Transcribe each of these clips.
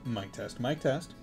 Mic test, mic test.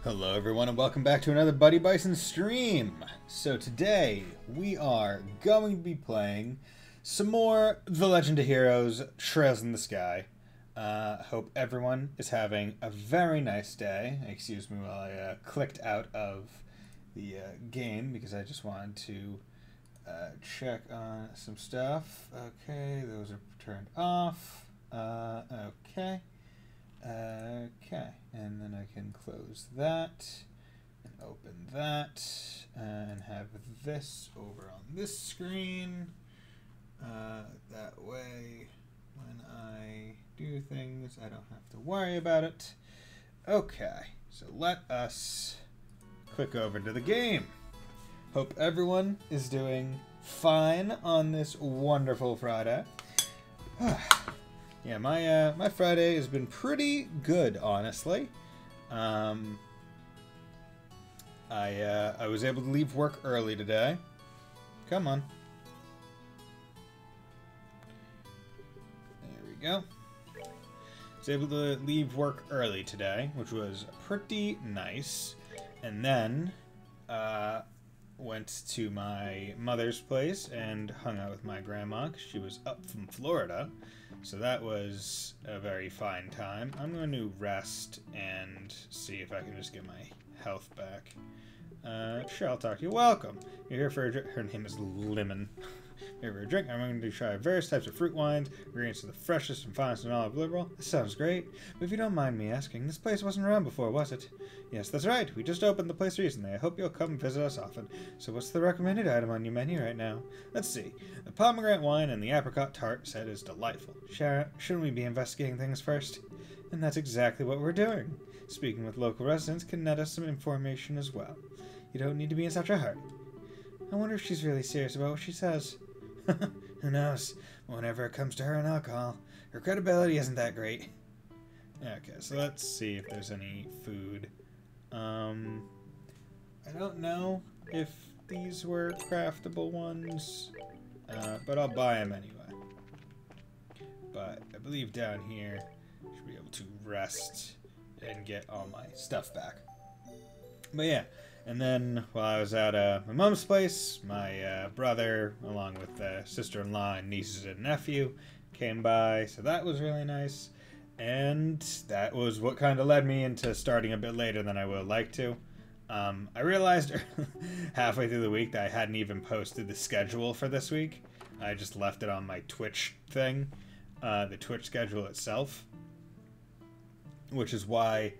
Hello everyone and welcome back to another Buddy Bison stream. So today we are going to be playing some more The Legend of Heroes Trails in the Sky. Hope everyone is having a very nice day. Excuse me while I clicked out of the game because I just wanted to check on some stuff. Okay, those are turned off. Okay. Okay, and then I can close that and open that and have this over on this screen. That way, when I do things, I don't have to worry about it. Okay, so let us click over to the game. Hope everyone is doing fine on this wonderful Friday. Yeah, my Friday has been pretty good, honestly. I was able to leave work early today. Come on. There we go. I was able to leave work early today, which was pretty nice. And then went to my mother's place and hung out with my grandma 'cause she was up from Florida. So that was a very fine time. I'm going to rest and see if I can just get my health back. Sure, I'll talk to you. Welcome. You're here for a drink. Her name is Lemon. Here for a drink. I'm going to try various types of fruit wines, ingredients of the freshest and finest in all of Liberal. This sounds great. But if you don't mind me asking, this place wasn't around before, was it? Yes, that's right. We just opened the place recently. I hope you'll come visit us often. So what's the recommended item on your menu right now? Let's see. The pomegranate wine and the apricot tart set is delightful. Shouldn't we be investigating things first? And that's exactly what we're doing. Speaking with local residents can net us some information as well. You don't need to be in such a hurry. I wonder if she's really serious about what she says. Who knows? Whenever it comes to her and alcohol, her credibility isn't that great. Okay, so let's see if there's any food. I don't know if these were craftable ones, but I'll buy them anyway. But I believe down here I should be able to rest and get all my stuff back. But yeah. And then, while I was at my mom's place, my brother, along with sister-in-law and nieces and nephew, came by. So that was really nice. And that was what kind of led me into starting a bit later than I would like to. I realized halfway through the week that I hadn't even posted the schedule for this week. I just left it on my Twitch thing, the Twitch schedule itself. Which is why...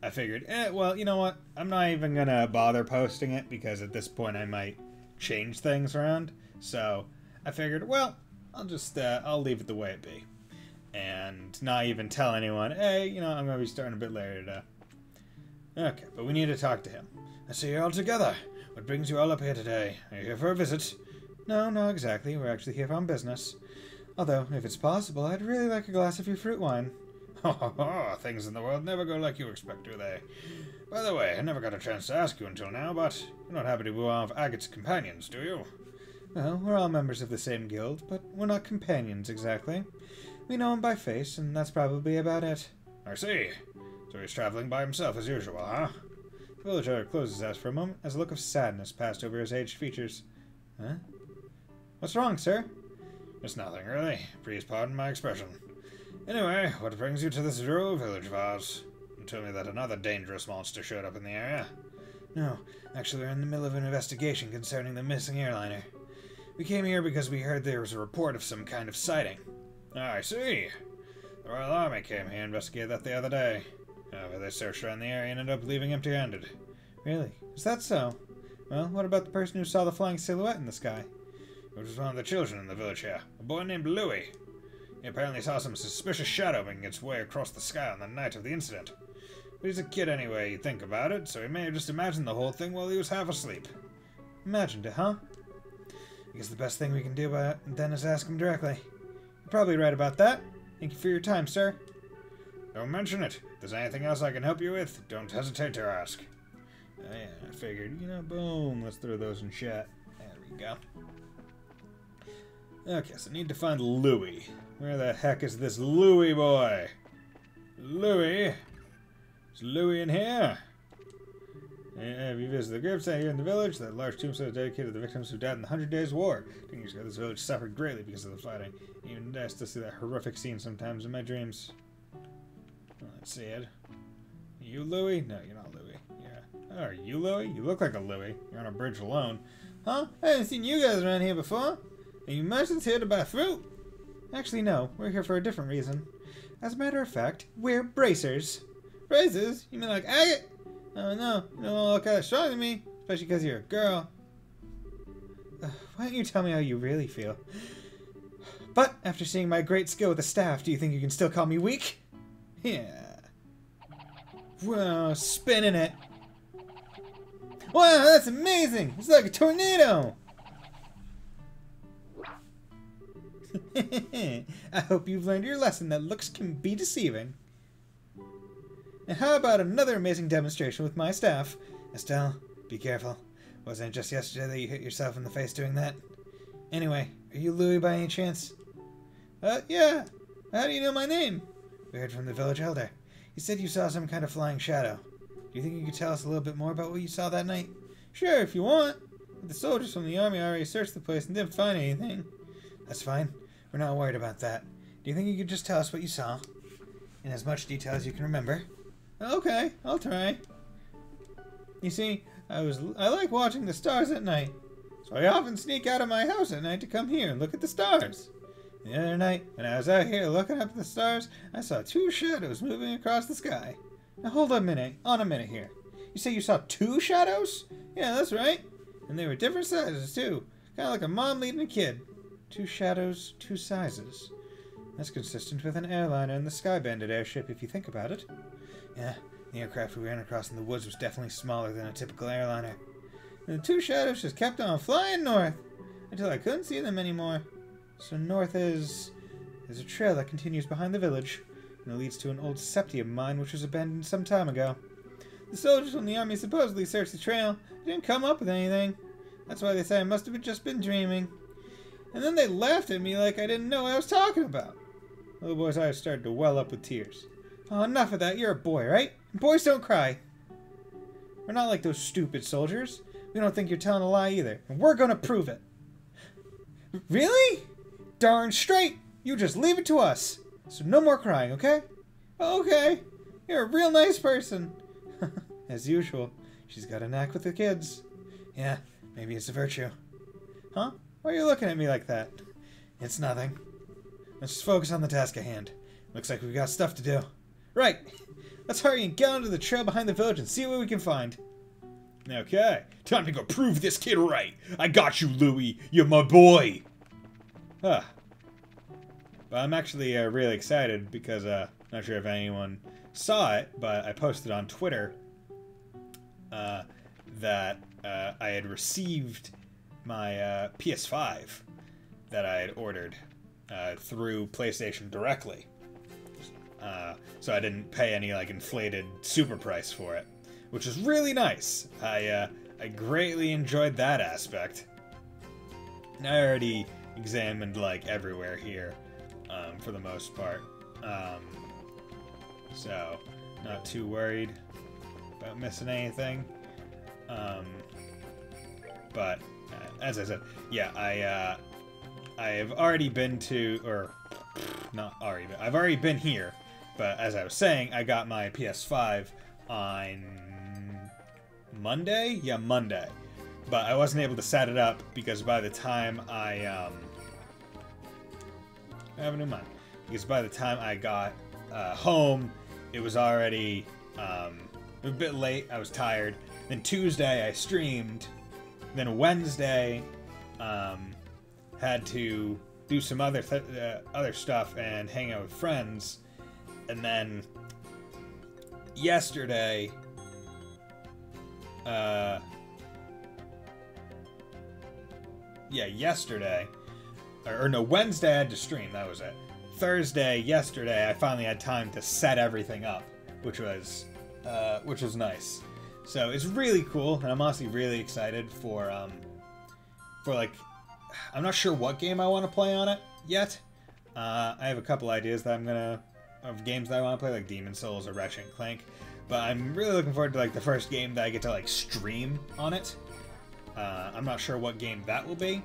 I figured, well, you know what? I'm not even gonna bother posting it because at this point I might change things around. So I figured, well, I'll leave it the way it be. And not even tell anyone, hey, you know, I'm gonna be starting a bit later today. Okay, but we need to talk to him. I see you're all together. What brings you all up here today? Are you here for a visit? No, not exactly. We're actually here on business. Although, if it's possible, I'd really like a glass of your fruit wine. Things in the world never go like you expect, do they? By the way, I never got a chance to ask you until now, but you're not happy to be one of Agate's companions, do you? Well, we're all members of the same guild, but we're not companions exactly. We know him by face, and that's probably about it. I see. So he's traveling by himself as usual, huh? The villager closed his eyes for a moment as a look of sadness passed over his aged features. Huh? What's wrong, sir? It's nothing, really. Please pardon my expression. Anyway, what brings you to this rural village of ours? You told me that another dangerous monster showed up in the area. No, actually we're in the middle of an investigation concerning the missing airliner. We came here because we heard there was a report of some kind of sighting. Ah, I see. The Royal Army came here and investigated that the other day. However, they searched around the area and ended up leaving empty-handed. Really? Is that so? Well, what about the person who saw the flying silhouette in the sky? It was one of the children in the village here, a boy named Louis. He apparently saw some suspicious shadow making its way across the sky on the night of the incident. But he's a kid anyway, you think about it, so he may have just imagined the whole thing while he was half asleep. Imagined it, huh? I guess the best thing we can do about it then is ask him directly. You're probably right about that. Thank you for your time, sir. Don't mention it. If there's anything else I can help you with, don't hesitate to ask. Yeah, I figured, you know, boom, let's throw those in chat. There we go. Okay, so I need to find Louis. Where the heck is this Louis boy? Louis? Is Louis in here? Have you visited the gravesite here in the village? That large tombstone is dedicated to the victims who died in the 100 Days War. 10 years ago, this village suffered greatly because of the fighting. Even I still see that horrific scene sometimes in my dreams. Well, let's see it. You Louis? No, you're not Louis. Yeah. Oh, are you Louis? You look like a Louis. You're on a bridge alone. Huh? I haven't seen you guys around here before. Are you merchants here to buy fruit? Actually, no. We're here for a different reason. As a matter of fact, we're bracers. Bracers? You mean like agate? Oh, no. You don't look kind of strong to me. Especially because you're a girl. Why don't you tell me how you really feel? But, after seeing my great skill with the staff, do you think you can still call me weak? Yeah. Whoa, spinning it. Wow, that's amazing! It's like a tornado! I hope you've learned your lesson that looks can be deceiving. And how about another amazing demonstration with my staff? Estelle, be careful. Wasn't it just yesterday that you hit yourself in the face doing that? Anyway, are you Louis by any chance? Yeah. How do you know my name? We heard from the village elder. He said you saw some kind of flying shadow. Do Do you think you could tell us a little bit more about what you saw that night? Sure, if you want. But the soldiers from the army already searched the place and didn't find anything. That's fine. We're not worried about that. Do you think you could just tell us what you saw? In as much detail as you can remember. Okay, I'll try. You see, I like watching the stars at night. So I often sneak out of my house at night to come here and look at the stars. The other night, when I was out here looking up at the stars, I saw 2 shadows moving across the sky. Now hold on a minute here. You say you saw 2 shadows? Yeah, that's right. And they were different sizes too. Kind of like a mom leading a kid. 2 shadows, 2 sizes. That's consistent with an airliner and the Sky Bandit airship if you think about it. Yeah, the aircraft we ran across in the woods was definitely smaller than a typical airliner. And the 2 shadows just kept on flying north until I couldn't see them anymore. So north there's a trail that continues behind the village, and it leads to an old septium mine which was abandoned some time ago. The soldiers from the army supposedly searched the trail, but didn't come up with anything. That's why they say I must have just been dreaming. And then they laughed at me like I didn't know what I was talking about. The little boy's eyes started to well up with tears. Oh, enough of that. You're a boy, right? And boys don't cry. We're not like those stupid soldiers. We don't think you're telling a lie either, and we're gonna prove it. Really? Darn straight. You just leave it to us. So no more crying, okay? Okay. You're a real nice person. As usual, she's got a knack with the kids. Yeah, maybe it's a virtue. Huh? Why are you looking at me like that? It's nothing. Let's just focus on the task at hand. Looks like we've got stuff to do. Right. Let's hurry and get onto the trail behind the village and see what we can find. Okay. Time to go prove this kid right. I got you, Louie. You're my boy. But I'm actually really excited because not sure if anyone saw it, but I posted on Twitter that I had received my PS5 that I had ordered through PlayStation directly. So I didn't pay any like inflated super price for it, which is really nice. I greatly enjoyed that aspect. And I already examined like everywhere here for the most part. So not too worried about missing anything. But as I said, yeah, I have already been to, or not already, but I've already been here. But as I was saying, I got my PS5 on Monday? Yeah, Monday. But I wasn't able to set it up because by the time I have a new mind. Because by the time I got home, it was already a bit late. I was tired. Then Tuesday I streamed. Then Wednesday had to do some other stuff and hang out with friends. And then yesterday, Wednesday I had to stream, that was it. Thursday, yesterday, I finally had time to set everything up, which was nice. So it's really cool, and I'm honestly really excited for like, I'm not sure what game I want to play on it yet. I have a couple ideas that of games that I want to play, like Demon's Souls or Ratchet & Clank. But I'm really looking forward to like the first game that I get to like stream on it. I'm not sure what game that will be,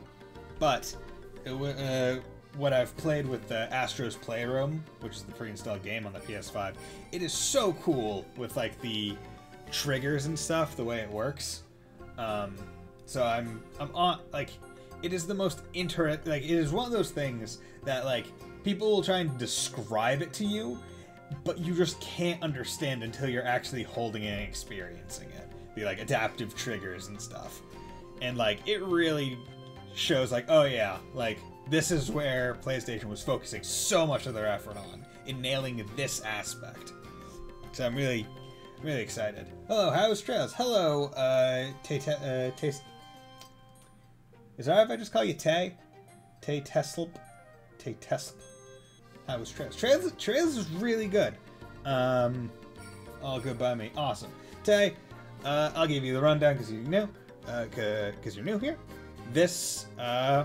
but what I've played with the Astro's Playroom, which is the pre-installed game on the PS5, it is so cool with like the triggers and stuff, the way it works. So I'm on, like, it is the most it is one of those things that like people will try and describe it to you, but you just can't understand until you're actually holding it and experiencing it. The like adaptive triggers and stuff. And like it really shows like, oh yeah, like this is where PlayStation was focusing so much of their effort on, in nailing this aspect. So I'm really excited. Hello, how's Trails? Hello, Taste. Is that right if I just call you Tay? Tay Teslp? Tay Teslp. How was Trails? Trails is really good. All good by me. Awesome. Tay, I'll give you the rundown because you're new. Because you're new here. This,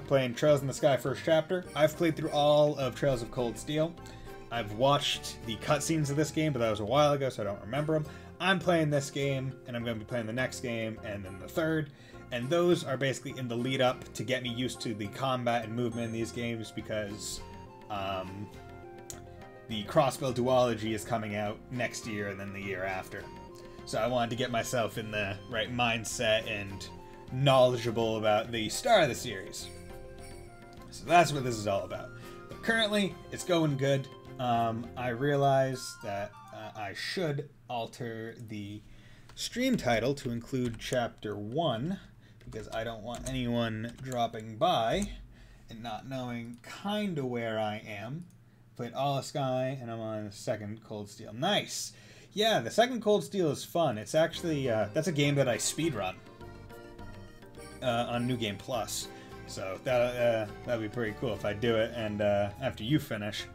playing Trails in the Sky first chapter. I've played through all of Trails of Cold Steel. I've watched the cutscenes of this game, but that was a while ago, so I don't remember them. I'm playing this game, and I'm going to be playing the next game, and then the third, and those are basically in the lead up to get me used to the combat and movement in these games, because the Crossbow Duology is coming out next year and then the year after. So I wanted to get myself in the right mindset and knowledgeable about the start of the series. So that's what this is all about. But currently, it's going good. I realize that I should alter the stream title to include Chapter 1, because I don't want anyone dropping by and not knowing kind of where I am. Played All Sky, and I'm on the second Cold Steel. Nice! Yeah, the second Cold Steel is fun. It's actually, that's a game that I speedrun on New Game Plus. So that'd be pretty cool if I do it, and after you finish,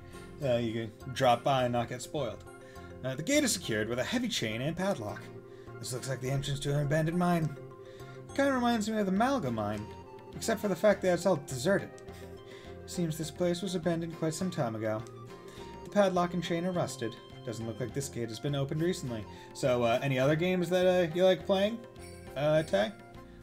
you can drop by and not get spoiled. The gate is secured with a heavy chain and padlock. This looks like the entrance to an abandoned mine. It kind of reminds me of the Malga mine, except for the fact that it's all deserted. Seems this place was abandoned quite some time ago. The padlock and chain are rusted. Doesn't look like this gate has been opened recently. So, any other games that you like playing, Tay?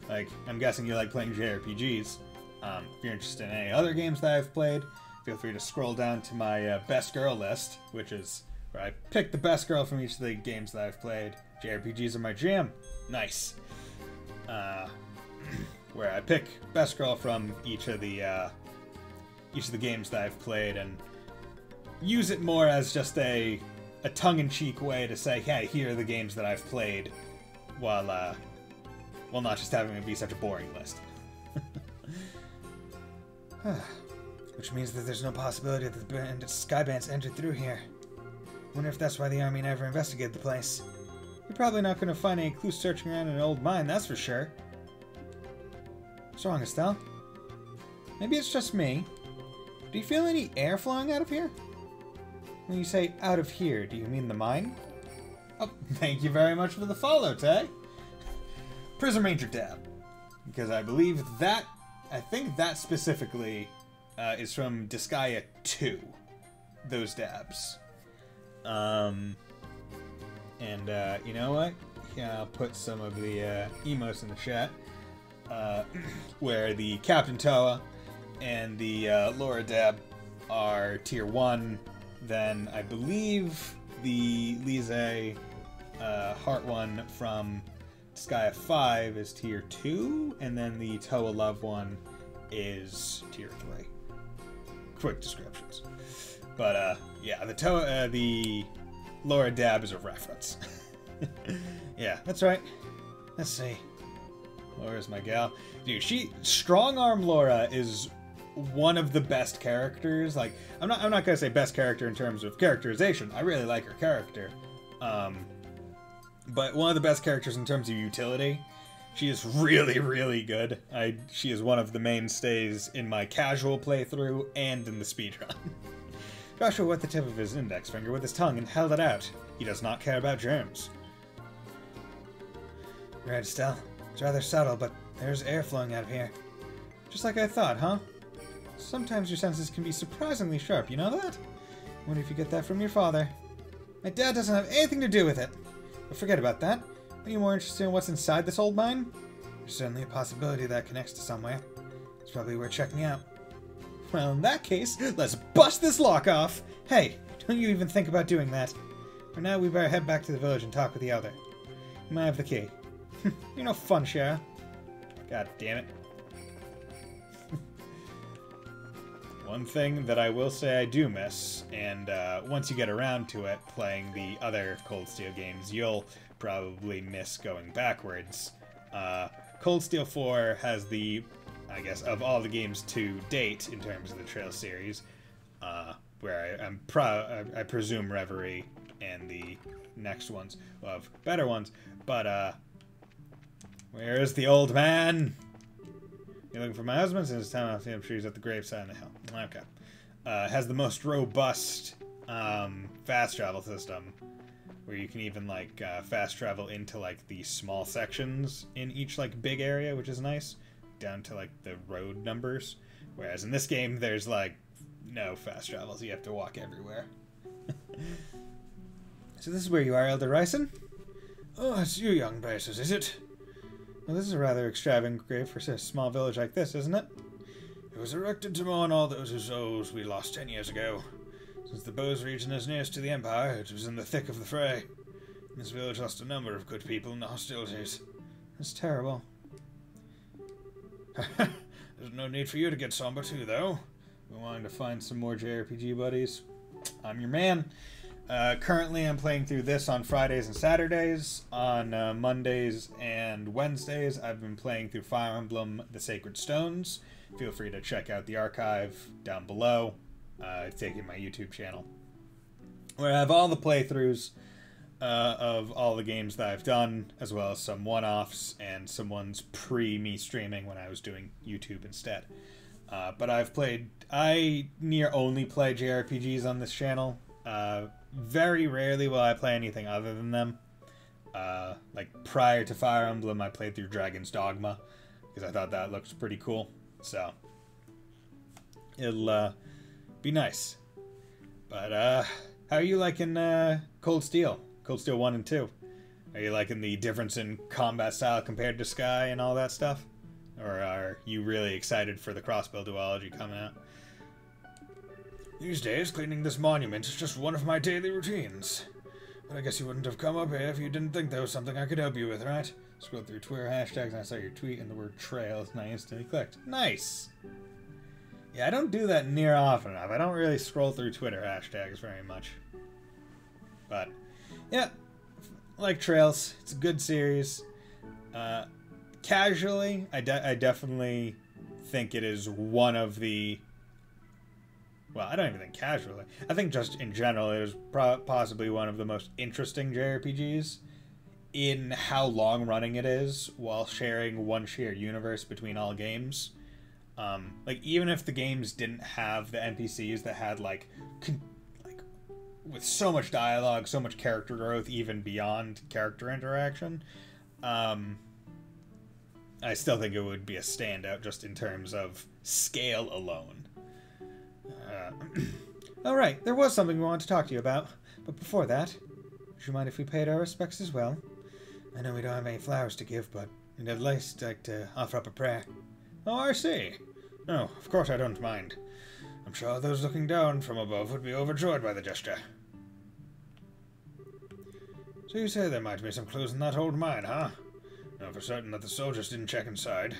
Like, I'm guessing you like playing JRPGs. If you're interested in any other games that I've played, feel free to scroll down to my best girl list, which is where I pick the best girl from each of the games that I've played. JRPGs are my jam. Nice. Where I pick best girl from each of the games that I've played and use it more as just a tongue-in-cheek way to say, hey, here are the games that I've played, while not just having it be such a boring list. Which means that there's no possibility that the Skybands entered through here. Wonder if that's why the army never investigated the place. You're probably not going to find any clues searching around in an old mine, that's for sure. What's wrong, Estelle? Maybe it's just me. Do you feel any air flowing out of here? When you say out of here, do you mean the mine? Oh, thank you very much for the follow, Tay. Prism Ranger Dab. Because I believe that, I think that specifically is from Disgaea 2. Those dabs. You know what? Yeah, I'll put some of the emotes in the chat. Where the Captain Toa and the Laura Dab are tier 1, then I believe the Lise Heart one from Disgaea 5 is tier 2, and then the Toa Love one is tier 3. Quick descriptions. But yeah, the Laura Dab is a reference. Yeah, that's right. Let's see. Laura's my gal. Dude, Strong Arm Laura is one of the best characters. Like, I'm not gonna say best character in terms of characterization. I really like her character. But one of the best characters in terms of utility. She is really, really good. She is one of the mainstays in my casual playthrough and in the speedrun. Joshua wet the tip of his index finger with his tongue and held it out. He does not care about germs. Right, Estelle. It's rather subtle, but there's air flowing out of here. Just like I thought, huh? Sometimes your senses can be surprisingly sharp, you know that? Wonder if you get that from your father. My dad doesn't have anything to do with it. But forget about that. Are you more interested in what's inside this old mine? There's certainly a possibility that connects to somewhere. It's probably worth checking out. Well, in that case, let's bust this lock off! Hey, don't you even think about doing that. For now, we better head back to the village and talk with the elder. You might have the key. You're no fun, Shara. God damn it. One thing that I will say I do miss, and once you get around to it, playing the other Cold Steel games, you'll probably miss going backwards. Cold Steel 4 has the, I guess, of all the games to date in terms of the Trail series, where I presume Reverie and the next ones will have better ones, but where is the old man? You're looking for my husband? Since it's time, I'm sure he's at the graveside on the hill. Okay. Has the most robust fast travel system, where you can even like fast travel into like the small sections in each like big area, which is nice, down to like the road numbers. Whereas in this game, there's like no fast travel, so you have to walk everywhere. So this is where you are, Elder Ryson? Oh, it's you, young Bison, is it? Well, this is a rather extravagant grave for a small village like this, isn't it? It was erected to mourn all those whose souls we lost 10 years ago. Since the Bose region is nearest to the Empire, it was in the thick of the fray. This village lost a number of good people in the hostilities. That's terrible. There's no need for you to get somber too, though. We're wanting to find some more JRPG buddies. I'm your man. Currently, I'm playing through this on Fridays and Saturdays. On Mondays and Wednesdays, I've been playing through Fire Emblem: The Sacred Stones. Feel free to check out the archive down below. It's taking my YouTube channel, where I have all the playthroughs of all the games that I've done, as well as some one-offs and some ones pre-me streaming when I was doing YouTube instead. But I near only play JRPGs on this channel. Very rarely will I play anything other than them. Like prior to Fire Emblem, I played through Dragon's Dogma because I thought that looked pretty cool. So it'll be nice. But how are you liking Cold Steel? Cold Steel 1 and 2? Are you liking the difference in combat style compared to Sky and all that stuff? Or are you really excited for the cross-build duology coming out? These days, cleaning this monument is just one of my daily routines. But I guess you wouldn't have come up here if you didn't think there was something I could help you with, right? Scrolled through Twitter hashtags and I saw your tweet and the word trails and I instantly clicked. Nice! Yeah, I don't do that near often enough. I don't really scroll through Twitter hashtags very much. But, yeah, I like Trails. It's a good series. Casually, I definitely think it is one of the... Well, I don't even think casually. I think just in general, it is possibly one of the most interesting JRPGs in how long-running it is, while sharing one shared universe between all games. Like, even if the games didn't have the NPCs that had, like, with so much dialogue, so much character growth, even beyond character interaction, I still think it would be a standout just in terms of scale alone. Alright, there was something we wanted to talk to you about, but before that, would you mind if we paid our respects as well? I know we don't have any flowers to give, but we'd at least like to offer up a prayer. Oh, I see. No, of course I don't mind. I'm sure those looking down from above would be overjoyed by the gesture. So you say there might be some clues in that old mine, huh? Know for certain that the soldiers didn't check inside.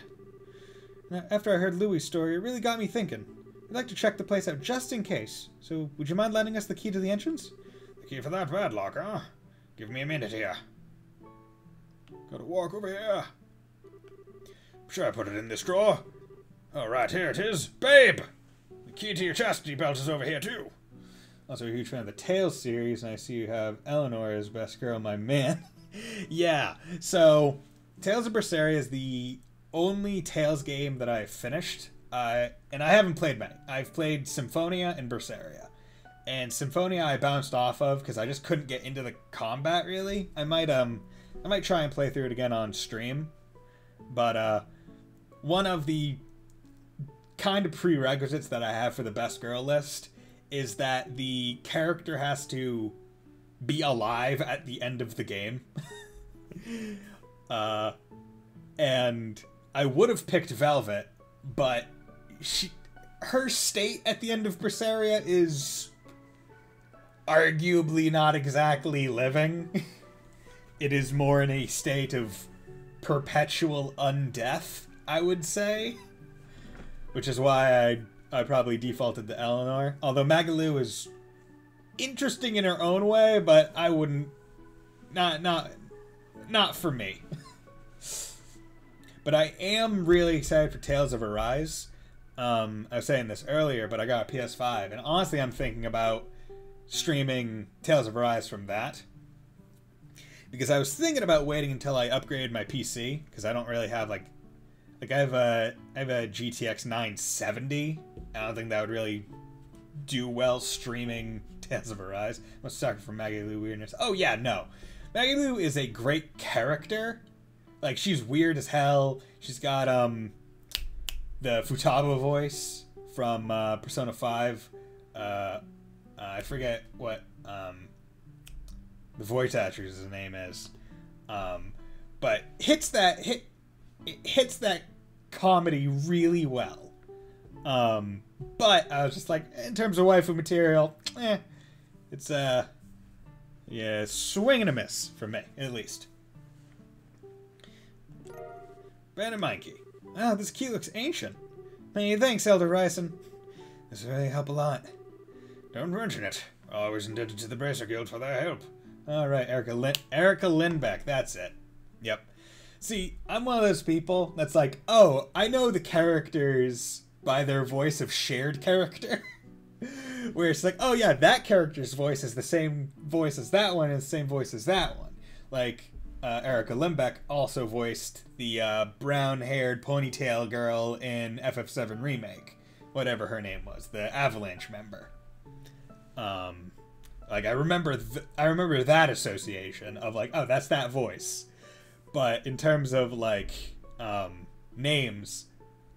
Now, after I heard Louis' story, it really got me thinking. I'd like to check the place out just in case. So, would you mind lending us the key to the entrance? The key for that padlock, huh? Give me a minute here. Gotta walk over here. Sure, I put it in this drawer. Alright, here it is. Babe! The key to your chastity belt is over here, too. Also a huge fan of the Tales series, and I see you have Eleanor as best girl, my man. Yeah, so Tales of Berseria is the only Tales game that I've finished. And I haven't played many. I've played Symphonia and Berseria. And Symphonia I bounced off of because I just couldn't get into the combat, really. I might try and play through it again on stream. But one of the kind of prerequisites that I have for the best girl list is that the character has to be alive at the end of the game. And I would have picked Velvet, but her state at the end of Berseria is arguably not exactly living. It is more in a state of perpetual undeath, I would say. Which is why I probably defaulted to Eleanor. Although Magalu is interesting in her own way, but I wouldn't... Not for me. But I am really excited for Tales of Arise. I was saying this earlier, but I got a PS5, and honestly I'm thinking about streaming Tales of Arise from that. Because I was thinking about waiting until I upgraded my PC, because I don't really have, like I have a GTX 970. I don't think that would really do well streaming Tales of Arise. I'm a sucker for Magalu weirdness. Oh yeah, no. Magalu is a great character. Like, she's weird as hell. She's got the Futaba voice from Persona 5. I forget what the voice actor's name is. But it hits that comedy really well. But I was just like, in terms of waifu material, it's yeah, swing and a miss for me, at least. Bandit Mind Key. Wow, this key looks ancient. Many thanks, Elder Bison. This will really help a lot. Don't mention it. Always indebted to the Bracer Guild for their help. Alright, Erica Lindbeck, that's it. Yep. See, I'm one of those people that's like, oh, I know the characters by their voice of shared character. Where it's like, oh yeah, that character's voice is the same voice as that one and the same voice as that one. Like, Erica Lindbeck also voiced the brown-haired ponytail girl in FF7 Remake. Whatever her name was, the Avalanche member. Like, I remember that association of like, oh, that's that voice. But in terms of like names,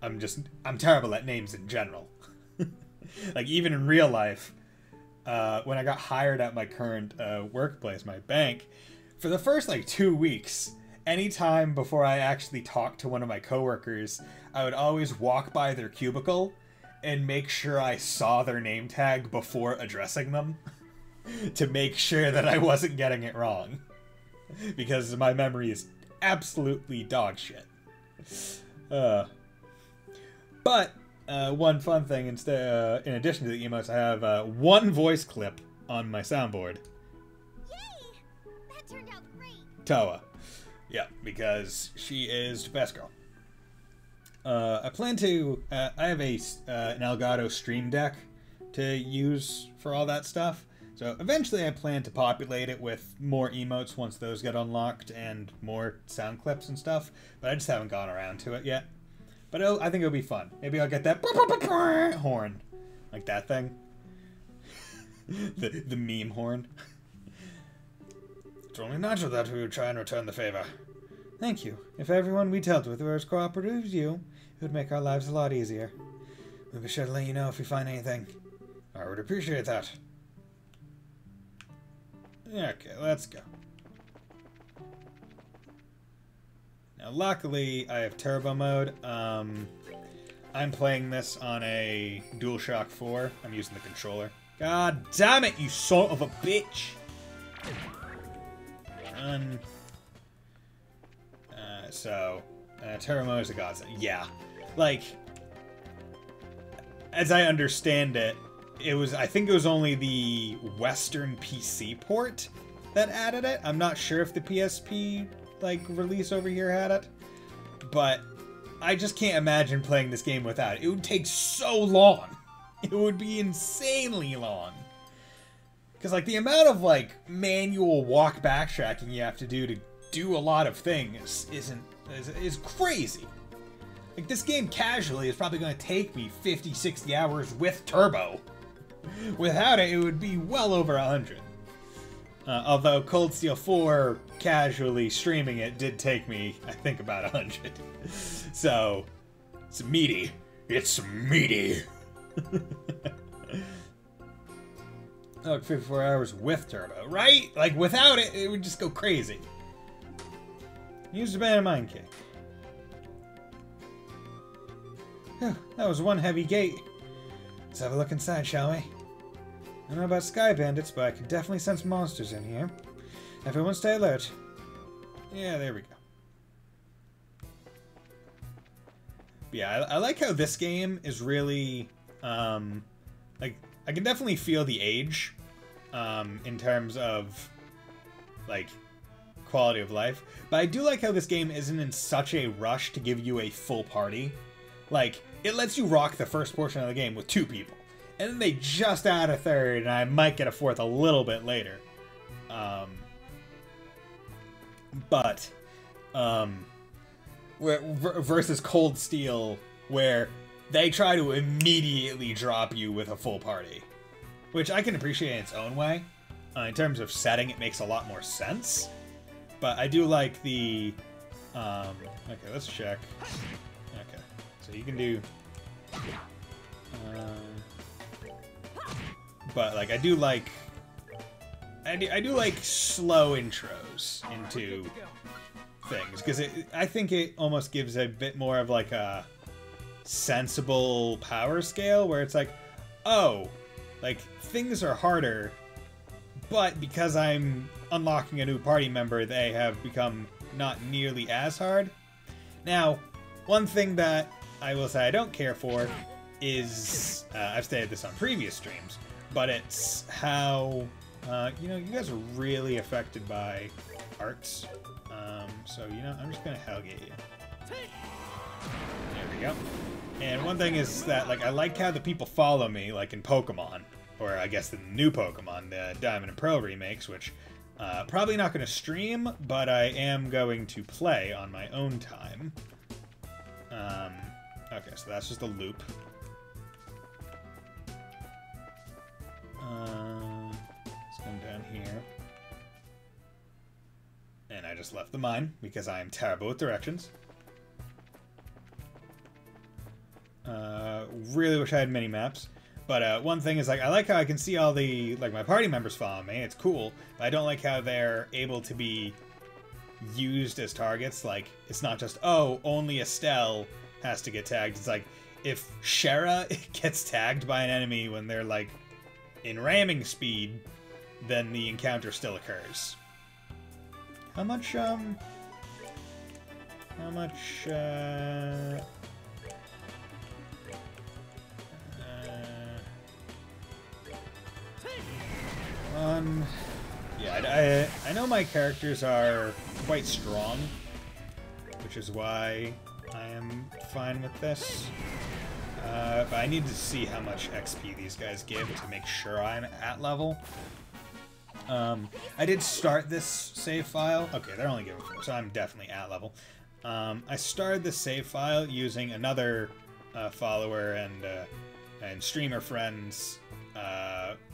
I'm terrible at names in general. Like even in real life, when I got hired at my current workplace, my bank, for the first like 2 weeks, anytime before I actually talked to one of my coworkers, I would always walk by their cubicle and make sure I saw their name tag before addressing them to make sure that I wasn't getting it wrong. Because my memory is absolutely dog shit. But one fun thing, instead, in addition to the emotes, I have one voice clip on my soundboard. Yay! That turned out great. Toa. Yeah, because she is the best girl. I plan to... I have an Elgato Stream Deck to use for all that stuff. So eventually I plan to populate it with more emotes once those get unlocked and more sound clips and stuff. But I just haven't gone around to it yet. But I think it'll be fun. Maybe I'll get that horn. Like that thing. the meme horn. It's only natural that we would try and return the favor. Thank you. If everyone we dealt with were as cooperative as you, it would make our lives a lot easier. We'll be sure to let you know if we find anything. I would appreciate that. Okay, let's go. Now, luckily, I have turbo mode. I'm playing this on a DualShock 4. I'm using the controller. God damn it, you son of a bitch! Turbo mode is a godsend. Yeah. Like, as I understand it, I think it was only the Western PC port that added it. I'm not sure if the PSP, like, release over here had it. But I just can't imagine playing this game without it. It would take so long. It would be insanely long. Because, like, the amount of, like, manual walk backtracking you have to do a lot of things is crazy. Like, this game casually is probably going to take me 50, 60 hours with turbo. Without it, it would be well over 100. Although Cold Steel 4 casually streaming it did take me, I think, about 100. So, it's meaty. It's meaty. Oh, 54 hours with turbo, right? Like, without it, it would just go crazy. Use the Bandit Mind Key. Whew, that was one heavy gate. Let's have a look inside, shall we? I don't know about sky bandits, but I can definitely sense monsters in here. Everyone stay alert. Yeah, there we go. But yeah, I like how this game is really, like, I can definitely feel the age, in terms of, like, quality of life. But I do like how this game isn't in such a rush to give you a full party. Like, it lets you rock the first portion of the game with 2 people. And then they just add a third, and I might get a fourth a little bit later. Versus Cold Steel, where they try to immediately drop you with a full party. Which I can appreciate in its own way. In terms of setting, it makes a lot more sense. But I do like the... okay, let's check. Okay, so you can do... but, like, I do like... I do like slow intros into things, because I think it almost gives a bit more of like a sensible power scale, where it's like, oh, like things are harder, but because I'm unlocking a new party member, they have become not nearly as hard. Now, one thing that I will say I don't care for is, I've stated this on previous streams, but it's how, you know, you guys are really affected by arts. So, you know, I'm just gonna Hellgate you. There we go. And one thing is that, like, I like how the people follow me, like in Pokemon, or I guess the new Pokemon, the Diamond and Pearl remakes, which, probably not gonna stream, but I am going to play on my own time. Okay, so that's just a loop. Let's come down here. And I just left the mine, because I am terrible with directions. Really wish I had mini-maps. But one thing is, like, I like how I can see all the, like, my party members follow me. It's cool. But I don't like how they're able to be used as targets. Like, it's not just, oh, only Estelle has to get tagged. It's like, if Shara gets tagged by an enemy when they're, like, in ramming speed, then the encounter still occurs. How much, yeah, I know my characters are quite strong, which is why I am fine with this. But I need to see how much XP these guys give to make sure I'm at level. I did start this save file. Okay, they're only giving 4, so I'm definitely at level. I started this save file using another follower and streamer friends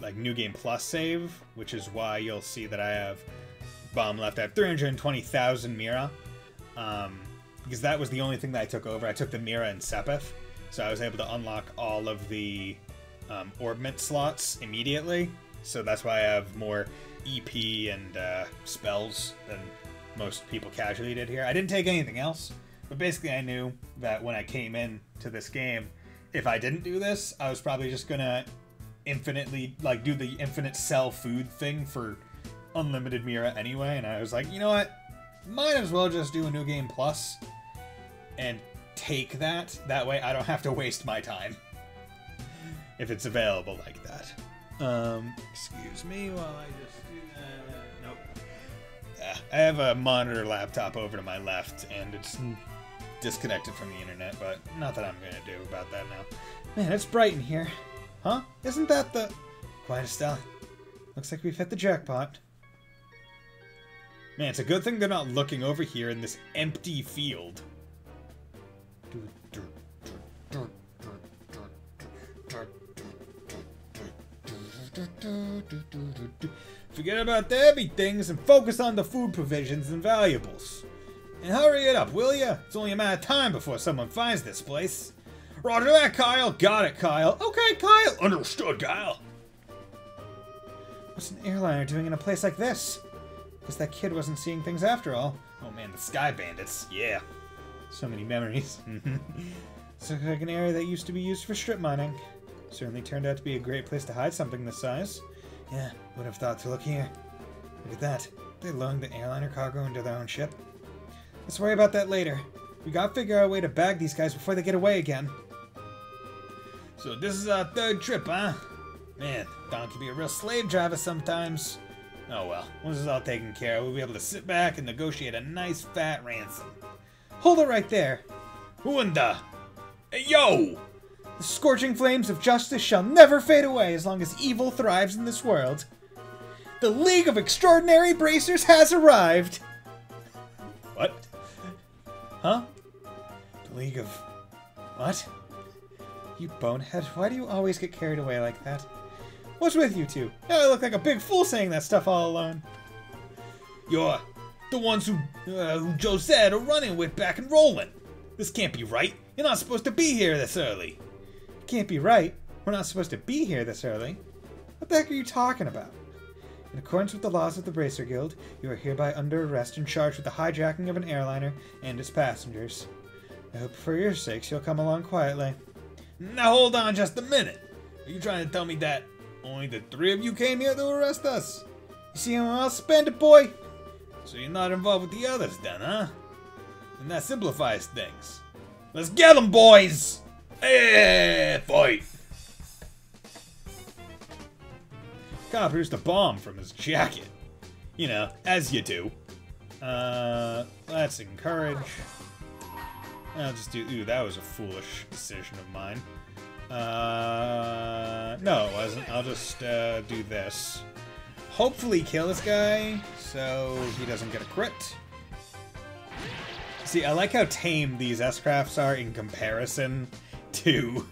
like New Game Plus save, which is why you'll see that I have bomb left. I have 320,000 Mira, because that was the only thing that I took over. I took the Mira and Sepith, so I was able to unlock all of the Orbment slots immediately. So that's why I have more EP and spells than most people casually did here. I didn't take anything else, but basically I knew that when I came in to this game, if I didn't do this, I was probably just gonna infinitely, like, do the infinite sell food thing for unlimited Mira anyway, and I was like, you know what? Might as well just do a New Game Plus and take that. That way I don't have to waste my time if it's available like that. Excuse me while I just do that. Nope. I have a monitor laptop over to my left, and it's disconnected from the internet, but not that I'm gonna do about that now. Man, it's bright in here. Huh? Isn't that the... Quiet, Estelle. Looks like we've hit the jackpot. Man, it's a good thing they're not looking over here in this empty field. Forget about the heavy things and focus on the food provisions and valuables. And hurry it up, will ya? It's only a matter of time before someone finds this place. Roger that, Kyle. Got it, Kyle. Okay, Kyle. Understood, Kyle. What's an airliner doing in a place like this? Guess that kid wasn't seeing things after all. Oh man, the Sky Bandits. Yeah. So many memories. It's like an area that used to be used for strip mining. Certainly turned out to be a great place to hide something this size. Yeah, would have thought to look here. Look at that. They're loading the airliner cargo into their own ship. Let's worry about that later. We gotta figure out a way to bag these guys before they get away again. So this is our third trip, huh? Man, Don can be a real slave driver sometimes. Oh well, once this is all taken care of, we'll be able to sit back and negotiate a nice fat ransom. Hold it right there. Who in the... Hey, yo! The scorching flames of justice shall never fade away as long as evil thrives in this world. The League of Extraordinary Bracers has arrived! What? Huh? The League of... What? You bonehead, why do you always get carried away like that? What's with you two? Now I look like a big fool saying that stuff all alone. You're the ones who Joe said are running with back and rolling. This can't be right. You're not supposed to be here this early. It can't be right. We're not supposed to be here this early. What the heck are you talking about? In accordance with the laws of the Bracer Guild, you are hereby under arrest and charged with the hijacking of an airliner and its passengers. I hope for your sakes you'll come along quietly. Now hold on just a minute. Are you trying to tell me that only the three of you came here to arrest us? You see how I'll spend it, boy? So you're not involved with the others then, huh? And that simplifies things. Let's get them, boys! Hey, fight! Cop produced a bomb from his jacket. You know, as you do. Let's encourage. I'll just do. Ooh, that was a foolish decision of mine. No, it wasn't. I'll just do this. Hopefully kill this guy so he doesn't get a crit. See, I like how tame these S-Crafts are in comparison to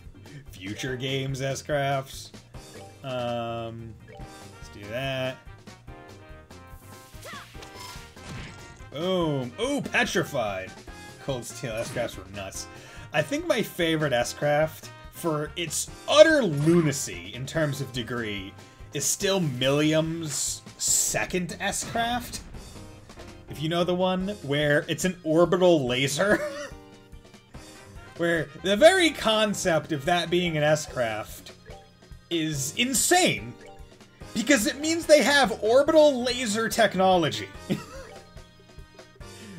future games S-Crafts. Let's do that. Boom. Ooh, petrified. Cold Steel S-Crafts were nuts. I think my favorite S-Craft, for its utter lunacy in terms of degree, is still Millium's second S-Craft. If you know the one where it's an orbital laser. Where the very concept of that being an S-Craft is insane. Because it means they have orbital laser technology.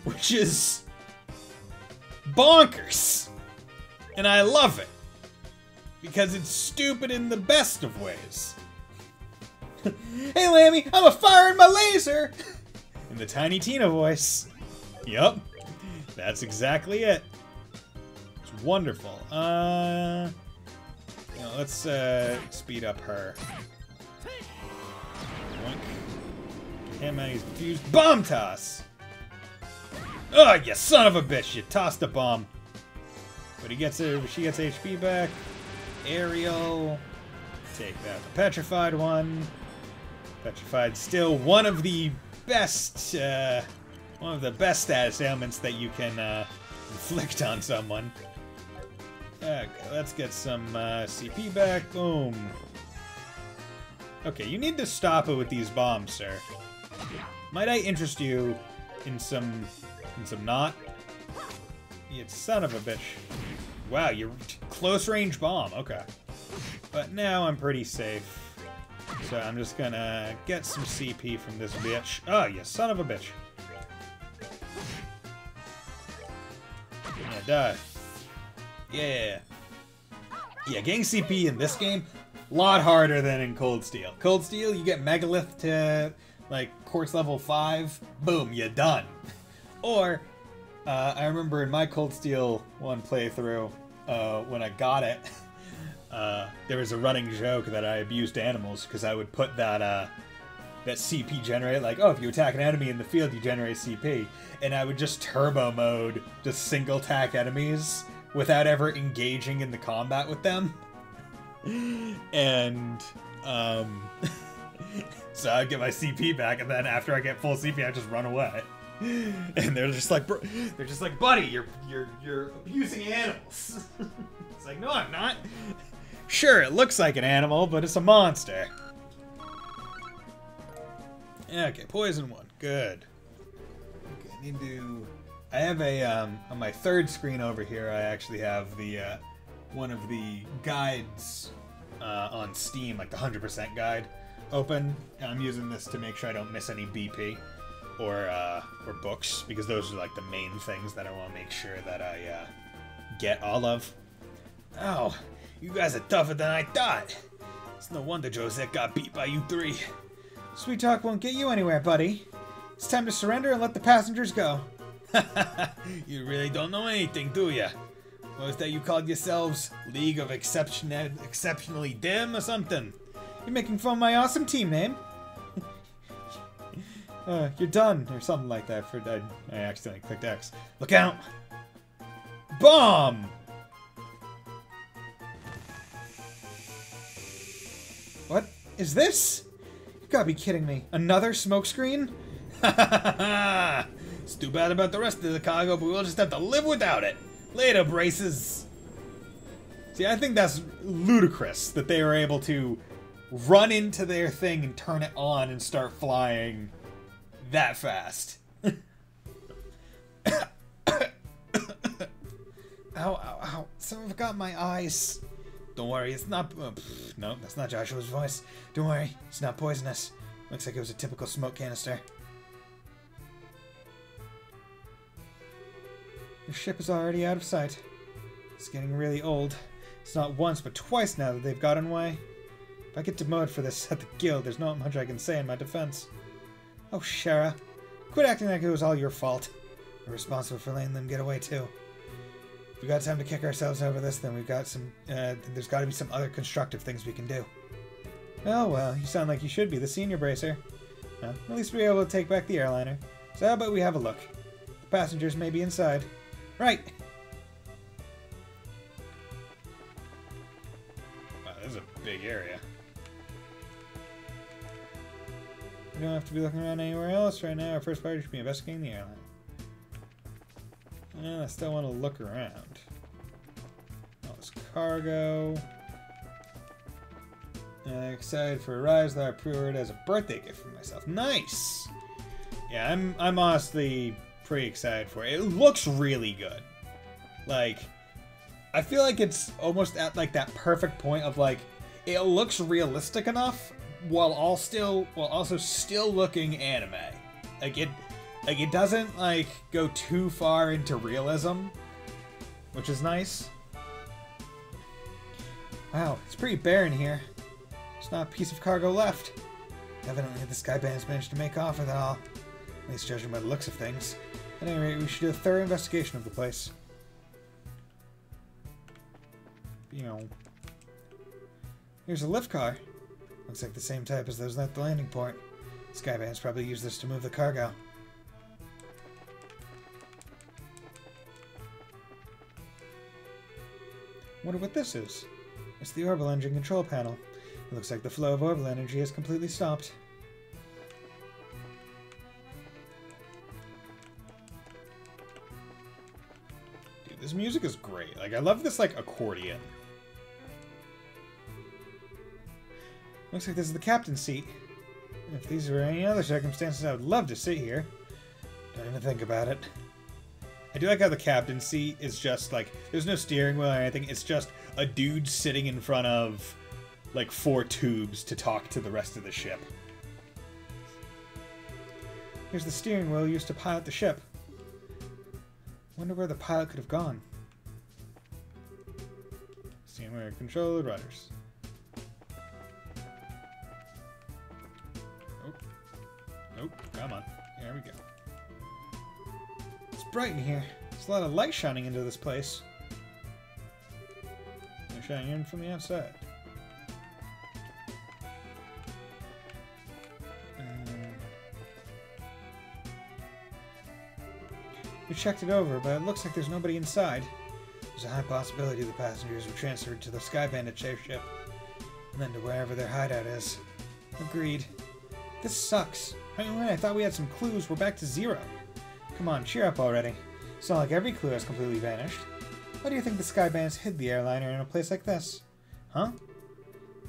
Which is bonkers. And I love it. Because it's stupid in the best of ways. Hey Lammy, I'm a firing my laser! In the Tiny Tina voice. Yup. That's exactly it. It's wonderful. You know, let's speed up her. Boink. Him and he's fused. Bomb toss! Oh, you son of a bitch! You tossed a bomb. But he gets it. She gets HP back. Aerial. Take that. The petrified one. Petrified still one of the best status ailments that you can inflict on someone. Okay, let's get some CP back. Boom. Okay, you need to stop it with these bombs, sir. Might I interest you in some not? You son of a bitch. Wow, you're close range bomb. Okay. But now I'm pretty safe. So I'm just gonna get some CP from this bitch. Oh, you son of a bitch. Yeah, die. Yeah. Yeah, getting CP in this game, a lot harder than in Cold Steel. Cold Steel, you get Megalith to, like, course level 5, boom, you're done. Or, I remember in my Cold Steel 1 playthrough, when I got it, there was a running joke that I abused animals because I would put that CP generate, like, oh, if you attack an enemy in the field, you generate CP. And I would just turbo mode, just single attack enemies without ever engaging in the combat with them. And, so I'd get my CP back, and then after I get full CP, I just run away. And they're just like, buddy, you're abusing animals. It's like, no, I'm not. Sure, it looks like an animal, but it's a monster. Okay, poison one. Good. Okay, I need to... I have a, on my third screen over here, I actually have the, one of the guides, on Steam, like the 100% guide, open. And I'm using this to make sure I don't miss any BP or books, because those are, like, the main things that I want to make sure that I, get all of. Oh, you guys are tougher than I thought. It's no wonder Josette got beat by you three. Sweet talk won't get you anywhere, buddy. It's time to surrender and let the passengers go. You really don't know anything, do ya? What was that you called yourselves? League of Exceptionally Dim or something? You're making fun of my awesome team name. You're done, or something like that. I accidentally clicked X. Look out! Bomb! What is this? You gotta be kidding me. Another smokescreen? It's too bad about the rest of the cargo, but we'll just have to live without it. Later, braces. See, I think that's ludicrous that they were able to run into their thing and turn it on and start flying that fast. Ow, ow, ow. Someone got my eyes. Don't worry, it's not... no, that's not Joshua's voice. Don't worry, it's not poisonous. Looks like it was a typical smoke canister. Your ship is already out of sight. It's getting really old. It's not once, but twice now that they've gotten away. If I get demoted for this at the guild, there's not much I can say in my defense. Oh, Shara. Quit acting like it was all your fault. You're responsible for letting them get away, too. If we got time to kick ourselves over this, then we've got some, there's got to be some other constructive things we can do. Oh, well, you sound like you should be the senior bracer. Well, at least we'll be able to take back the airliner. So how about we have a look? The passengers may be inside. Right! Wow, this is a big area. We don't have to be looking around anywhere else right now. Our first priority should be investigating the airline. And I still want to look around. All this cargo. Excited for a rise that I pre-ordered as a birthday gift for myself. Nice! Yeah, I'm honestly pretty excited for it. It looks really good. Like, I feel like it's almost at like that perfect point of like, it looks realistic enough while also still looking anime. Like it doesn't like go too far into realism, which is nice. Wow, it's pretty barren here. There's not a piece of cargo left. Evidently the Skyband's managed to make off with it all. At least judging by the looks of things. At any rate, we should do a thorough investigation of the place. You know. Here's a lift car. Looks like the same type as those at the landing port. Skyband's probably used this to move the cargo. Wonder what this is. It's the orbital engine control panel. It looks like the flow of orbital energy has completely stopped. Dude, this music is great. Like, I love this, like, accordion. Looks like this is the captain's seat. If these were any other circumstances, I would love to sit here. Don't even think about it. I do like how the captain's seat is just, like, there's no steering wheel or anything. It's just a dude sitting in front of, like, 4 tubes to talk to the rest of the ship. Here's the steering wheel used to pilot the ship. Wonder where the pilot could have gone. Steering wheel control the rudders. Nope, come on. There we go. It's bright in here. There's a lot of light shining into this place. They're shining in from the outside. We checked it over, but it looks like there's nobody inside. There's a high possibility the passengers were transferred to the Skyband airship, and then to wherever their hideout is. Agreed. This sucks. I thought we had some clues. We're back to 0. Come on, cheer up already. It's not like every clue has completely vanished. Why do you think the Skybands hid the airliner in a place like this? Huh?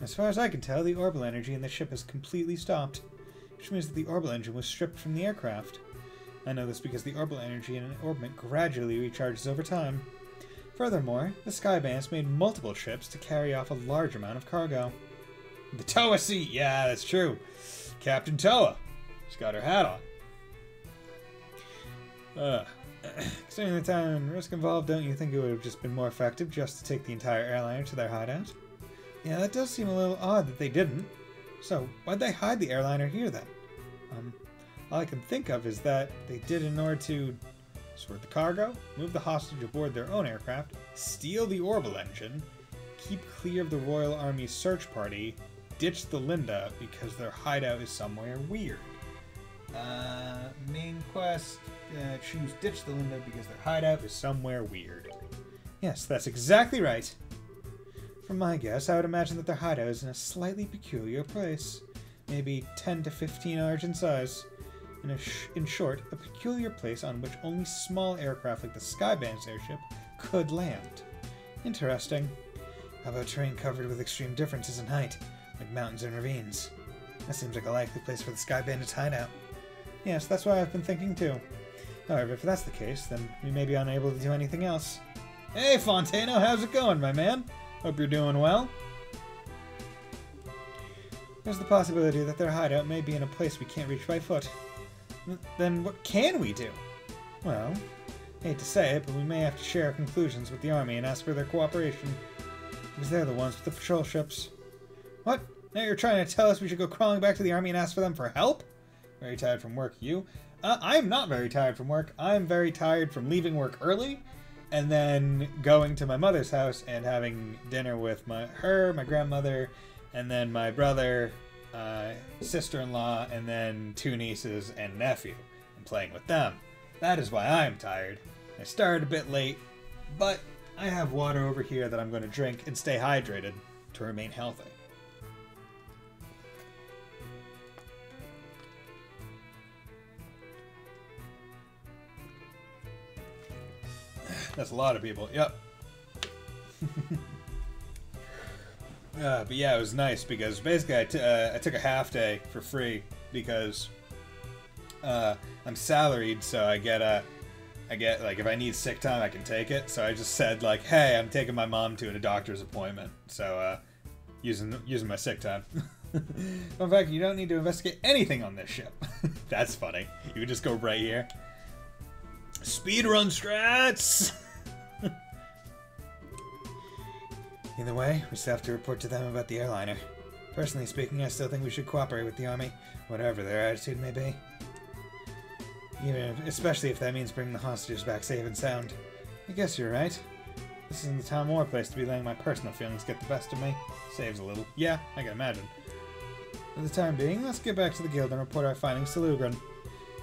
As far as I can tell, the orbital energy in the ship has completely stopped, which means that the orbital engine was stripped from the aircraft. I know this because the orbital energy in an orbit gradually recharges over time. Furthermore, the Skybands made multiple trips to carry off a large amount of cargo. The Toa seat! Yeah, that's true. Captain Toa. She's got her hat on. Considering the time and risk involved, don't you think it would have just been more effective just to take the entire airliner to their hideout? Yeah, that does seem a little odd that they didn't. So, why'd they hide the airliner here then? All I can think of is that they did in order to sort the cargo, move the hostage aboard their own aircraft, steal the orbital engine, keep clear of the Royal Army's search party, ditch the Linda because their hideout is somewhere weird. Main quest, choose ditch the Linda because their hideout is somewhere weird. Yes, that's exactly right. From my guess, I would imagine that their hideout is in a slightly peculiar place. Maybe 10 to 15 large in size. In short, a peculiar place on which only small aircraft like the Skyband's airship could land. Interesting. How about terrain covered with extreme differences in height? like mountains and ravines. That seems like a likely place for the Sky Bandits' hideout. Yes, that's what I've been thinking too. However, if that's the case, then we may be unable to do anything else. Hey, Fontano, how's it going, my man? Hope you're doing well. There's the possibility that their hideout may be in a place we can't reach by foot. Then what can we do? Well, hate to say it, but we may have to share our conclusions with the army and ask for their cooperation. Because they're the ones with the patrol ships. What? Now you're trying to tell us we should go crawling back to the army and ask for them for help? Very tired from work, you? I'm not very tired from work. I'm very tired from leaving work early and then going to my mother's house and having dinner with my grandmother, and then my brother, sister-in-law, and then 2 nieces and nephew, and playing with them. That is why I'm tired. I started a bit late, but I have water over here that I'm going to drink and stay hydrated to remain healthy. That's a lot of people. Yep. But yeah, it was nice because basically I took a half day for free because I'm salaried, so I get like if I need sick time I can take it. So I just said like, hey, I'm taking my mom to a doctor's appointment, so using my sick time. In fact, you don't need to investigate anything on this ship. That's funny. You can just go right here. Speedrun strats! Either way, we still have to report to them about the airliner. Personally speaking, I still think we should cooperate with the army, whatever their attitude may be. Especially if that means bringing the hostages back safe and sound. I guess you're right. This isn't the time or place to be letting my personal feelings get the best of me. Saves a little. Yeah, I can imagine. For the time being, let's get back to the guild and report our findings to Lugren.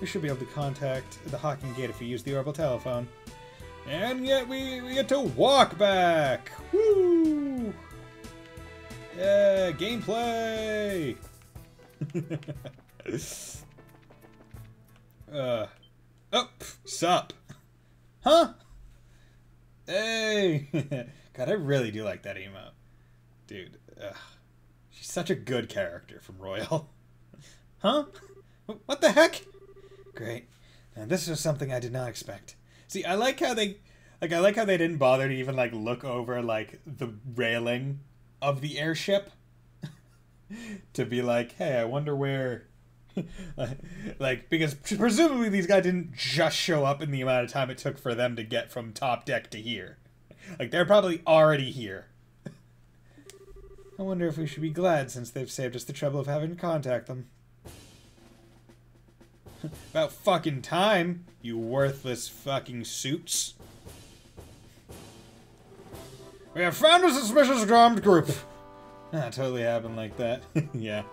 We should be able to contact the Hawking Gate if we use the orbital telephone. And yet we get to walk back! Woo! Yeah, gameplay! Oh, sup? Huh? Hey! God, I really do like that emote. Dude, she's such a good character from Royal. Huh? What the heck? Great. Now this is something I did not expect. See, I like how they didn't bother to even like look over like the railing of the airship to be like, hey, I wonder where like, because presumably these guys didn't just show up in the amount of time it took for them to get from top deck to here. Like, they're probably already here. I wonder if we should be glad since they've saved us the trouble of having to contact them. About fucking time, you worthless fucking suits. We have found a suspicious armed group. Ah, totally happened like that. Yeah.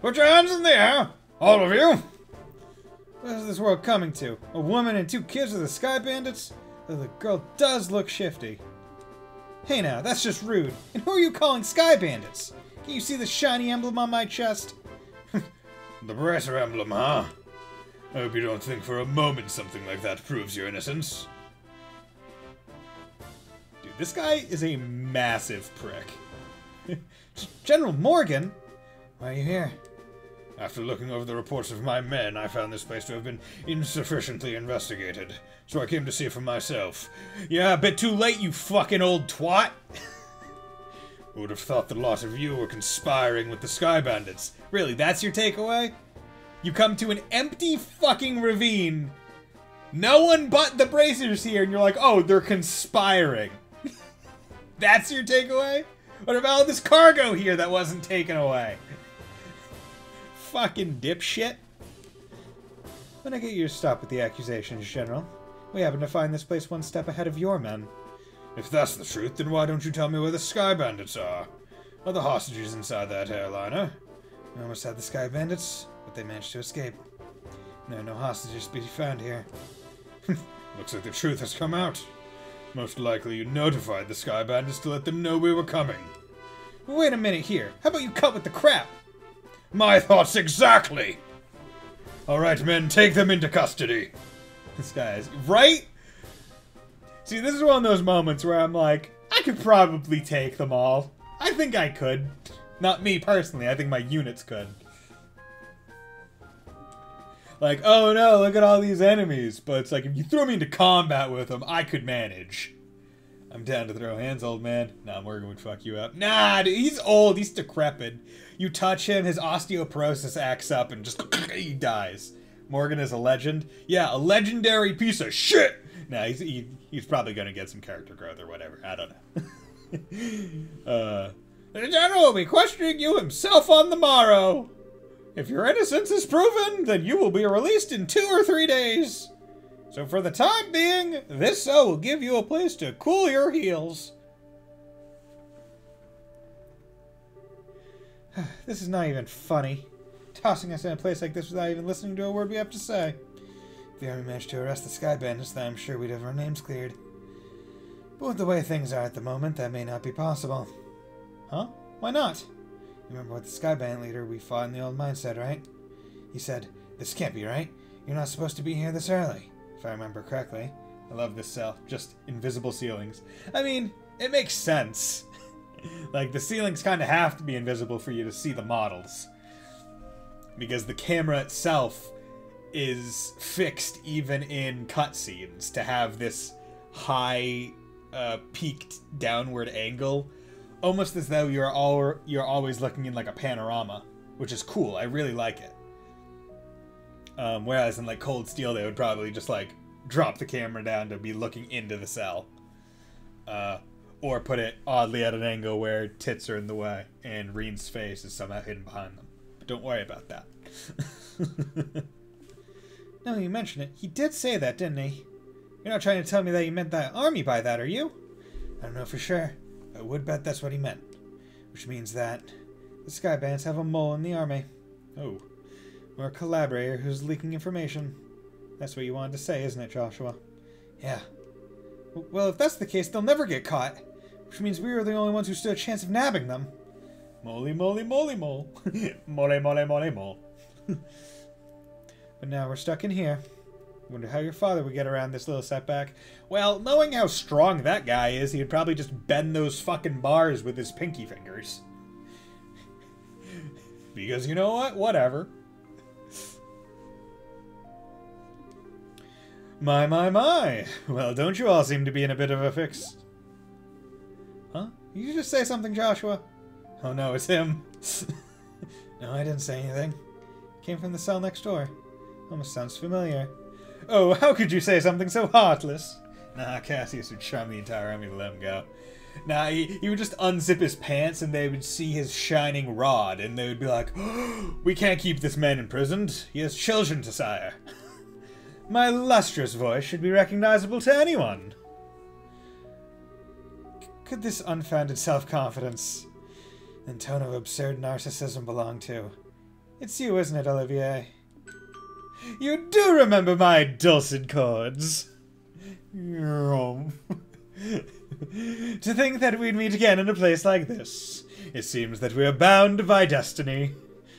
Put your hands in the air, all of you. What is this world coming to? A woman and 2 kids of the Sky Bandits? Though the girl does look shifty. Hey now, that's just rude. And who are you calling Sky Bandits? Can you see the shiny emblem on my chest? The bracer emblem, huh? I hope you don't think for a moment something like that proves your innocence. Dude, this guy is a massive prick. General Morgan? Why are you here? After looking over the reports of my men, I found this place to have been insufficiently investigated. So I came to see it for myself. Yeah, a bit too late, you fucking old twat! Who would have thought the lot of you were conspiring with the Sky Bandits? Really, that's your takeaway? You come to an empty fucking ravine. No one but the bracers here, and you're like, oh, they're conspiring. That's your takeaway? What about all this cargo here that wasn't taken away? Fucking dipshit. When I get you to stop with the accusations, General, we happen to find this place one step ahead of your men. If that's the truth, then why don't you tell me where the Sky Bandits are? Are the hostages inside that airliner? We almost had the Sky Bandits, but they managed to escape. There are no hostages to be found here. Looks like the truth has come out. Most likely you notified the Sky Bandits to let them know we were coming. Wait a minute here. How about you cut with the crap? My thoughts exactly! Alright, men, take them into custody. This guy is... Right? See, this is one of those moments where I'm like, I could probably take them all. I think I could. Not me personally, I think my units could. Like, oh no, look at all these enemies. But it's like, if you throw me into combat with them, I could manage. I'm down to throw hands, old man. Nah, Morgan would fuck you up. Nah, dude, he's old, he's decrepit. You touch him, his osteoporosis acts up and just he dies. Morgan is a legend. Yeah, a legendary piece of shit! Nah, he's probably gonna get some character growth or whatever. I don't know. The general will be questioning you himself on the morrow. If your innocence is proven, then you will be released in 2 or 3 days. So for the time being, this cell will give you a place to cool your heels. This is not even funny. Tossing us in a place like this without even listening to a word we have to say. If the army managed to arrest the Sky Bandits, then I'm sure we'd have our names cleared. But with the way things are at the moment, that may not be possible. Huh? Why not? You remember what the Sky Bandit leader we fought in the old mine said, right? He said, "This can't be right. You're not supposed to be here this early," if I remember correctly. I love this cell. Just invisible ceilings. I mean, it makes sense. Like, the ceilings kind of have to be invisible for you to see the models. Because the camera itself is fixed even in cutscenes to have this high, peaked downward angle. Almost as though you're always looking in like a panorama, which is cool. I really like it. Whereas in like Cold Steel, they would probably just like drop the camera down to be looking into the cell, or put it oddly at an angle where tits are in the way and Reen's face is somehow hidden behind them. But don't worry about that. Now you mention it, he did say that, didn't he? You're not trying to tell me that you meant that army by that, are you? I don't know for sure. I would bet that's what he meant. Which means that the Sky Bandits have a mole in the army. Oh. Or a collaborator who's leaking information. That's what you wanted to say, isn't it, Joshua? Yeah. Well, if that's the case, they'll never get caught. Which means we were the only ones who stood a chance of nabbing them. Moly, moly, moly, mole. Mole, mole, mole, mole. But now we're stuck in here. Wonder how your father would get around this little setback. Well, knowing how strong that guy is, he'd probably just bend those fucking bars with his pinky fingers. Because you know what? Whatever. My, my, my. Well, don't you all seem to be in a bit of a fix? Huh? Did you just say something, Joshua? Oh no, it's him. No, I didn't say anything. Came from the cell next door. Almost sounds familiar. Oh, how could you say something so heartless? Nah, Cassius would charm the entire army to let him go. Nah, he would just unzip his pants and they would see his shining rod and they would be like, oh, we can't keep this man imprisoned. He has children to sire. My lustrous voice should be recognizable to anyone. Could this unfounded self-confidence and tone of absurd narcissism belong to? It's you, isn't it, Olivier? You do remember my dulcet chords. To think that we'd meet again in a place like this. It seems that we are bound by destiny.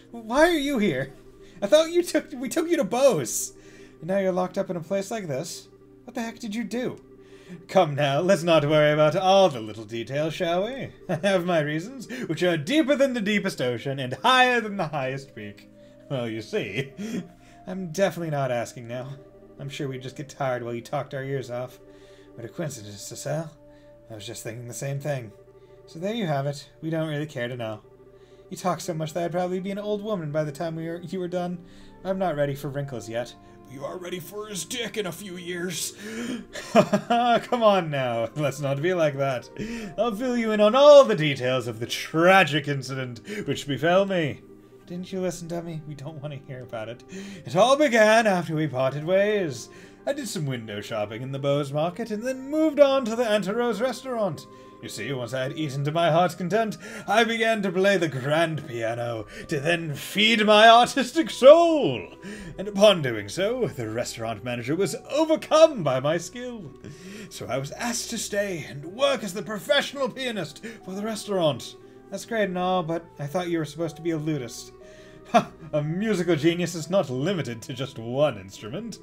Why are you here? I thought we took you to Bose. And now you're locked up in a place like this? What the heck did you do? Come now, let's not worry about all the little details, shall we? I have my reasons, which are deeper than the deepest ocean and higher than the highest peak. Well, you see. I'm definitely not asking now. I'm sure we'd just get tired while you talked our ears off. What a coincidence, Cecile. I was just thinking the same thing. So there you have it. We don't really care to know. You talk so much that I'd probably be an old woman by the time you were done. I'm not ready for wrinkles yet. But you are ready for his dick in a few years. Come on now. Let's not be like that. I'll fill you in on all the details of the tragic incident which befell me. Didn't you listen to me? We don't want to hear about it. It all began after we parted ways. I did some window shopping in the Bose Market and then moved on to the Anterose restaurant. You see, once I had eaten to my heart's content, I began to play the grand piano to then feed my artistic soul. And upon doing so, the restaurant manager was overcome by my skill. So I was asked to stay and work as the professional pianist for the restaurant. That's great and all, but I thought you were supposed to be a lutist. Ha! A musical genius is not limited to just one instrument.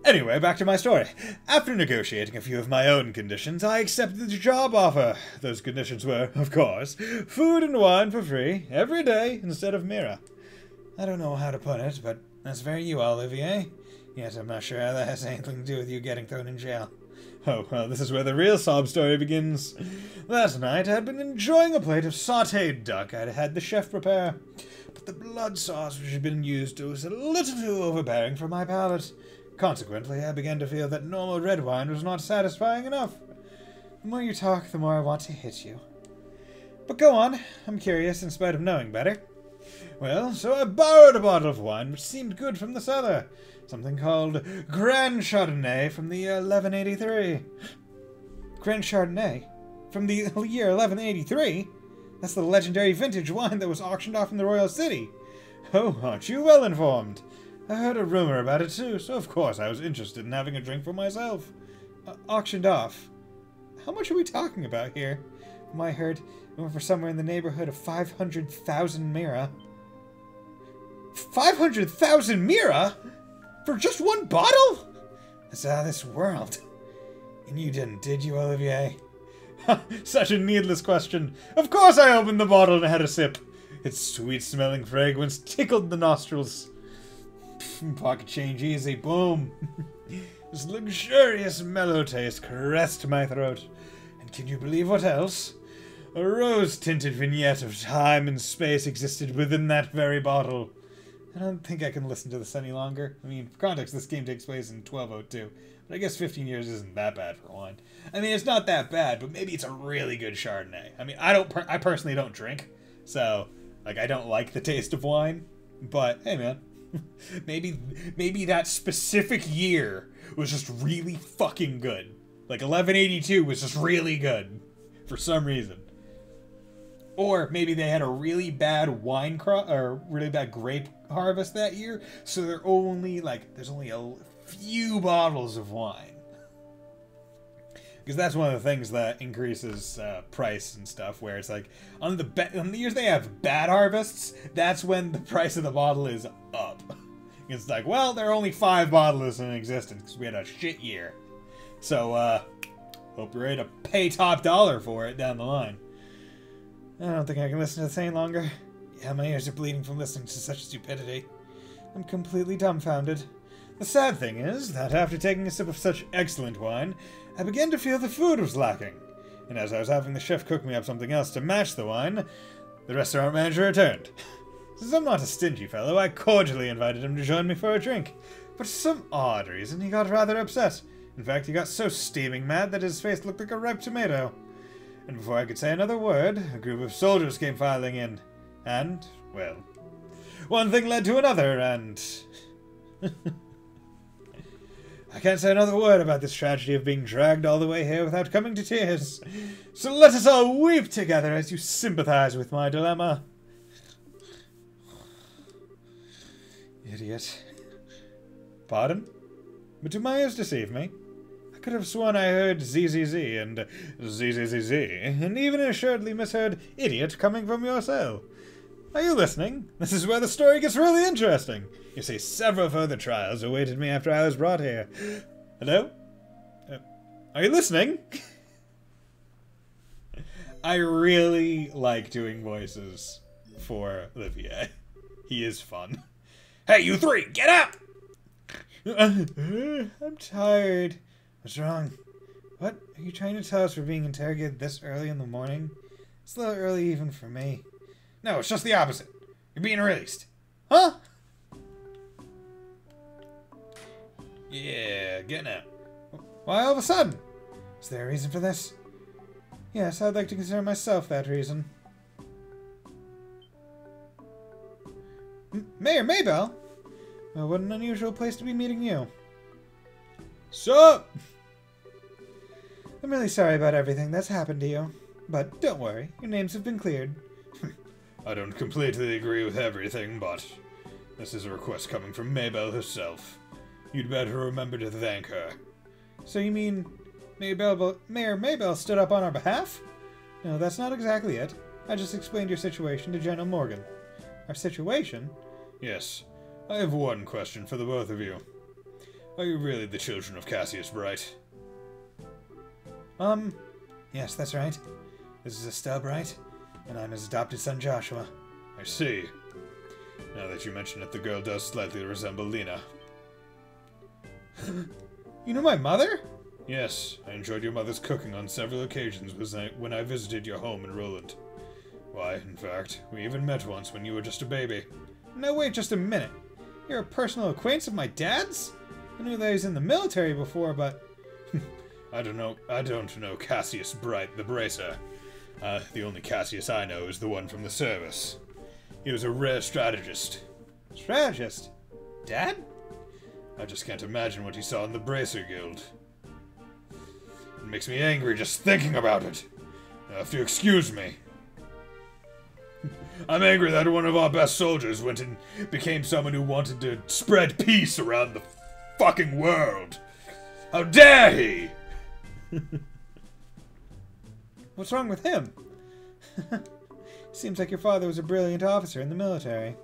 Anyway, back to my story. After negotiating a few of my own conditions, I accepted the job offer. Those conditions were, of course, food and wine for free, every day, instead of Mira. I don't know how to put it, but that's very you, Olivier. Yet I'm not sure how that has anything to do with you getting thrown in jail. Oh, well, this is where the real sob story begins. Last night, I had been enjoying a plate of sautéed duck I'd had the chef prepare, but the blood sauce which had been used was a little too overbearing for my palate. Consequently, I began to feel that normal red wine was not satisfying enough. The more you talk, the more I want to hit you. But go on, I'm curious in spite of knowing better. Well, so I borrowed a bottle of wine which seemed good from the cellar. Something called Grand Chardonnay from the year 1183. Grand Chardonnay? From the year 1183? That's the legendary vintage wine that was auctioned off in the Royal City. Oh, aren't you well informed? I heard a rumor about it too, so of course I was interested in having a drink for myself. Auctioned off? How much are we talking about here? From what I heard, it went for somewhere in the neighborhood of 500,000 Mira. 500,000 Mira? For just one bottle? That's out of this world. And you didn't, did you, Olivier? Such a needless question. Of course I opened the bottle and had a sip. Its sweet-smelling fragrance tickled the nostrils. Pocket change easy, boom. This luxurious, mellow taste caressed my throat. And can you believe what else? A rose-tinted vignette of time and space existed within that very bottle. I don't think I can listen to this any longer. I mean, for context, this game takes place in 1202. But I guess 15 years isn't that bad for wine. I mean, it's not that bad, but maybe it's a really good Chardonnay. I mean, I personally don't drink, so, like, I don't like the taste of wine. But, hey, man, maybe that specific year was just really fucking good. Like, 1182 was just really good for some reason. Or maybe they had a really bad wine crop or really bad grape harvest that year, so there's only a few bottles of wine. Because that's one of the things that increases price and stuff, where it's like on the years they have bad harvests, that's when the price of the bottle is up. It's like, well, there are only 5 bottles in existence because we had a shit year. So hope you're ready to pay top dollar for it down the line. I don't think I can listen to this any longer. Yeah, my ears are bleeding from listening to such stupidity. I'm completely dumbfounded. The sad thing is that after taking a sip of such excellent wine, I began to feel the food was lacking. And as I was having the chef cook me up something else to match the wine, the restaurant manager returned. Since I'm not a stingy fellow, I cordially invited him to join me for a drink. But for some odd reason, he got rather upset. In fact, he got so steaming mad that his face looked like a ripe tomato. And before I could say another word, a group of soldiers came filing in. And, well, one thing led to another, and... I can't say another word about this tragedy of being dragged all the way here without coming to tears. So let us all weep together as you sympathize with my dilemma. Idiot. Pardon? But do my ears deceive me? I could have sworn I heard ZZZ and ZZZZ, and even assuredly misheard idiot coming from your cell. Are you listening? This is where the story gets really interesting. You see, several further trials awaited me after I was brought here. Hello? Are you listening? I really like doing voices for Olivier. He is fun. Hey, you three, get up! I'm tired. What's wrong? What? Are you trying to tell us we're being interrogated this early in the morning? It's a little early even for me. No, it's just the opposite. You're being released. Huh? Yeah, getting out. Why all of a sudden? Is there a reason for this? Yes, I'd like to consider myself that reason. Mayor Maybell? Well, what an unusual place to be meeting you. Sup? I'm really sorry about everything that's happened to you. But don't worry, your names have been cleared. I don't completely agree with everything, but this is a request coming from Maybell herself. You'd better remember to thank her. So you mean Mayor Maybell stood up on our behalf? No, that's not exactly it. I just explained your situation to General Morgan. Our situation? Yes. I have one question for the both of you. Are you really the children of Cassius Bright? Yes, that's right. This is Estelle Bright, and I'm his adopted son Joshua. I see. Now that you mention it, the girl does slightly resemble Lena. You know my mother? Yes, I enjoyed your mother's cooking on several occasions when I visited your home in Roland. Why, in fact, we even met once when you were just a baby. No, wait just a minute. You're a personal acquaintance of my dad's? I knew that he was in the military before, but... I don't know Cassius Bright, the bracer. The only Cassius I know is the one from the service. He was a rare strategist. Strategist? Dad? I just can't imagine what he saw in the Bracer Guild. It makes me angry just thinking about it. You'll have to excuse me. I'm angry that one of our best soldiers went and became someone who wanted to spread peace around the fucking world. How dare he! What's wrong with him? Seems like your father was a brilliant officer in the military.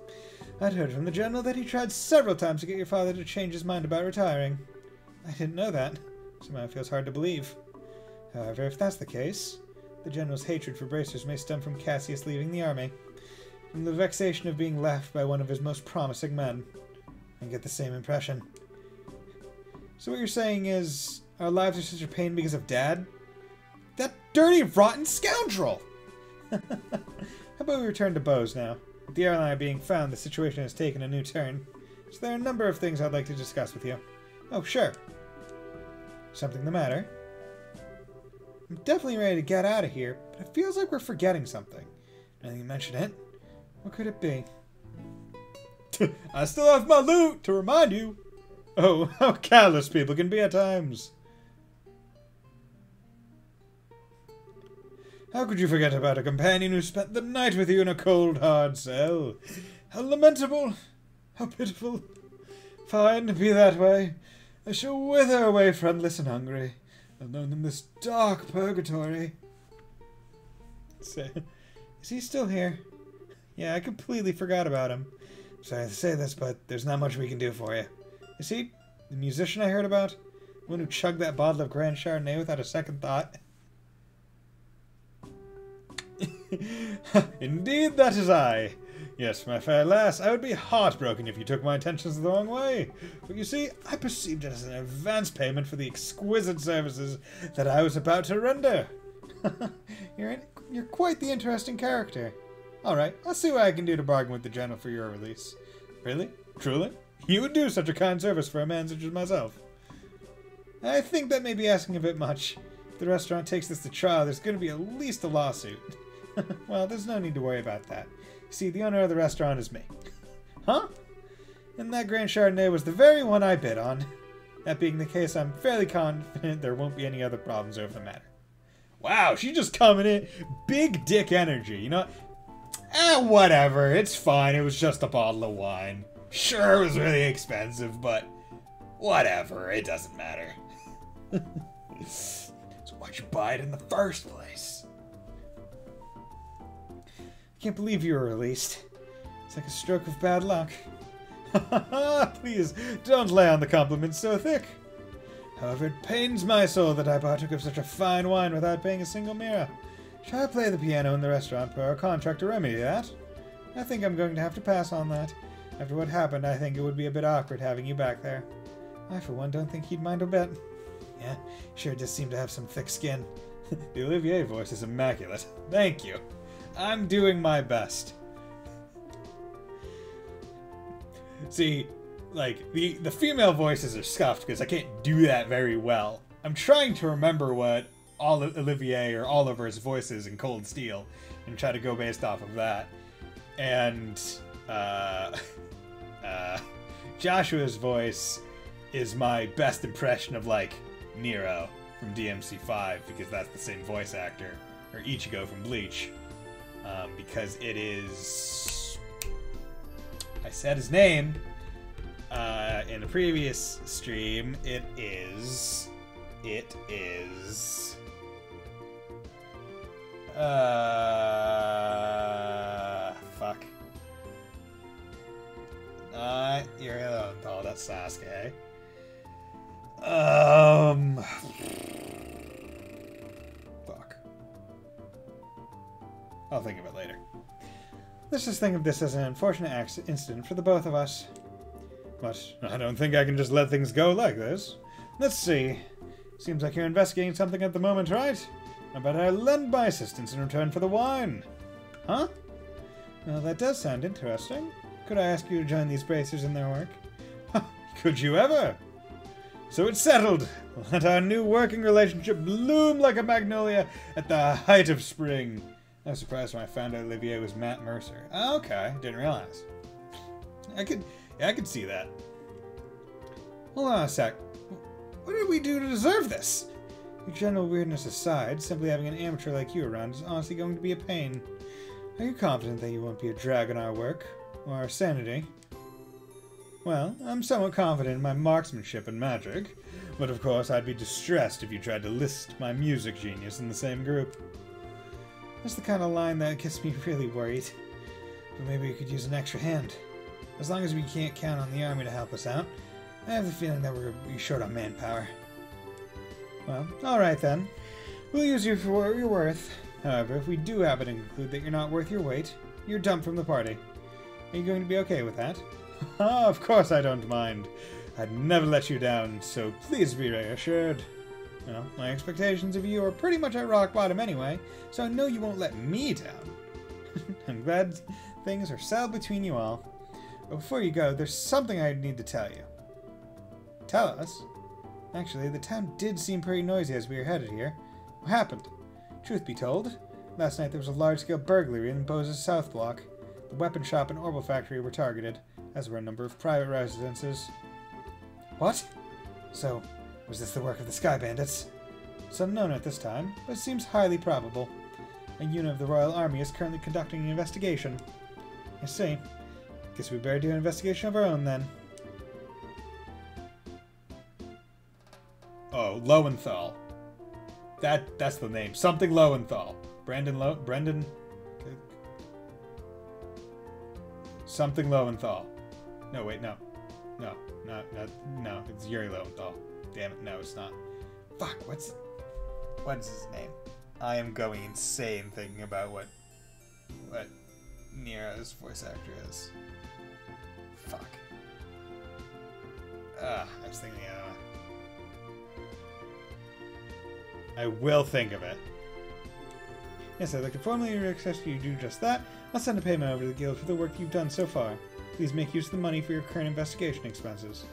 I'd heard from the general that he tried several times to get your father to change his mind about retiring. I didn't know that. Somehow it feels hard to believe. However, if that's the case, the general's hatred for bracers may stem from Cassius leaving the army, from the vexation of being left by one of his most promising men. I get the same impression. So what you're saying is, our lives are such a pain because of Dad? That dirty, rotten scoundrel! How about we return to Bose now? With the airliner being found, the situation has taken a new turn. So there are a number of things I'd like to discuss with you. Oh, sure. Something the matter? I'm definitely ready to get out of here, but it feels like we're forgetting something. Now that you mention it, what could it be? I still have my loot, to remind you! Oh, how callous people can be at times! How could you forget about a companion who spent the night with you in a cold, hard cell? How lamentable! How pitiful! Fine, be that way. I shall wither away friendless and hungry, alone in this dark purgatory. Is he still here? Yeah, I completely forgot about him. Sorry to say this, but there's not much we can do for you. Is he the musician I heard about? The one who chugged that bottle of Grand Chardonnay without a second thought? Indeed, that is I. Yes, my fair lass, I would be heartbroken if you took my intentions the wrong way. But you see, I perceived it as an advance payment for the exquisite services that I was about to render. You're quite the interesting character. Alright, I'll see what I can do to bargain with the general for your release. Really? Truly? You would do such a kind service for a man such as myself. I think that may be asking a bit much. If the restaurant takes this to trial, there's going to be at least a lawsuit. Well, there's no need to worry about that. You see, the owner of the restaurant is me. Huh? And that Grand Chardonnay was the very one I bid on. That being the case, I'm fairly confident there won't be any other problems over the matter. Wow, she's just coming in. Big dick energy, you know? Whatever, it's fine. It was just a bottle of wine. Sure, it was really expensive, but whatever, it doesn't matter. So why'd you buy it in the first place? I can't believe you were released. It's like a stroke of bad luck. Please, don't lay on the compliments so thick. However, it pains my soul that I partook of such a fine wine without paying a single mira. Shall I play the piano in the restaurant per our contract to remedy that? I think I'm going to have to pass on that. After what happened, I think it would be a bit awkward having you back there. I, for one, don't think he'd mind a bit. Yeah, sure does seem to have some thick skin. The Olivier voice is immaculate. Thank you. I'm doing my best. See, like, the female voices are scuffed because I can't do that very well. I'm trying to remember what all Olivier or Oliver's voice is in Cold Steel and try to go based off of that. And, Joshua's voice is my best impression of, like, Nero from DMC5 because that's the same voice actor, or Ichigo from Bleach. Because it is... I said his name in a previous stream. It is... Fuck. Oh, that's Sasuke. Fuck. I'll think of it later. Let's just think of this as an unfortunate incident for the both of us. But I don't think I can just let things go like this. Let's see. Seems like you're investigating something at the moment, right? How about I lend my assistance in return for the wine? Huh? Well, that does sound interesting. Could I ask you to join these bracers in their work? Could you ever? So it's settled. Let our new working relationship bloom like a magnolia at the height of spring. I was surprised when I found out Olivier was Matt Mercer. Oh, okay, didn't realize. I could see that. Hold on a sec. What did we do to deserve this? Your general weirdness aside, simply having an amateur like you around is honestly going to be a pain. Are you confident that you won't be a drag on our work? Or our sanity? Well, I'm somewhat confident in my marksmanship and magic, but of course I'd be distressed if you tried to list my music genius in the same group. That's the kind of line that gets me really worried. But maybe we could use an extra hand. As long as we can't count on the army to help us out, I have the feeling that we're short on manpower. Well, alright then. We'll use you for what you're worth. However, if we do happen to conclude that you're not worth your weight, you're dumped from the party. Are you going to be okay with that? Ah, of course I don't mind. I'd never let you down, so please be reassured. Well, my expectations of you are pretty much at rock bottom anyway, so I know you won't let me down. I'm glad things are settled between you all. But before you go, there's something I need to tell you. Tell us? Actually, the town did seem pretty noisy as we were headed here. What happened? Truth be told, last night there was a large-scale burglary in Bose's South Block. The weapon shop and orbital factory were targeted, as were a number of private residences. What? So, was this the work of the Sky Bandits? It's unknown at this time, but it seems highly probable. A unit of the Royal Army is currently conducting an investigation. I see. Guess we better do an investigation of our own then. Oh, Lowenthal. That's the name. Something Lowenthal. Brendan? Something Lowenthal. No, wait, no. No, it's Yuri Lowenthal. Damn it, no, it's not. Fuck, what's his name? I am going insane thinking about what Nero's voice actor is. Fuck. I was thinking, I will think of it. Yes, I'd like to formally request you do just that. I'll send a payment over to the guild for the work you've done so far. Please make use of the money for your current investigation expenses.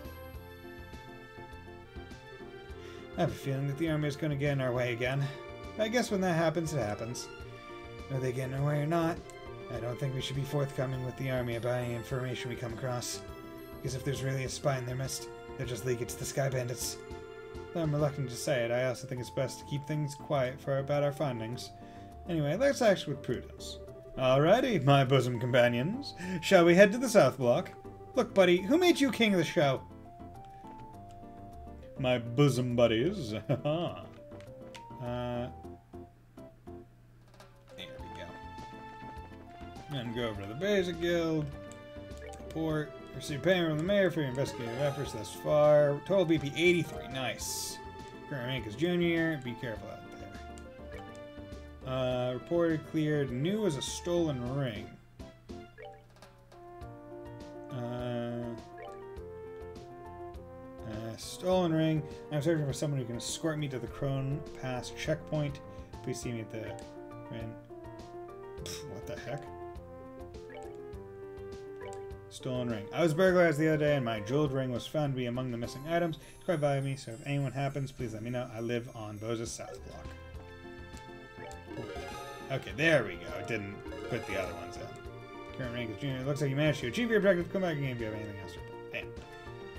I have a feeling that the army is going to get in our way again. I guess when that happens, it happens. Whether they get in our way or not, I don't think we should be forthcoming with the army about any information we come across. Because if there's really a spy in their midst, they'll just leak it to the Sky Bandits. Though I'm reluctant to say it, I also think it's best to keep things quiet about our findings. Anyway, let's act with prudence. Alrighty, my bosom companions. Shall we head to the South Block? Look, buddy, who made you king of the show? My bosom buddies. There we go. And go over to the Basic Guild. Report. Receive payment from the mayor for your investigative efforts thus far. Total BP 83. Nice. Current rank is junior. Be careful out there. Reported cleared. New as a stolen ring. Stolen ring. I'm searching for someone who can escort me to the Crone Pass checkpoint. Please see me at the... What the heck? Stolen ring. I was burglarized the other day and my jeweled ring was found to be among the missing items. It's quite valuable to me, so if anyone happens, please let me know. I live on Bose's South Block. Okay, there we go. It didn't put the other ones in. Current rank is junior. It looks like you managed to achieve your objective. Come back again if you have anything else to report. Damn.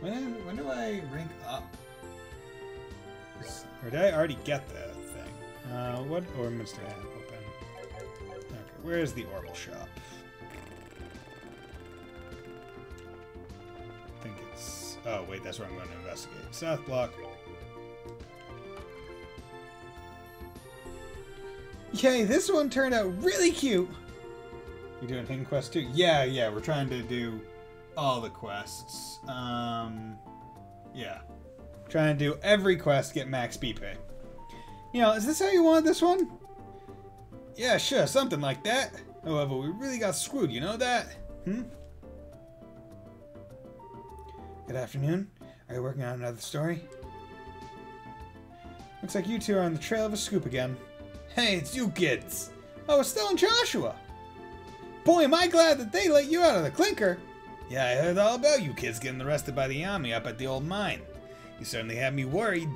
When do I rank up? Or did I already get the thing? What ornaments do I have open? Okay, where's the orbital shop? I think it's... Oh, wait, that's where I'm going to investigate. South Block. Yay, this one turned out really cute! You doing hidden quests too? Yeah, we're trying to do all the quests. Yeah. Trying to do every quest, get max BP. You know, is this how you wanted this one? Yeah, sure, something like that. However, we really got screwed, you know that? Hmm? Good afternoon. Are you working on another story? Looks like you two are on the trail of a scoop again. Hey, it's you kids! Oh, Estelle and Joshua! Boy, am I glad that they let you out of the clinker! Yeah, I heard all about you kids getting arrested by the army up at the old mine. You certainly had me worried.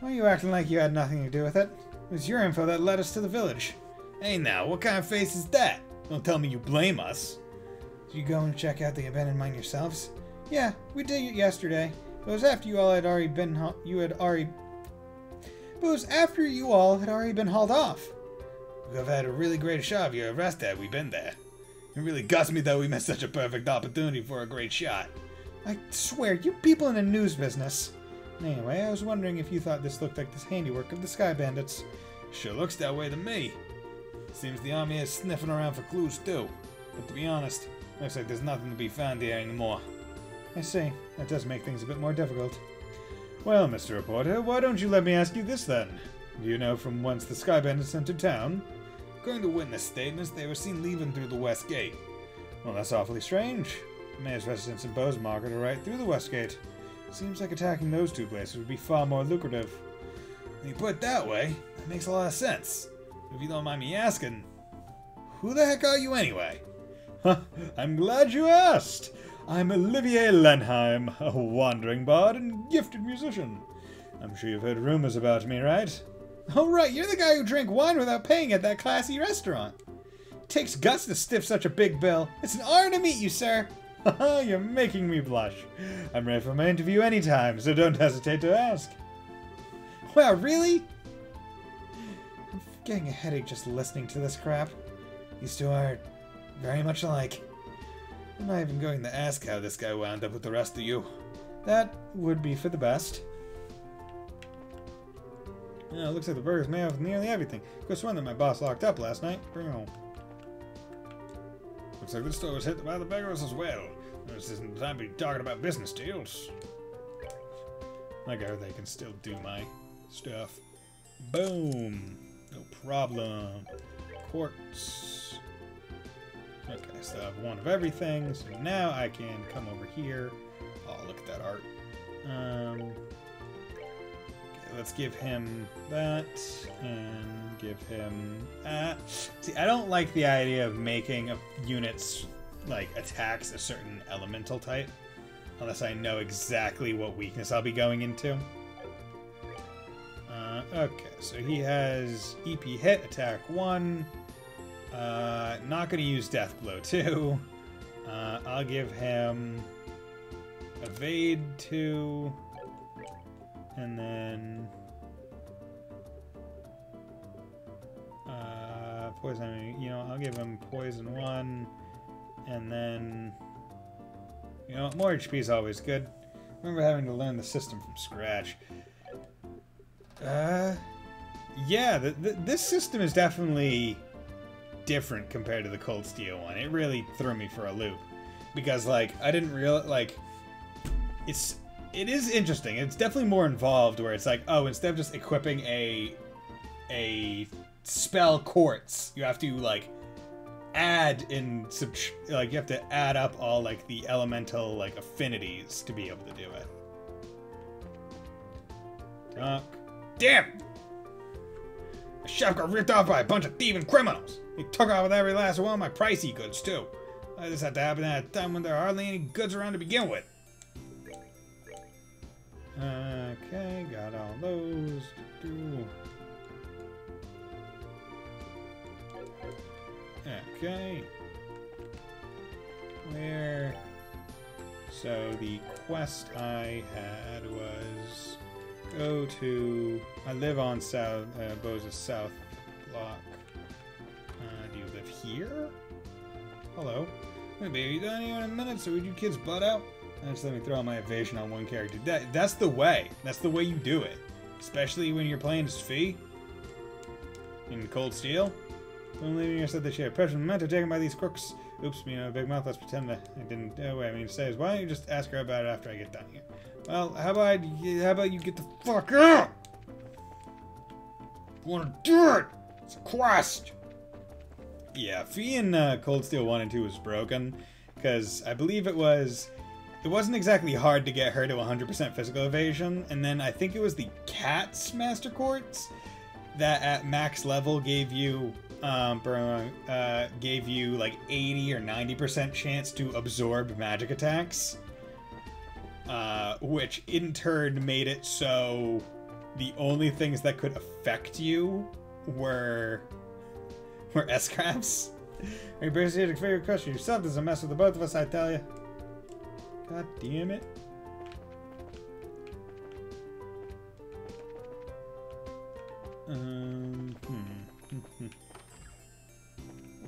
Why are you acting like you had nothing to do with it? It was your info that led us to the village. Hey now, what kind of face is that? Don't tell me you blame us. Did you go and check out the abandoned mine yourselves? Yeah, we did it yesterday. It was after you all had already been But it was after you all had already been hauled off. We've had a really great shot of your arrest had we been there. It really guts me that we missed such a perfect opportunity for a great shot. I swear, you people in the news business. Anyway, I was wondering if you thought this looked like the handiwork of the Sky Bandits. Sure looks that way to me. Seems the army is sniffing around for clues too. But to be honest, looks like there's nothing to be found here anymore. I see. That does make things a bit more difficult. Well, Mr. Reporter, why don't you let me ask you this then? Do you know from whence the Sky Bandits entered town? According to witness statements, they were seen leaving through the west gate. Well, that's awfully strange. The mayor's residence in Bowes Market are right through the west gate. Seems like attacking those two places would be far more lucrative. When you put it that way, that makes a lot of sense. If you don't mind me asking, who the heck are you anyway? I'm glad you asked. I'm Olivier Lenheim, a wandering bard and gifted musician. I'm sure you've heard rumors about me, right? Oh right, you're the guy who drank wine without paying at that classy restaurant. It takes guts to stiff such a big bill. It's an honor to meet you, sir. You're making me blush. I'm ready for my interview anytime, so don't hesitate to ask. Wow, really? I'm getting a headache just listening to this crap. These two are very much alike. I'm not even going to ask how this guy wound up with the rest of you. That would be for the best. Yeah, it looks like the burgers may have nearly everything. Could sworn that my boss locked up last night. Looks like this store was hit by the beggars as well. This isn't the time to be talking about business deals. Like how they can still do my stuff. Boom! No problem. Quartz. Okay, so I have one of everything. So now I can come over here. Oh, look at that art. Okay, let's give him that and give him that. See, I don't like the idea of making units like attacks a certain elemental type unless I know exactly what weakness I'll be going into. Okay, so he has EP hit, attack 1. Not going to use Death Blow 2. I'll give him Evade 2. And then Poison, you know, I'll give him Poison 1. And then, you know, more HP is always good. I remember having to learn the system from scratch. Yeah, this system is definitely different compared to the Cold Steel one. It really threw me for a loop. Because, like, I didn't realize, like, it is interesting. It's definitely more involved where it's like, oh, instead of just equipping a spell quartz, you have to, like, add in, like, you have to add up all, like, the elemental, like, affinities to be able to do it. Damn! My shop got ripped off by a bunch of thieving criminals. They took off with every last one of my pricey goods, too. This had to happen at a time when there are hardly any goods around to begin with. Okay, got all those. Okay. Where? So the quest I had was go to. I live on South Bose's South Block. Do you live here? Hello. Hey, baby, you done here in a minute? So would you kids butt out? Just let me throw all my evasion on one character. That's the way. That's the way you do it. Especially when you're playing as Fee in Cold Steel. Someone leaving here said that she had precious memento taken by these crooks. Oops, me a big mouth. Let's pretend I didn't. What I mean to say is, why don't you just ask her about it after I get done here? Well, how about you get the fuck out? I want to do it. It's a quest. Yeah, Fee and Cold Steel 1 and 2 was broken because I believe it wasn't exactly hard to get her to 100% physical evasion, and then I think it was the Cat's Master Quartz that at max level gave you like 80 or 90% chance to absorb magic attacks, which in turn made it so the only things that could affect you were S-crafts. Are you basically to figure question yourself? Does a mess with the both of us, I tell you. God damn it.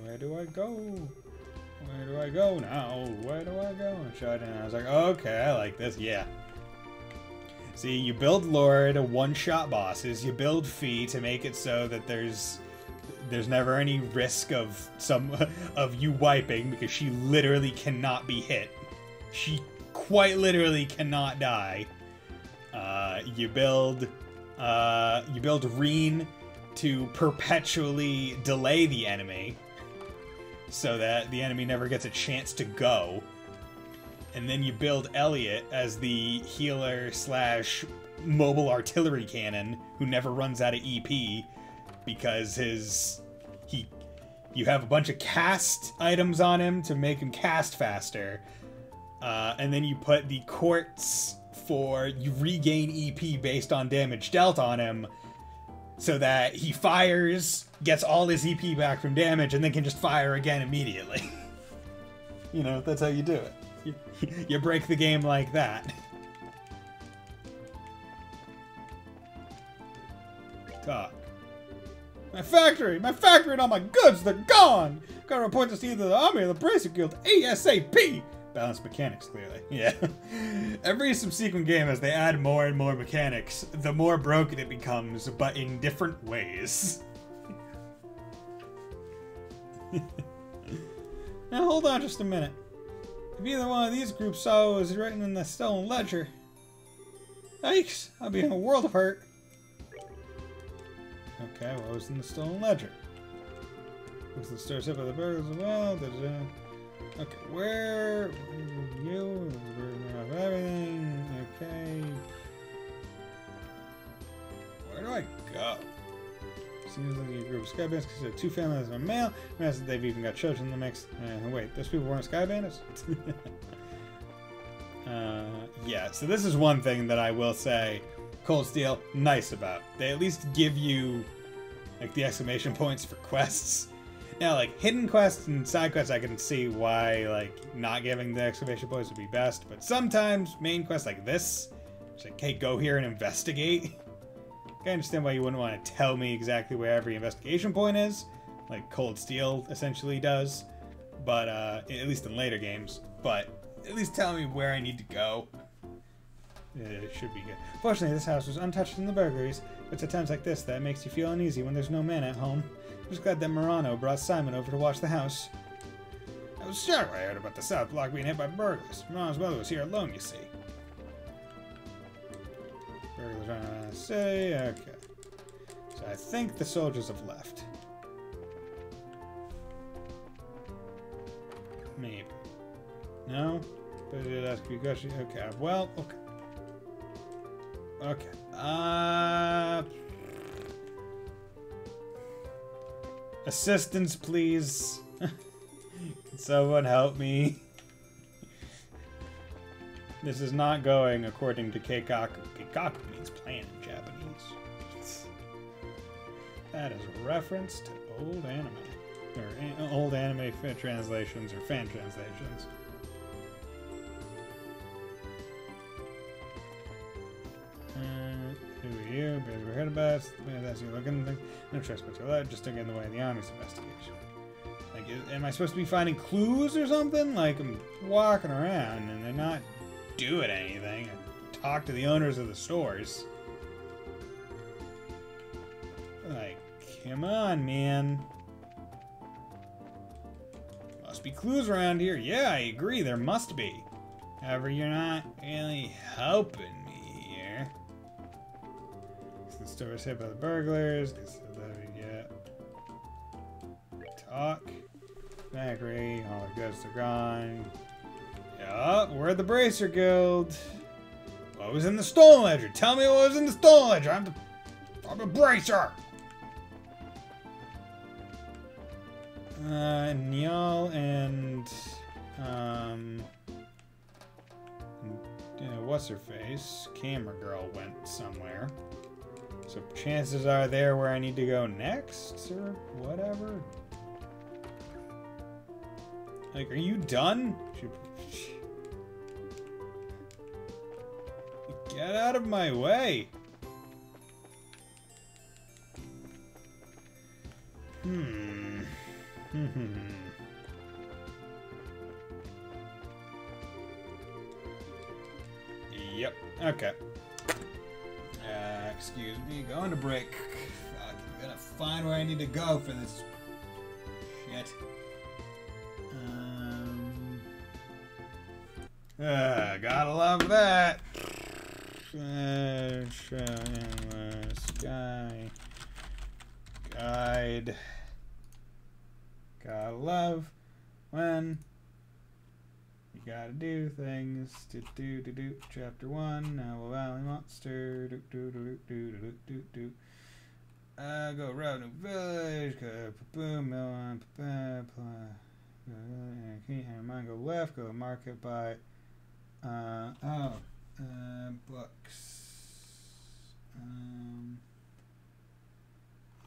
Where do I go? Where do I go now? Where do I go? And shut down. I was like, okay, I like this. Yeah. See, you build Lord one-shot bosses. You build Fee to make it so that there's never any risk of you wiping because she literally cannot be hit. She quite literally cannot die. You build Reen to perpetually delay the enemy so that the enemy never gets a chance to go. And then you build Elliot as the healer slash mobile artillery cannon who never runs out of EP because you have a bunch of cast items on him to make him cast faster. And then you put the quartz for you regain EP based on damage dealt on him so that he fires, gets all his EP back from damage, and then can just fire again immediately. You know, that's how you do it. You break the game like that. Talk. My factory and all my goods, they're gone! Gotta report this to either the army or the Bracer Guild ASAP! Balanced mechanics, clearly. Yeah. Every subsequent game, as they add more and more mechanics, the more broken it becomes, but in different ways. Now hold on just a minute. If either one of these groups saw what was written in the stolen ledger, yikes, I'll be in a world of hurt. Okay, what was in the stolen ledger? Looks the store set by the burglars as well. Okay, where are you? Everything. Okay. Where do I go? Seems like a group of sky bandits because there are two families and a male. Realize that they've even got children in the mix. Wait, those people weren't sky bandits? Yeah, so this is one thing that I will say Cold Steel nice about. They at least give you like the exclamation points for quests. Now, like hidden quests and side quests, I can see why like not giving the exclamation points would be best. But sometimes main quests like this, it's like, hey, go here and investigate. I understand why you wouldn't want to tell me exactly where every investigation point is, like Cold Steel essentially does, but at least in later games. But at least tell me where I need to go. It should be good. Fortunately, this house was untouched in the burglaries. It's at times like this that makes you feel uneasy when there's no man at home. I'm just glad that Murano brought Simon over to watch the house. I was shocked when I heard about the South Block being hit by burglars. Murano's mother was here alone, you see. Burglars running around the city. Okay. So I think the soldiers have left. Maybe. No? But I did ask you a question. Okay, well, okay. Okay. Assistance, please. Can someone help me? This is not going according to Keikaku. Keikaku means plan in Japanese. That is a reference to old anime. Or old anime fan translations or fan translations. Who are you? Because we heard about us. That's you looking. No trespass allowed. Just don't get in the way of the army's investigation. Like, am I supposed to be finding clues or something? Like, I'm walking around and they're not doing anything. I talk to the owners of the stores. Like, come on, man. Must be clues around here. Yeah, I agree, there must be. However, you're not really helping me here. The store was hit by the burglars. Guess that we get. Talk. Macri. All the goods are gone. Yeah, we're at the Bracer Guild. What was in the stolen ledger? Tell me what was in the stolen ledger. I'm a bracer. Nyal and what's her face? Camera girl went somewhere. So chances are they're where I need to go next or whatever. Like, are you done? Get out of my way. Yep. Okay. Excuse me. Going to break. I'm gonna find where I need to go for this shit. Gotta love that. Sky. Guide. Gotta love when you gotta do things. Do. Chapter 1. Now a Valley Monster. Do. Go around New Village. Go boom. Mine go left. Go to market by. Books.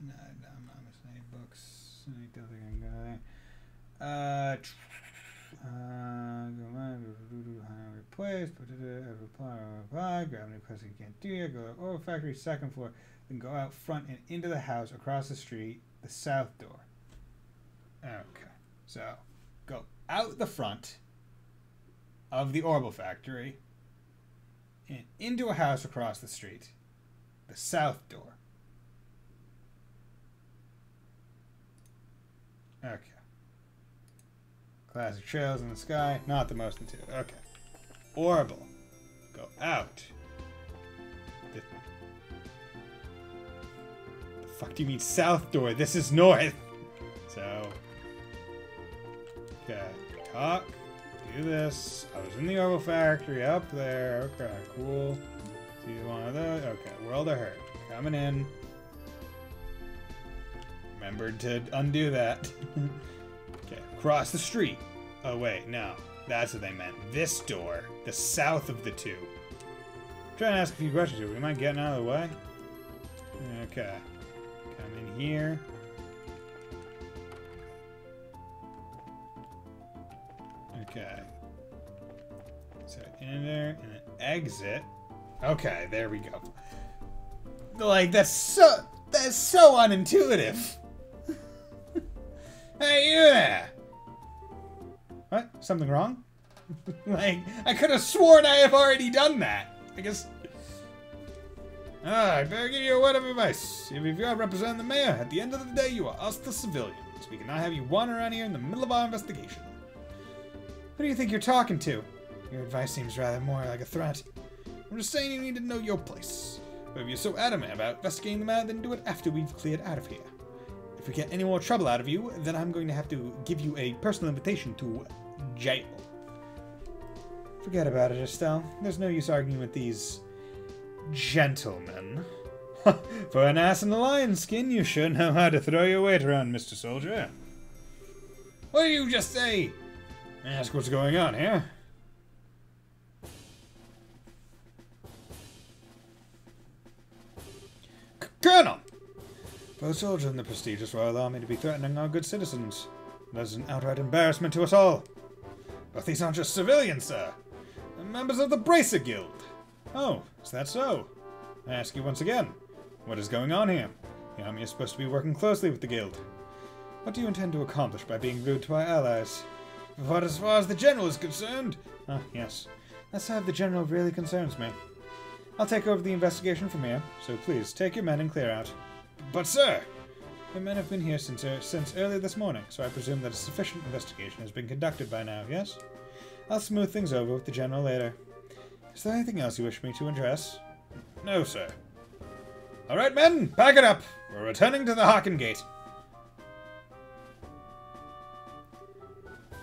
No, I'm not missing any books. I don't think I can go there. Replace, reply, grab any quest you can't do yet, go to Oil Factory, second floor, then go out front and into the house, across the street, the south door. Okay, so go out the front of the Orbital Factory and into a house across the street, the south door. Okay. Classic trails in the sky. Not the most intuitive. Okay. Orbital. Go out. The fuck do you mean south door? This is north. So. Okay. Talk. Do this. I was in the Orbital Factory up there. Okay. Cool. See one of those. Okay. World of Hurt. Coming in. Remembered to undo that. Okay, cross the street. Oh wait, no. That's what they meant. This door. The south of the two. I'm trying to ask a few questions here. Would you mind getting out of the way? Okay. Come in here. Okay. So in there and then exit. Okay, there we go. Like, that's so unintuitive. Hey, you there! What? Something wrong? Like, I could have sworn I have already done that. I guess. I better give you a word of advice. If you are representing the mayor, at the end of the day, you are us, the civilians. We cannot have you wander around here in the middle of our investigation. Who do you think you're talking to? Your advice seems rather more like a threat. I'm just saying you need to know your place. But if you're so adamant about investigating the matter, then do it after we've cleared out of here. If we get any more trouble out of you, then I'm going to have to give you a personal invitation to jail. Forget about it, Estelle. There's no use arguing with these gentlemen. For an ass in a lion's skin, you sure know how to throw your weight around, Mr. Soldier. What do you just say? Ask what's going on here. Colonel! For a soldier in the prestigious Royal Army to be threatening our good citizens, that is an outright embarrassment to us all. But these aren't just civilians, sir. They're members of the Bracer Guild. Oh, is that so? I ask you once again, what is going on here? The army is supposed to be working closely with the guild. What do you intend to accomplish by being rude to our allies? But as far as the general is concerned... Ah, yes. That side of the general really concerns me. I'll take over the investigation from here, so please, take your men and clear out. But sir! The men have been here since early this morning, so I presume that a sufficient investigation has been conducted by now, yes? I'll smooth things over with the General later. Is there anything else you wish me to address? No, sir. All right, men, pack it up. We're returning to the Haken Gate.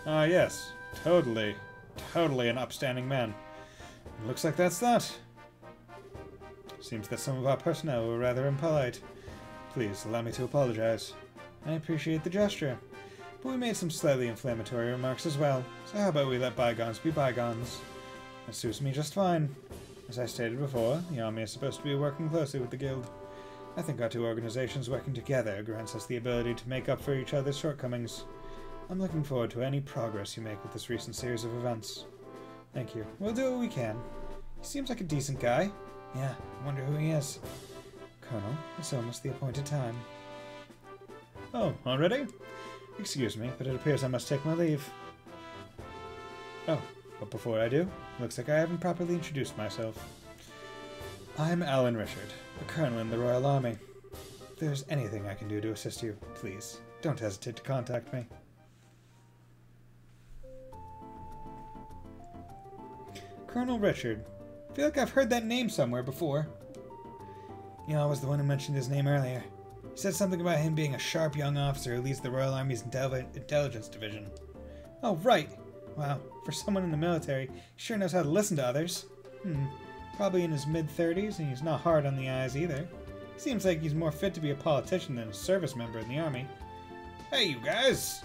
Ah, yes. Totally an upstanding man. Looks like that's that. Seems that some of our personnel were rather impolite. Please, allow me to apologize. I appreciate the gesture, but we made some slightly inflammatory remarks as well, so how about we let bygones be bygones? That suits me just fine. As I stated before, the army is supposed to be working closely with the guild. I think our two organizations working together grants us the ability to make up for each other's shortcomings. I'm looking forward to any progress you make with this recent series of events. Thank you. We'll do what we can. He seems like a decent guy. Yeah, I wonder who he is. Colonel, it's almost the appointed time. Oh, already? Excuse me, but it appears I must take my leave. Oh, but before I do, looks like I haven't properly introduced myself. I'm Alan Richard, a colonel in the Royal Army. If there's anything I can do to assist you, please, don't hesitate to contact me. Colonel Richard. I feel like I've heard that name somewhere before. You know, I was the one who mentioned his name earlier. He said something about him being a sharp young officer who leads the Royal Army's intelligence division. Oh, right. Wow, for someone in the military, he sure knows how to listen to others. Probably in his mid-30s, and he's not hard on the eyes either. Seems like he's more fit to be a politician than a service member in the army. Hey, you guys!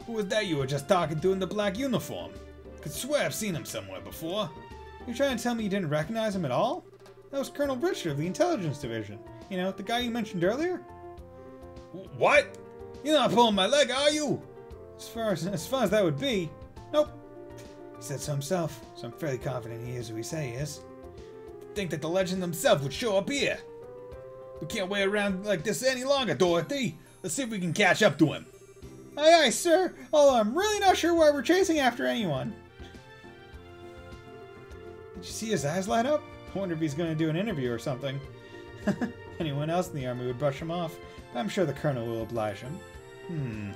Who was that you were just talking to in the black uniform? Could swear I've seen him somewhere before. You're trying to tell me you didn't recognize him at all? That was Colonel Richard of the Intelligence Division. You know, the guy you mentioned earlier? What? You're not pulling my leg, are you? As far as that would be, nope. He said so himself, so I'm fairly confident he is who he say he is. Think that the legend himself would show up here. We can't wait around like this any longer, Dorothy. Let's see if we can catch up to him. Aye, aye, sir. Although I'm really not sure why we're chasing after anyone. Did you see his eyes light up? I wonder if he's going to do an interview or something. Anyone else in the army would brush him off. I'm sure the colonel will oblige him.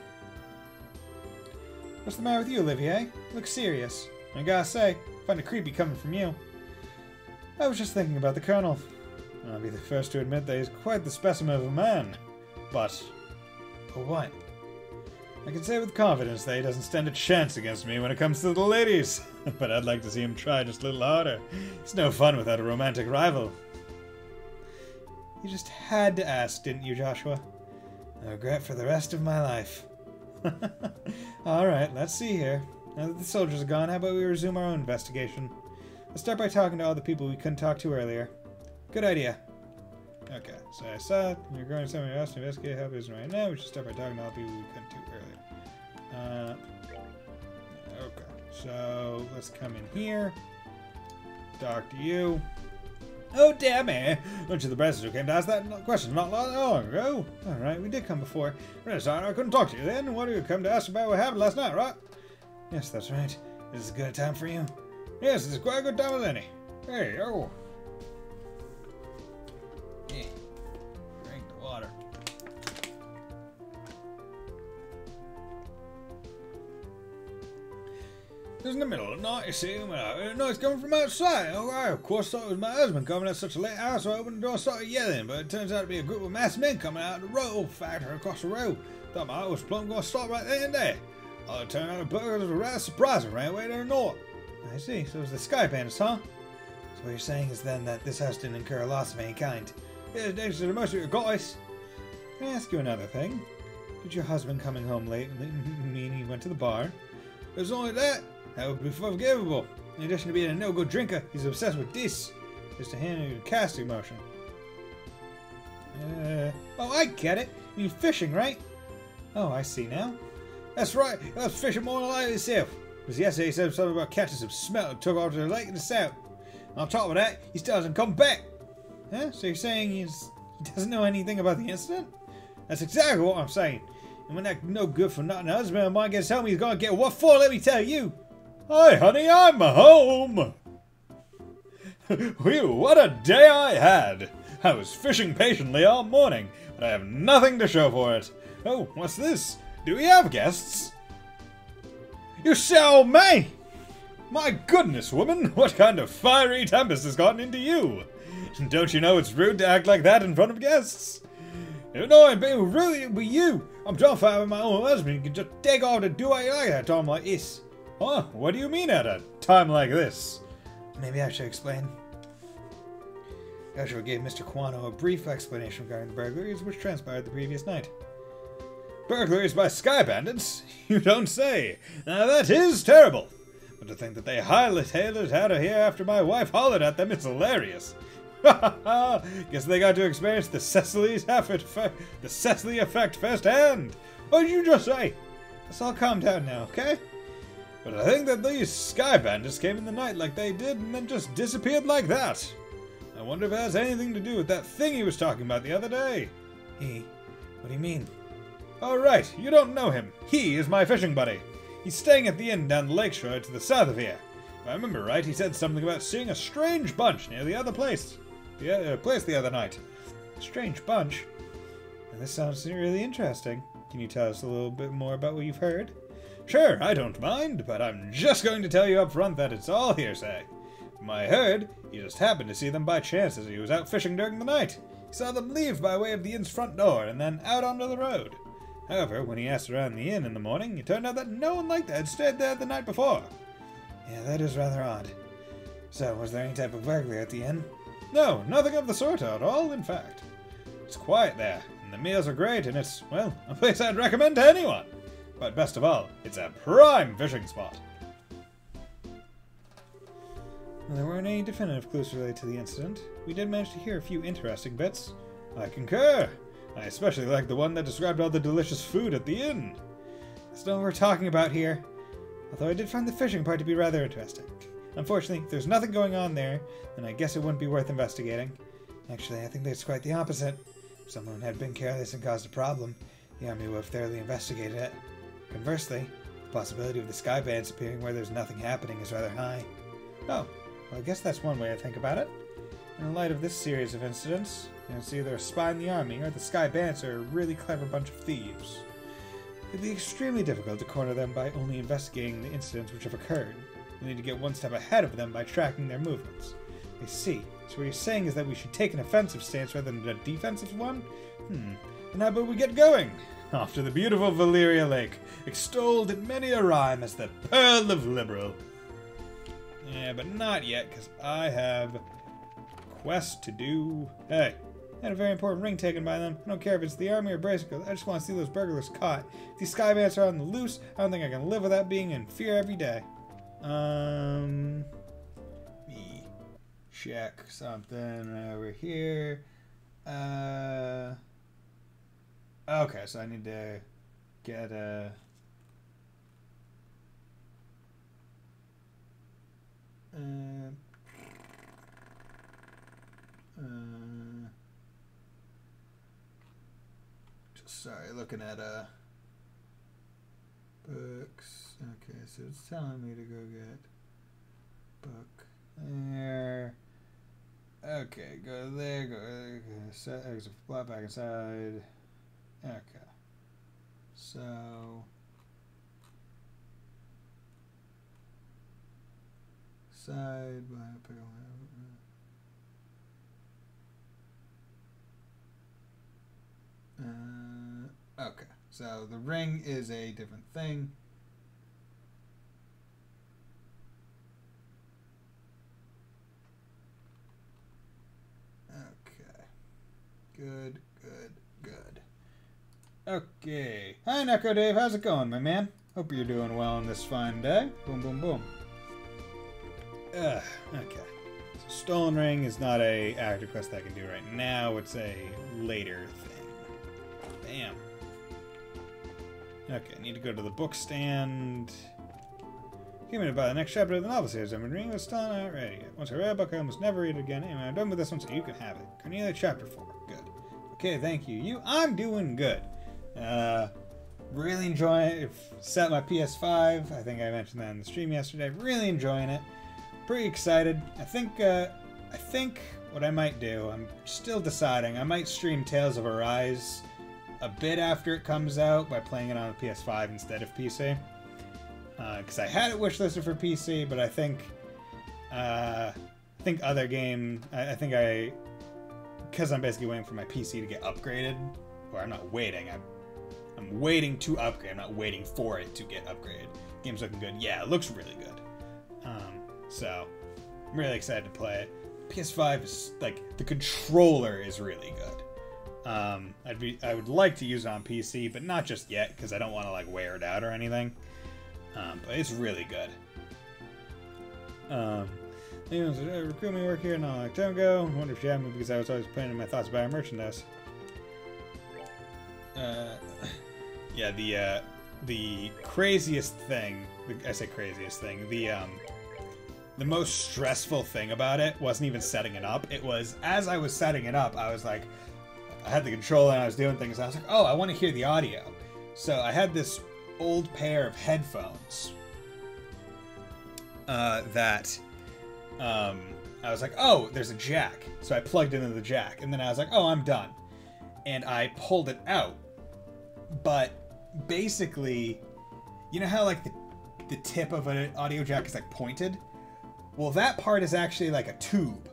What's the matter with you, Olivier? You look serious. I gotta say, I find it creepy coming from you. I was just thinking about the colonel. I'll be the first to admit that he's quite the specimen of a man. But what? I can say with confidence that he doesn't stand a chance against me when it comes to the ladies. But I'd like to see him try just a little harder. It's no fun without a romantic rival. You just had to ask, didn't you, Joshua? I regret for the rest of my life. Alright, let's see here. Now that the soldiers are gone, how about we resume our own investigation? Let's start by talking to all the people we couldn't talk to earlier. Good idea. Okay, so I saw you're going to somebody else to investigate how it is right now. We should start by talking to all the people we couldn't do earlier. Okay, so let's come in here. Talk to you. Oh, damn it! Bunch of the Bison who came to ask that question not long ago. Alright, we did come before. Really sorry, I couldn't talk to you then. What do you come to ask about what happened last night, right? Yes, that's right. Is this a good time for you? Yes, it's quite a good time as any. Hey, oh. Hey, drink the water. It was in the middle of the night, you see, when I heard a noise coming from outside. Oh, I, of course, thought it was my husband coming at such a late hour, so I opened the door and started yelling, but it turns out to be a group of masked men coming out of the road factory across the road. Thought my heart was plumb going to stop right there and there. Oh, it turned out the burglars were rather surprised and ran away to the north. I see, so it was the Sky Bandits, huh? So what you're saying is then that this house didn't incur a loss of any kind. Yeah, thanks to the mercy of your goddess. Can I ask you another thing? Did your husband coming home late mean he went to the bar? It was only that. That would be forgivable. In addition to being a no-good drinker, he's obsessed with this. Just to handle your casting motion. Oh, I get it. You mean fishing, right? Oh, I see now. That's right. He loves fishing more than life itself. Because yesterday he said something about catching some smelt and took off to the lake in the south. And on top of that, he still hasn't come back. Huh? So you're saying he doesn't know anything about the incident? That's exactly what I'm saying. And when that no good for nothing husband of mine gets home, he's gonna get what for, let me tell you. Hi, honey, I'm home. Whew, what a day I had. I was fishing patiently all morning, but I have nothing to show for it. Oh, what's this? Do we have guests? You sell me! My goodness, woman, what kind of fiery tempest has gotten into you? Don't you know it's rude to act like that in front of guests? No, it'd be rude, it'd be you. I'm justified with my own husband. You can just take off to do what you like at a time like this. Huh? What do you mean at a time like this? Maybe I should explain. Joshua gave Mr. Quano a brief explanation regarding the burglaries which transpired the previous night. Burglaries by sky bandits? You don't say. Now that is terrible. But to think that they hightailed it out of here after my wife hollered at them, it's hilarious. Ha ha! Guess they got to experience the Cecily effect firsthand. What did you just say? Let's all calm down now, okay? But I think that these sky bandits came in the night like they did and then just disappeared like that. I wonder if it has anything to do with that thing he was talking about the other day. What do you mean? Oh right, you don't know him. He is my fishing buddy. He's staying at the inn down the lakeshore to the south of here. If I remember right, he said something about seeing a strange bunch near the other place. The other night. A strange bunch? And this sounds really interesting. Can you tell us a little bit more about what you've heard? Sure, I don't mind, but I'm just going to tell you up front that it's all hearsay. From what I heard, he just happened to see them by chance as he was out fishing during the night. He saw them leave by way of the inn's front door and then out onto the road. However, when he asked around the inn in the morning, it turned out that no one like that had stayed there the night before. Yeah, that is rather odd. So, was there any type of burglary at the inn? No, nothing of the sort at all, in fact. It's quiet there, and the meals are great, and it's, well, a place I'd recommend to anyone. But best of all, it's a prime fishing spot. Well, there weren't any definitive clues related to the incident. We did manage to hear a few interesting bits. I concur. I especially like the one that described all the delicious food at the inn. That's not what we're talking about here. Although I did find the fishing part to be rather interesting. Unfortunately, if there's nothing going on there, then I guess it wouldn't be worth investigating. Actually, I think that's quite the opposite. If someone had been careless and caused a problem, the army would have thoroughly investigated it. Conversely, the possibility of the sky bands appearing where there's nothing happening is rather high. Oh, well, I guess that's one way to think about it. In light of this series of incidents, it's either a spy in the army or the sky bandits are a really clever bunch of thieves. It'd be extremely difficult to corner them by only investigating the incidents which have occurred. We need to get one step ahead of them by tracking their movements. I see. So what you're saying is that we should take an offensive stance rather than a defensive one? Then how about we get going? Off to the beautiful Valeria Lake, extolled in many a rhyme as the Pearl of Liberal. Yeah, but not yet, because I have quest to do. Hey. I had a very important ring taken by them. I don't care if it's the army or Bracegill. I just want to see those burglars caught. If these sky bandits are on the loose, I don't think I can live without being in fear every day. Me check something over here. Okay, so I need to get a. Sorry, looking at books. Okay, so it's telling me to go get book there. Okay, go there, go there. Set exit flat back inside. Okay. So side by pick up. Okay, so the ring is a different thing. Okay. Good. Okay. Hi, Neko Dave. How's it going, my man? Hope you're doing well on this fine day. Boom, boom, boom. Okay. So Stolen Ring is not a actor quest that I can do right now. It's a later thing. Bam. Okay, need to go to the book stand. Came in by the next chapter of the novel series. I've been reading, but still not ready yet. Once I read a book, I almost never read it again. Anyway, I'm done with this one, so you can have it. Cornelia, chapter 4. Good. Okay, thank you. I'm doing good. Really enjoying it. Set my PS5. I think I mentioned that in the stream yesterday. Really enjoying it. Pretty excited. I think what I might do, I'm still deciding. I might stream Tales of Arise a bit after it comes out by playing it on the PS5 instead of PC. Because I had it wishlisted for PC, but I think other game. I think because I'm basically waiting for my PC to get upgraded, or I'm not waiting. I'm waiting to upgrade. I'm not waiting for it to get upgraded. Game's looking good. Yeah, it looks really good. So I'm really excited to play it. PS5 is like, the controller is really good. I would like to use it on PC, but not just yet because I don't want to like wear it out or anything. But it's really good. Recruitment work here not a long time ago. I wonder if you have me because I was always planning my thoughts about our merchandise. Yeah, the craziest thing. I say craziest thing. The most stressful thing about it wasn't even setting it up. It was, as I was setting it up, I was like, I had the controller and I was doing things. I was like, oh, I want to hear the audio. So I had this old pair of headphones that I was like, oh, there's a jack. So I plugged into the jack, and then I was like, oh, I'm done. And I pulled it out. But basically, you know how like the tip of an audio jack is like pointed? Well, that part is actually like a tube.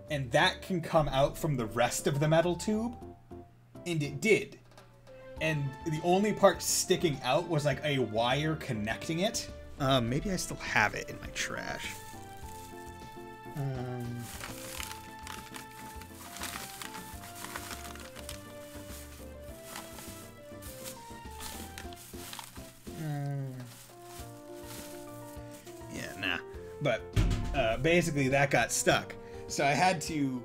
And that can come out from the rest of the metal tube. And it did. And the only part sticking out was like a wire connecting it. Maybe I still have it in my trash. Yeah, nah. But basically that got stuck. So I had to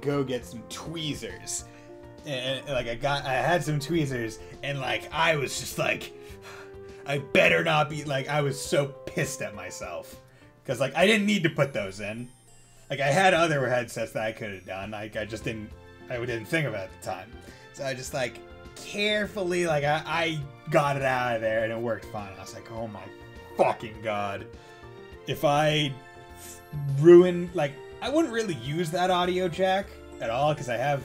go get some tweezers. And like I had some tweezers, and like I was just like, I better not be, like, I was so pissed at myself because like I didn't need to put those in. Like I had other headsets that I could have done. Like I didn't think of it at the time. So I just like carefully, like I got it out of there and it worked fine. I was like, oh my fucking god, if I ruin, like, I wouldn't really use that audio jack at all because I have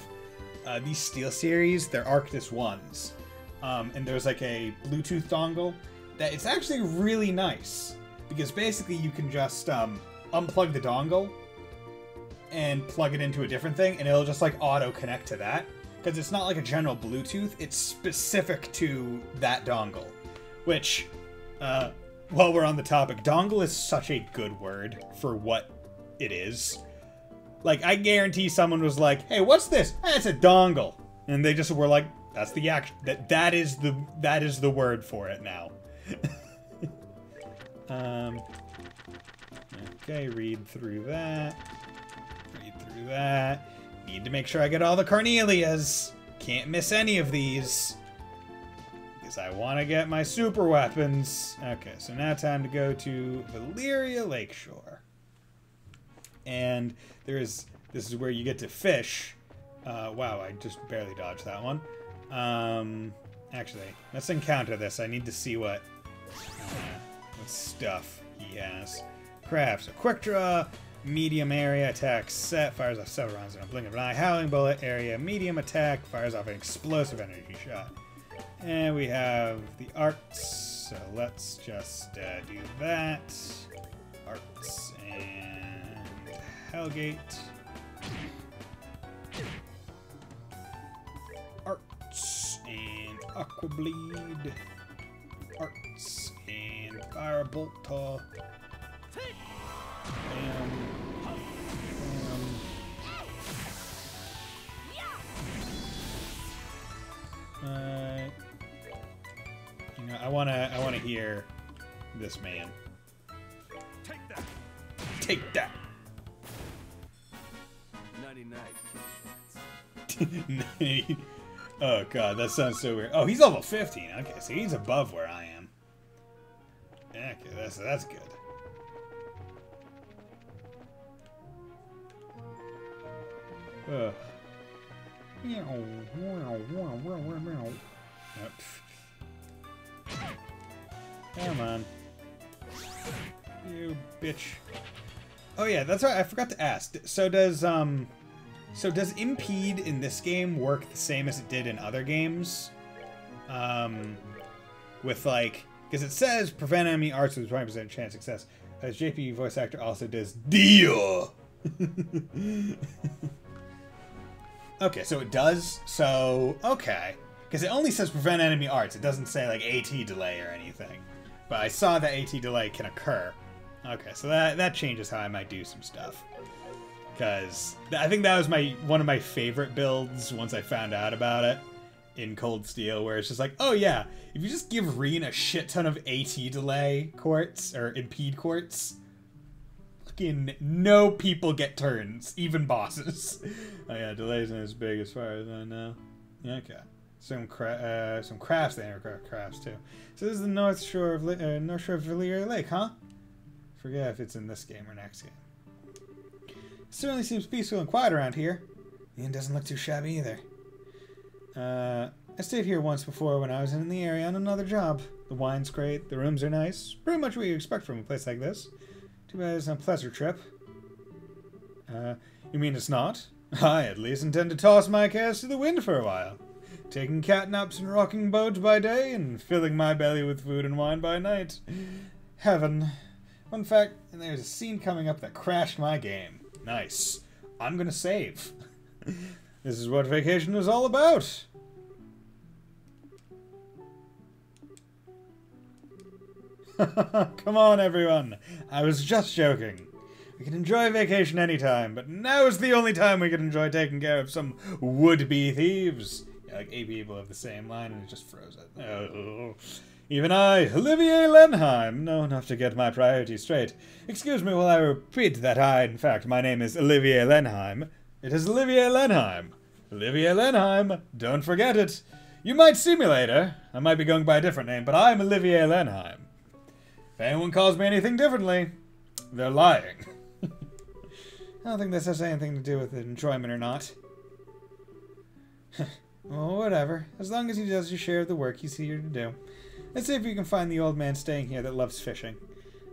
these SteelSeries, they're Arctis ones, and there's like a Bluetooth dongle that it's actually really nice because basically you can just unplug the dongle and plug it into a different thing and it'll just like auto connect to that because it's not like a general Bluetooth, it's specific to that dongle, which while we're on the topic, dongle is such a good word for what it is. Like, I guarantee someone was like, hey, what's this? Hey, it's a dongle. And they just were like, that's the action. That is the word for it now. Okay, read through that. Need to make sure I get all the Cornelias. Can't miss any of these. Because I want to get my super weapons. Okay, so now time to go to Valeria Lakeshore. And this is where you get to fish. Wow, I just barely dodged that one. Actually, let's encounter this. I need to see what stuff he has. Crafts, a quick draw, medium area attack set, fires off several rounds in a blink of an eye. Howling bullet, area medium attack, fires off an explosive energy shot. And we have the arts, so let's just do that. Arts and Hellgate. Arts and Aquableed. Arts and Firebolt. Bam. Bam. You know, I wanna hear this man. Take that. Take that. 99. Oh god, that sounds so weird. Oh, he's level 15. Okay, so he's above where I am. Okay, that's good. Ugh. Come on. You bitch. Oh yeah, that's right. I forgot to ask. So does impede in this game work the same as it did in other games? With like, because it says prevent enemy arts with 20% chance of success. As JP voice actor also does Dio. Okay, so it does. So okay, because it only says prevent enemy arts. It doesn't say like AT delay or anything. But I saw that AT delay can occur. Okay, so that changes how I might do some stuff. Because I think that was one of my favorite builds once I found out about it in Cold Steel, where it's just like, oh yeah, if you just give Reen a shit ton of AT delay quartz, or impede quartz, fucking no people get turns, even bosses. Oh yeah, delays not as big as far as I know. Okay. Some crafts, they never crafts too. So this is the North Shore of Villiers Lake, huh? Forget if it's in this game or next game. It certainly seems peaceful and quiet around here. The inn doesn't look too shabby either. I stayed here once before when I was in the area on another job. The wine's great, the rooms are nice. Pretty much what you expect from a place like this. Too bad it's not a pleasure trip. You mean it's not? I at least intend to toss my cares to the wind for a while. Taking cat naps and rocking boats by day, and filling my belly with food and wine by night. Heaven. Fun fact, there's a scene coming up that crashed my game. Nice. I'm gonna save. This is what vacation was all about. Come on, everyone. I was just joking. We can enjoy vacation anytime, but now is the only time we can enjoy taking care of some would-be thieves. Yeah, like 8 people have the same line, and it just froze it. Oh. Even I, Olivier Lenheim, know enough to get my priorities straight. Excuse me while I repeat that in fact, my name is Olivier Lenheim. It is Olivier Lenheim. Olivier Lenheim, don't forget it. You might see me later. I might be going by a different name, but I'm Olivier Lenheim. If anyone calls me anything differently, they're lying. I don't think this has anything to do with enjoyment or not. Well, whatever. As long as he does his share of the work he's here to do. Let's see if you can find the old man staying here that loves fishing.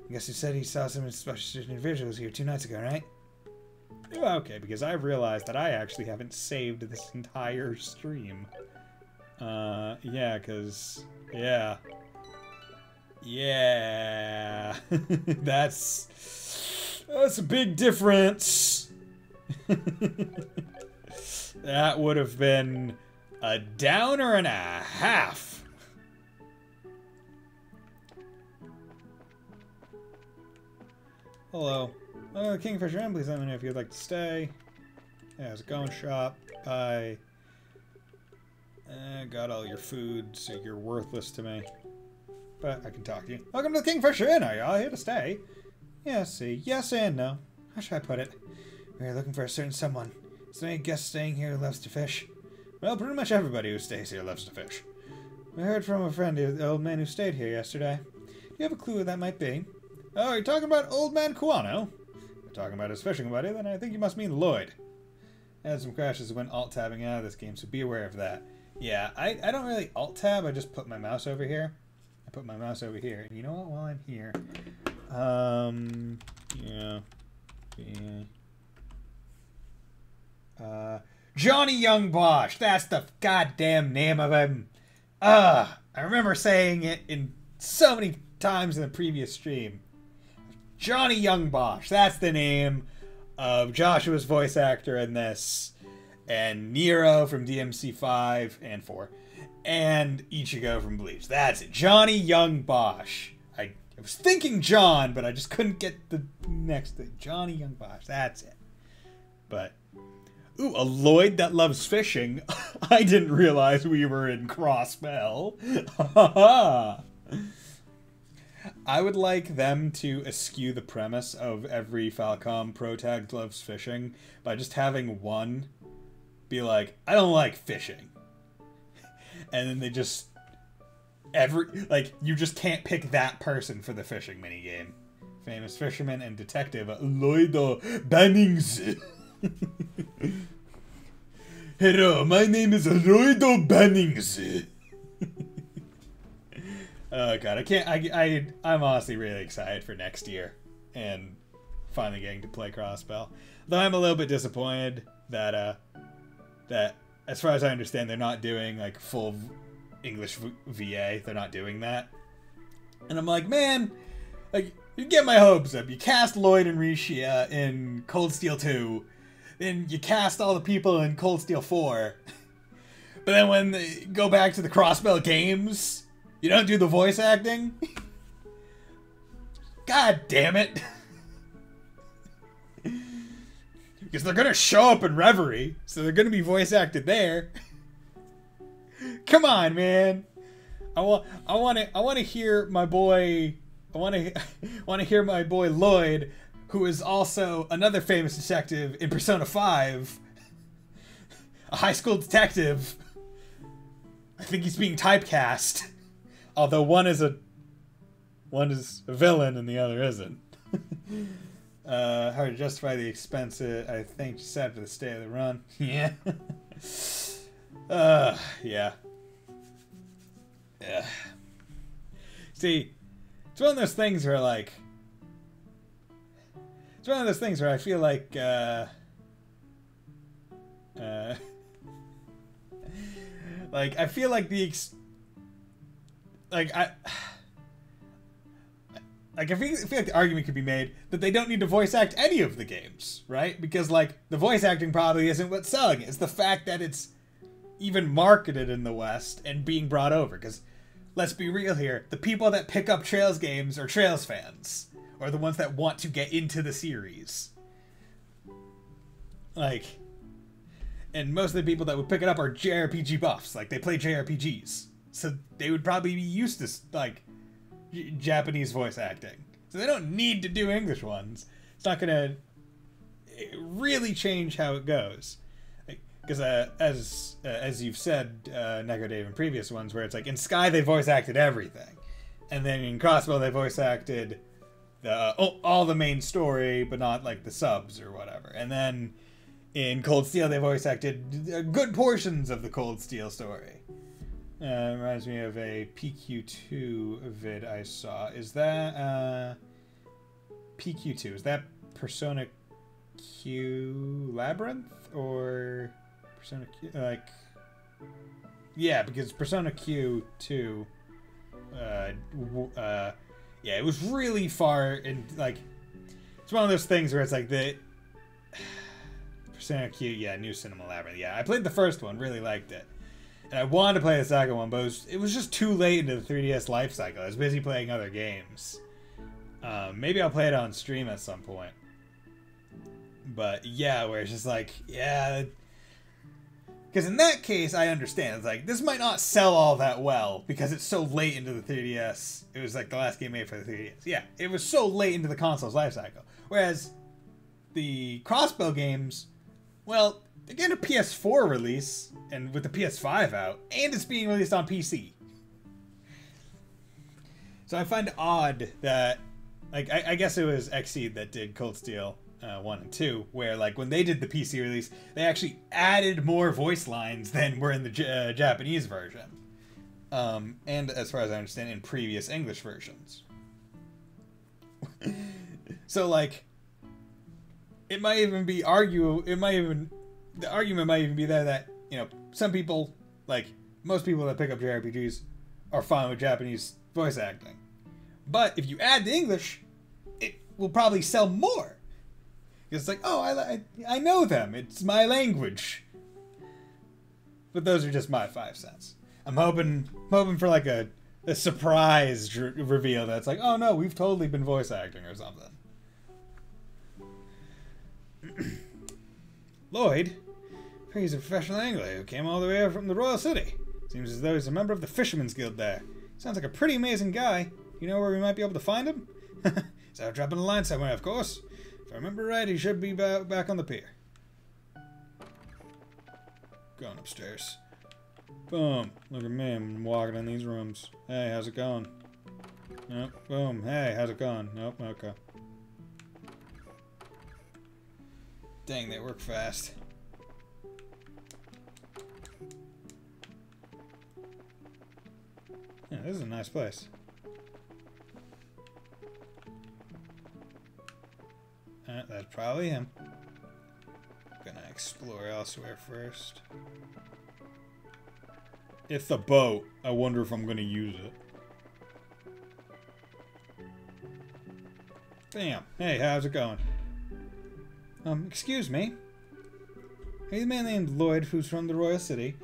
I guess you said he saw some special individuals here 2 nights ago, right? Oh, okay, because I realized that I actually haven't saved this entire stream. Yeah, because... Yeah. Yeah. That's a big difference. That would have been a downer and a half. Hello. Oh, Kingfisher Inn, please let me know if you'd like to stay. Yeah, how's it going, shop? Bye. Got all your food, so you're worthless to me. But I can talk to you. Welcome to the Kingfisher Inn. Are y'all here to stay? Yeah, see. Yes and no. How should I put it? We're looking for a certain someone. Is there any guest staying here who loves to fish? Well, pretty much everybody who stays here loves to fish. We heard from a friend, the old man who stayed here yesterday. Do you have a clue who that might be? Oh, you're talking about Old Man Kuano? If you're talking about his fishing buddy, then I think you must mean Lloyd. I had some crashes when alt-tabbing out of this game, so be aware of that. Yeah, I don't really alt-tab, I just put my mouse over here. I put my mouse over here, and you know what, while I'm here... Johnny Young Bosch, that's the goddamn name of him. I remember saying it in so many times in the previous stream. Johnny Young Bosch, that's the name of Joshua's voice actor in this, and Nero from DMC 5 and 4, and Ichigo from Bleach. That's it, Johnny Young Bosch. I was thinking John, but I just couldn't get the next thing. Johnny Young Bosch, that's it. But, ooh, a Lloyd that loves fishing. I didn't realize we were in Crossbell. Ha ha ha. I would like them to eschew the premise of every Falcom protag loves fishing by just having one be like, I don't like fishing. And then they just... you just can't pick that person for the fishing minigame. Famous fisherman and detective Lloyd Bannings. Hello, my name is Lloyd Bannings. Oh god, I can't. I'm honestly really excited for next year and finally getting to play Crossbell. Though I'm a little bit disappointed that that as far as I understand, they're not doing like full English VA. They're not doing that. And I'm like, man, like, you get my hopes up. You cast Lloyd and Rishia in Cold Steel 2, then you cast all the people in Cold Steel 4. But then when they go back to the Crossbell games, you don't do the voice acting? God damn it. Because they're gonna show up in Reverie, so they're gonna be voice acted there. Come on, man. I want to hear my boy. I want to hear my boy Lloyd, who is also another famous detective in Persona 5, a high school detective. I think he's being typecast, although one is a villain and the other isn't. Hard to justify the expense, I think, just after the state of the run. Yeah. Yeah. Yeah. See, it's one of those things where, like, I feel like, like, I feel like I feel like the argument could be made that they don't need to voice act any of the games, right? Because, like, the voice acting probably isn't what's selling it. It's the fact that it's even marketed in the West and being brought over. Because, let's be real here, the people that pick up Trails games are Trails fans, or the ones that want to get into the series. Like, and most of the people that would pick it up are JRPG buffs. Like, they play JRPGs. So they would probably be used to, like, Japanese voice acting. So they don't need to do English ones. It's not going to really change how it goes. Because as you've said, Neko Dave, in previous ones, where it's like, in Sky they voice acted everything. And then in Crossbow they voice acted all the main story, but not, like, the subs or whatever. And then in Cold Steel they voice acted good portions of the Cold Steel story. Reminds me of a PQ2 vid I saw. Is that PQ2? Is that Persona Q Labyrinth or Persona Q? Like, yeah, because Persona Q2. Yeah, it was really far in, like, it's one of those things where it's like the Persona Q. Yeah, New Cinema Labyrinth. Yeah, I played the first one, really liked it. And I wanted to play the second one, but it was just too late into the 3DS life cycle. I was busy playing other games. Maybe I'll play it on stream at some point. But yeah, where it's just like, yeah. Because in that case, I understand. It's like, this might not sell all that well because it's so late into the 3DS. It was like the last game made for the 3DS. Yeah, it was so late into the console's life cycle. Whereas the Crossbow games, well, they're getting a PS4 release, and with the PS5 out, and it's being released on PC. So I find it odd that, like, I guess it was Xseed that did Cold Steel 1 and 2, where, like, when they did the PC release, they actually added more voice lines than were in the Japanese version. And as far as I understand, in previous English versions. So, like, it might even be the argument might even be there that, you know, some people, like, most people that pick up JRPGs are fine with Japanese voice acting. But if you add the English, it will probably sell more. Because it's like, oh, I know them. It's my language. But those are just my 5 cents. I'm hoping for, like, a surprise reveal that's like, oh no, we've totally been voice acting or something. Lloyd? He's a professional angler who came all the way over from the Royal City. Seems as though he's a member of the Fisherman's Guild there. Sounds like a pretty amazing guy. You know where we might be able to find him? He's out dropping a line somewhere, of course. If I remember right, he should be back on the pier. Going upstairs. Boom. Look at me. I'm walking in these rooms. Hey, how's it going? Nope. Boom. Hey, how's it going? Nope. Okay. Dang, they work fast. Yeah, this is a nice place. That's probably him. Gonna explore elsewhere first. It's the boat. I wonder if I'm gonna use it. Damn. Hey, how's it going? Excuse me. Are you the man named Lloyd who's from the Royal City?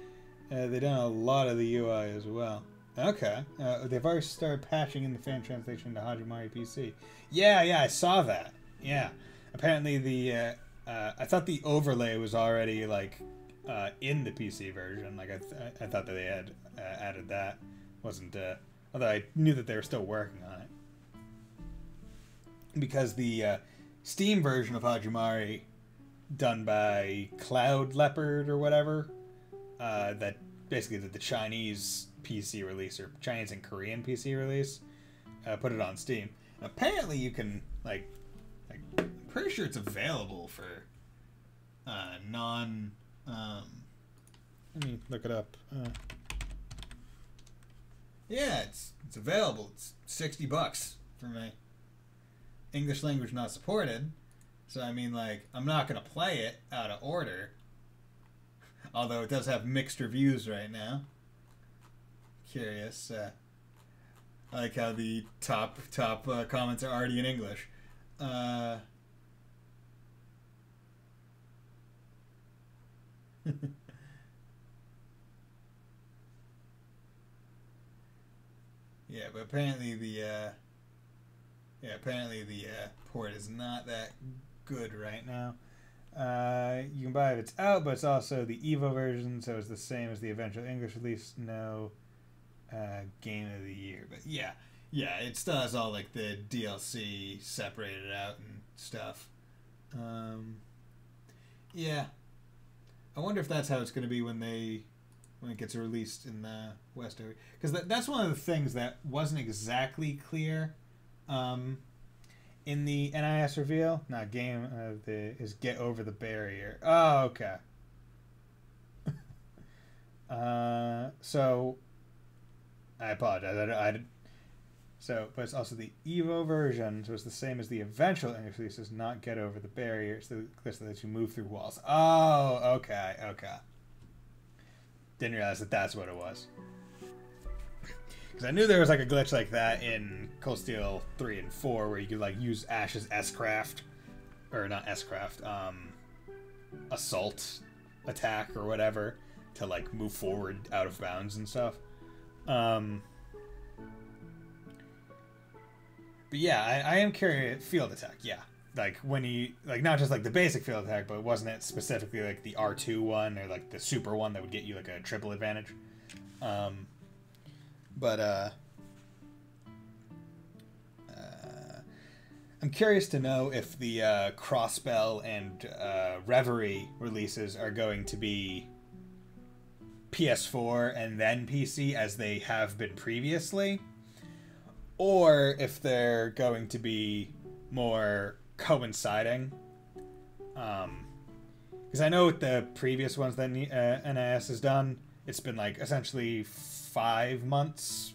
They've done a lot of the UI as well. Okay. They've already started patching in the fan translation to Hajimari PC. Yeah, I saw that. Yeah. Apparently the, I thought the overlay was already, like, in the PC version. Like, I thought that they had added that. Wasn't, although I knew that they were still working on it. Because the, Steam version of Hajimari, done by Cloud Leopard or whatever, that basically did the Chinese PC release, or Chinese and Korean PC release, put it on Steam. Apparently you can, like I'm pretty sure it's available for let me look it up. Yeah, it's available. It's $60 for me. English language not supported. So I mean, like, I'm not gonna play it out of order. Although it does have mixed reviews right now. Curious. I like how the top comments are already in English. Yeah, but apparently the port is not that good right now. You can buy it if it's out, but it's also the Evo version, so it's the same as the eventual English release. No game of the year, but yeah, it still has all like the DLC separated out and stuff. Yeah, I wonder if that's how it's going to be when it gets released in the West area, because that's one of the things that wasn't exactly clear. In the NIS reveal, not game is Get Over the Barrier. Oh, okay. So I apologize. But it's also the Evo version, so it's the same as the eventual English release. Does not get over the barrier. It's the glitch that lets you move through walls. Oh, okay. Didn't realize that that's what it was. Because I knew there was like a glitch like that in Cold Steel 3 and 4 where you could like use Ash's S-Craft, or not S-Craft, assault attack or whatever to like move forward out of bounds and stuff. But yeah, I am curious. Field attack, yeah. Like when he, like not just like the basic field attack, but wasn't it specifically like the R2 one or like the super one that would get you like a triple advantage? I'm curious to know if the Crossbell and Reverie releases are going to be PS4 and then PC as they have been previously, or if they're going to be more coinciding. Because I know with the previous ones that NIS has done, it's been like essentially 5 months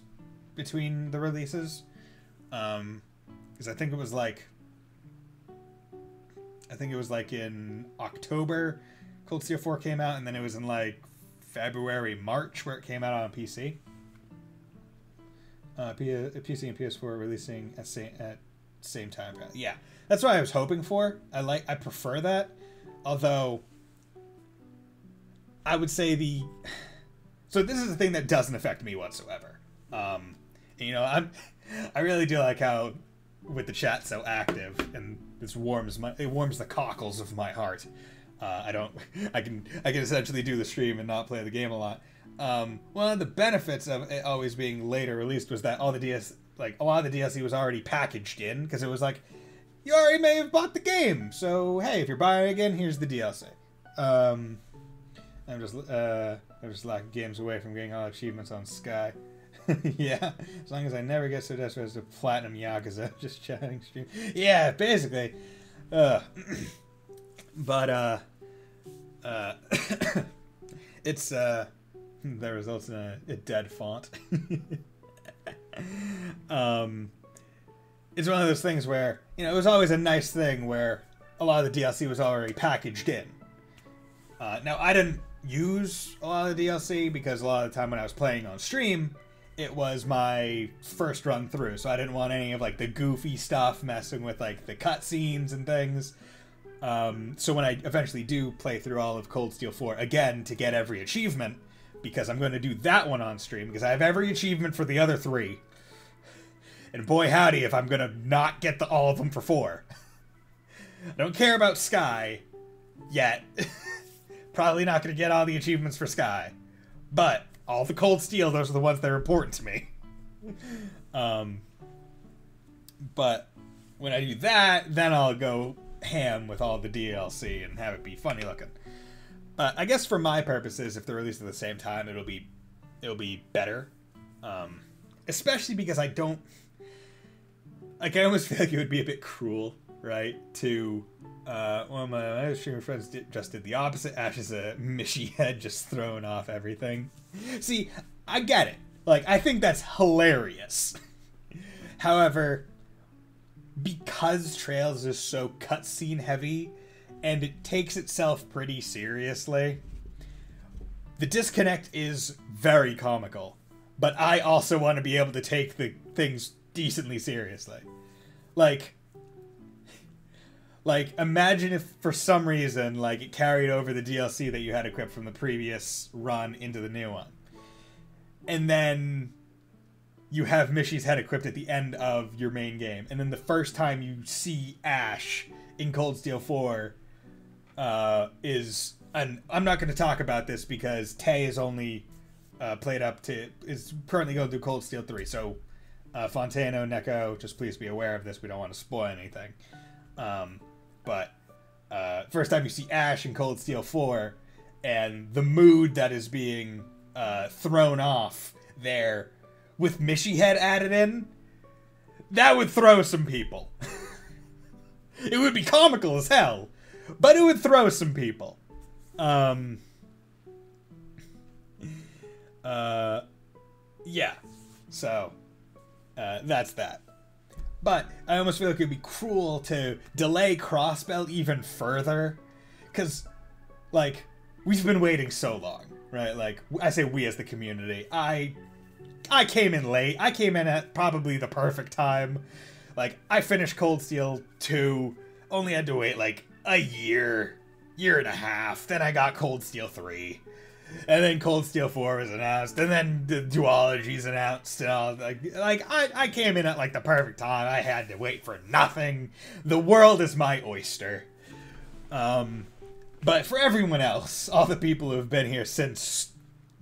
between the releases. Because I think it was like in October Cold Steel 4 came out, and then it was in like February, March where it came out on PC. PC and PS4 releasing at same time. Yeah, that's what I was hoping for. I prefer that, although I would say so this is the thing that doesn't affect me whatsoever. You know, I really do like how with the chat so active, and it warms the cockles of my heart. I can essentially do the stream and not play the game a lot. One of the benefits of it always being later released was that a lot of the DLC was already packaged in, because it was like, you already may have bought the game, so hey, if you're buying it again, here's the DLC. I'm just lacking games away from getting all achievements on Sky. Yeah, as long as I never get so desperate as to platinum Yakuza, just chatting stream. Yeah, basically. But it's that results in a dead font. It's one of those things where, you know, it was always a nice thing where a lot of the DLC was already packaged in. Now, I didn't use a lot of the DLC because a lot of the time when I was playing on stream, it was my first run through, so I didn't want any of like the goofy stuff messing with like the cutscenes and things. So when I eventually do play through all of Cold Steel 4 again to get every achievement, because I'm going to do that one on stream because I have every achievement for the other 3. And boy howdy if I'm going to not get all of them for 4. I don't care about Sky yet. Probably not going to get all the achievements for Sky. But all the Cold Steel, those are the ones that are important to me. But when I do that, then I'll go ham with all the DLC and have it be funny looking. But I guess for my purposes, if they're released at the same time, it'll be better. Especially because I don't... Like, I almost feel like it would be a bit cruel, right? To... one of my other streamer friends just did the opposite. Ash is a Mishy head just throwing off everything. See, I get it. Like, I think that's hilarious. However, because Trails is so cutscene heavy, and it takes itself pretty seriously, the disconnect is very comical. But I also want to be able to take the things decently seriously. Like, imagine if for some reason, like, it carried over the DLC that you had equipped from the previous run into the new one. And then you have Mishy's head equipped at the end of your main game. And then the first time you see Ash in Cold Steel 4 is... And I'm not going to talk about this because Tay is only played up to... is currently going through Cold Steel 3. So, Fontano, Neko, just please be aware of this. We don't want to spoil anything. But first time you see Ash in Cold Steel 4 and the mood that is being thrown off there with Mishy Head added in, that would throw some people. It would be comical as hell, but it would throw some people. Yeah. So, that's that. But I almost feel like it would be cruel to delay Crossbell even further. Because, like, we've been waiting so long, right? Like, I say we as the community. I came in late. I came in at probably the perfect time. Like, I finished Cold Steel 2. Only had to wait, like, a year and a half. Then I got Cold Steel 3. And then Cold Steel 4 was announced, and then the duology's announced, and all. Like I came in at, like, the perfect time. I had to wait for nothing. The world is my oyster. But for everyone else, all the people who have been here since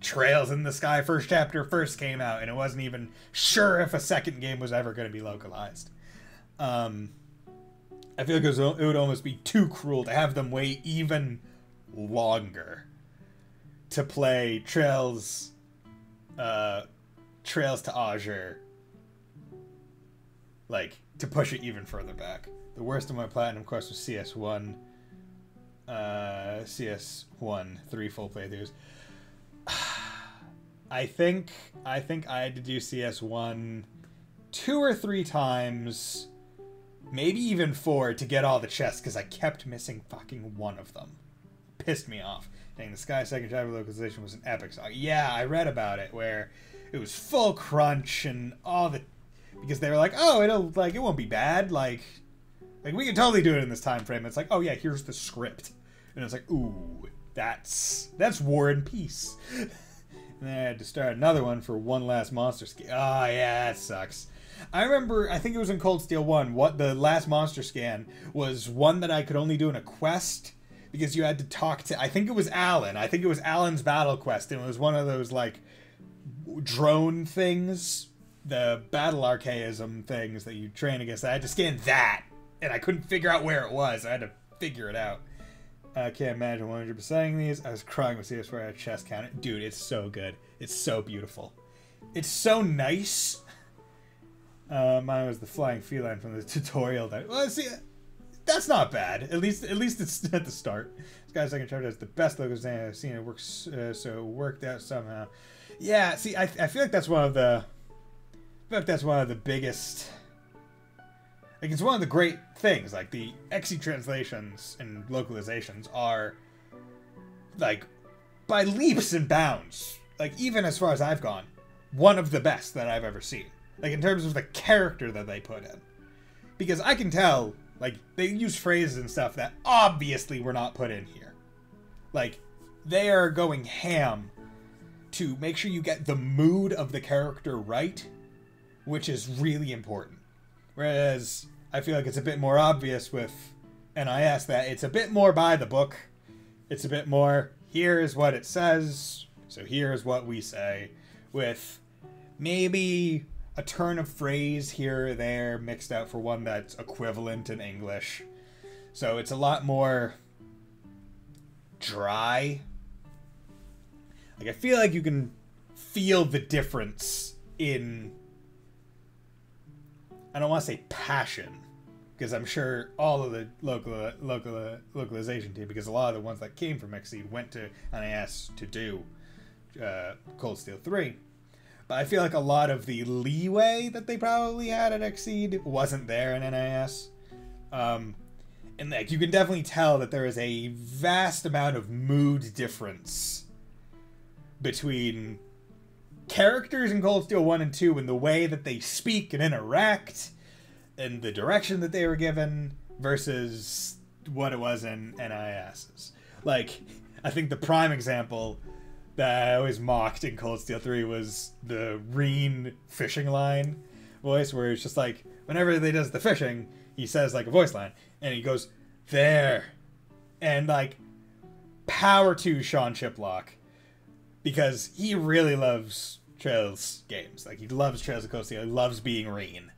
Trails in the Sky first chapter first came out, and it wasn't even sure if a second game was ever going to be localized. I feel like it would almost be too cruel to have them wait even longer to play Trails to Azure, like, to push it even further back. The worst of my platinum quest was CS1. CS1, 3 full playthroughs. I think I had to do CS1 2 or 3 times, maybe even 4, to get all the chests, because I kept missing fucking one of them. Pissed me off. Dang, the Sky second chapter localization was an epic song. Yeah, I read about it, where it was full crunch and all the... Because they were like, oh, it won't be bad, like we can totally do it in this time frame. It's like, oh yeah, here's the script. And it's like, ooh, that's War and Peace. And then I had to start another one for one last monster scan. Oh yeah, that sucks. I remember, I think it was in Cold Steel 1, what the last monster scan was one that I could only do in a quest, because you had to talk to, I think it was Alan. I think it was Alan's battle quest, and it was one of those, like, drone things, the battle archaism things that you train against. I had to scan that, and I couldn't figure out where it was. I had to figure it out. I can't imagine 100% saying these. I was crying with CS4 at chest count. Dude, it's so good. It's so beautiful. It's so nice. Mine was the flying feline from the tutorial. Well, see, that's not bad. At least it's at the start. This guy's second chapter has the best logos I've seen. It works, so it worked out somehow. Yeah, see, I feel like that's one of the... I feel like that's one of the biggest... Like, it's one of the great things. Like, the XE translations and localizations are, like, by leaps and bounds, like, even as far as I've gone, one of the best that I've ever seen. Like, in terms of the character that they put in. Because I can tell, like, they use phrases and stuff that obviously were not put in here. Like, they are going ham to make sure you get the mood of the character right, which is really important. Whereas, I feel like it's a bit more obvious with NIS that it's a bit more by the book. It's a bit more, here's what it says, so here's what we say, with maybe a turn of phrase here or there mixed out for one that's equivalent in English. So it's a lot more dry. Like, I feel like you can feel the difference in, I don't want to say passion, because I'm sure all of the localization team, because a lot of the ones that came from Exceed went to NIS to do Cold Steel 3. But I feel like a lot of the leeway that they probably had at Exceed wasn't there in NIS. And like, you can definitely tell that there is a vast amount of mood difference between characters in Cold Steel 1 and 2 and the way that they speak and interact and the direction that they were given versus what it was in NIS's. Like, I think the prime example that I always mocked in Cold Steel 3 was the Reen fishing line voice, where it's just like, whenever they does the fishing, he says like a voice line, and he goes, there. And like, power to Sean Chiplock, because he really loves Trails games. Like, he loves Trails of Cold Steel, he loves being Reen.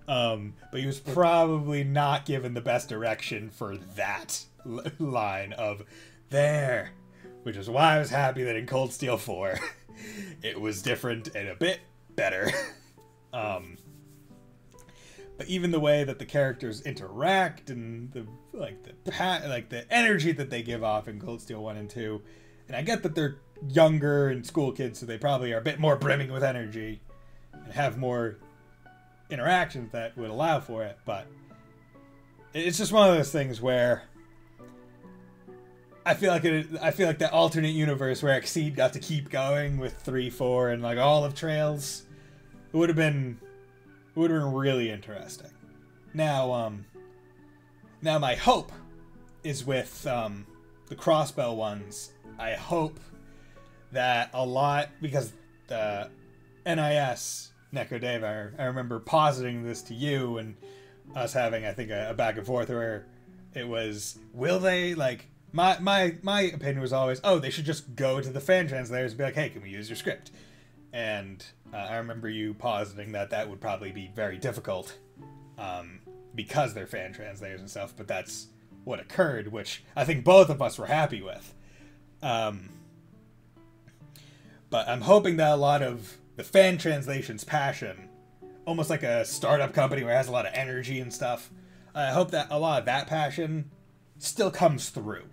But he was probably not given the best direction for that line of there. Which is why I was happy that in Cold Steel 4, it was different and a bit better. But even the way that the characters interact and the energy that they give off in Cold Steel 1 and 2, and I get that they're younger and school kids, so they probably are a bit more brimming with energy and have more interactions that would allow for it, but it's just one of those things where I feel like that alternate universe where Exceed got to keep going with 3, 4, and like all of Trails, it would have been really interesting. Now my hope is with the Crossbow ones. I hope that a lot, because the NIS Neko Dave, I remember positing this to you and us having, I think, a back and forth where it was, will they, like, my opinion was always, oh, they should just go to the fan translators and be like, hey, can we use your script? And I remember you positing that would probably be very difficult because they're fan translators and stuff, but that's what occurred, which I think both of us were happy with. But I'm hoping that a lot of the fan translation's passion, almost like a startup company where it has a lot of energy and stuff, I hope that a lot of that passion still comes through.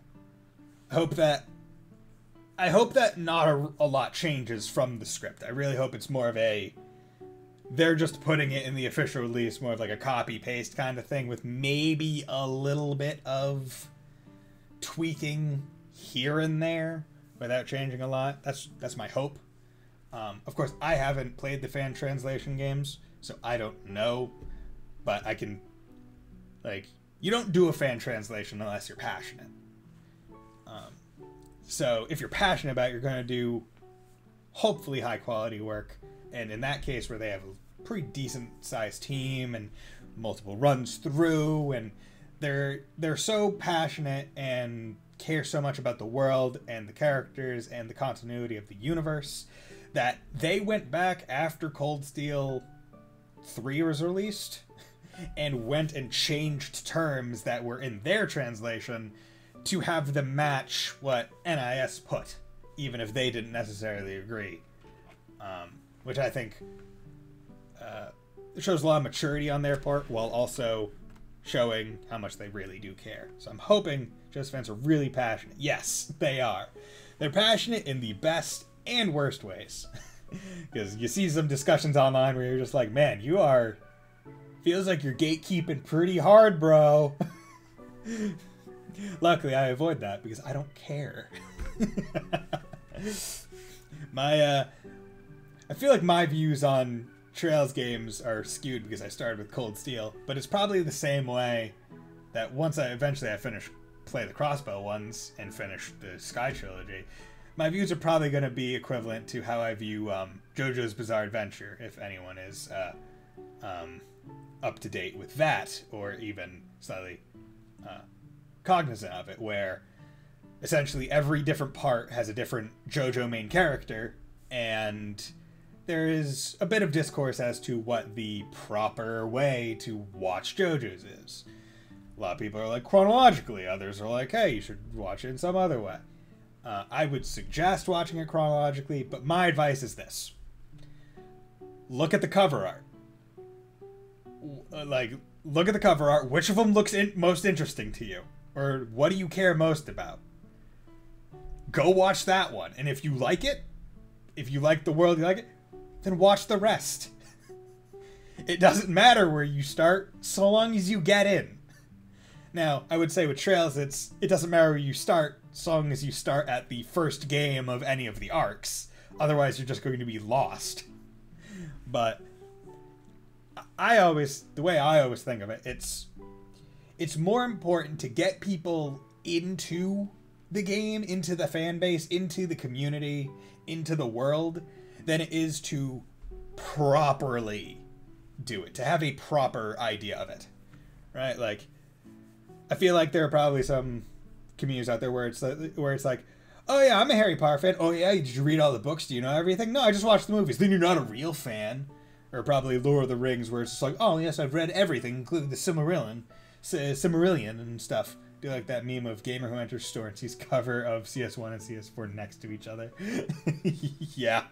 I hope that not a lot changes from the script. I really hope it's more of a, they're just putting it in the official release, more of like a copy-paste kind of thing with maybe a little bit of tweaking here and there without changing a lot. That's my hope. Of course, I haven't played the fan translation games, so I don't know, but I can, like, you don't do a fan translation unless you're passionate. So if you're passionate about it, you're going to do hopefully high quality work, and in that case where they have a pretty decent sized team and multiple runs through, and they're so passionate and care so much about the world and the characters and the continuity of the universe that they went back after Cold Steel 3 was released and went and changed terms that were in their translation to have them match what NIS put, even if they didn't necessarily agree. Which I think shows a lot of maturity on their part, while also showing how much they really do care. So I'm hoping Just fans are really passionate. Yes, they are. They're passionate in the best and worst ways. Because you see some discussions online where you're just like, man, you are Feels like you're gatekeeping pretty hard, bro. Luckily, I avoid that because I don't care. I feel like my views on Trails games are skewed because I started with Cold Steel, but it's probably the same way that once I eventually play the Crossbow ones and finish the Sky Trilogy, my views are probably going to be equivalent to how I view JoJo's Bizarre Adventure, if anyone is up to date with that, or even slightly cognizant of it, where essentially every different part has a different JoJo main character, and there is a bit of discourse as to what the proper way to watch JoJo's is. A lot of people are like chronologically, others are like, hey, you should watch it in some other way. I would suggest watching it chronologically, but my advice is this. Look at the cover art. Look at the cover art. Which of them looks most interesting to you? Or what do you care most about? Go watch that one. And if you like it, if you like the world, you like it, then watch the rest. It doesn't matter where you start, so long as you get in. Now, I would say with Trails, it doesn't matter where you start, so long as you start at the first game of any of the arcs. Otherwise, you're just going to be lost. But the way I always think of it, it's more important to get people into the game, into the fan base, into the community, into the world, than it is to properly do it, to have a proper idea of it, right? Like, I feel like there are probably some communities out there where it's like, oh yeah, I'm a Harry Potter fan. Oh yeah, did you read all the books? Do you know everything? No, I just watched the movies. Then you're not a real fan. Or probably Lord of the Rings, where it's just like, oh yes, I've read everything, including the Silmarillion and stuff. Do like that meme of Gamer who enters store and sees cover of CS1 and CS4 next to each other. Yeah.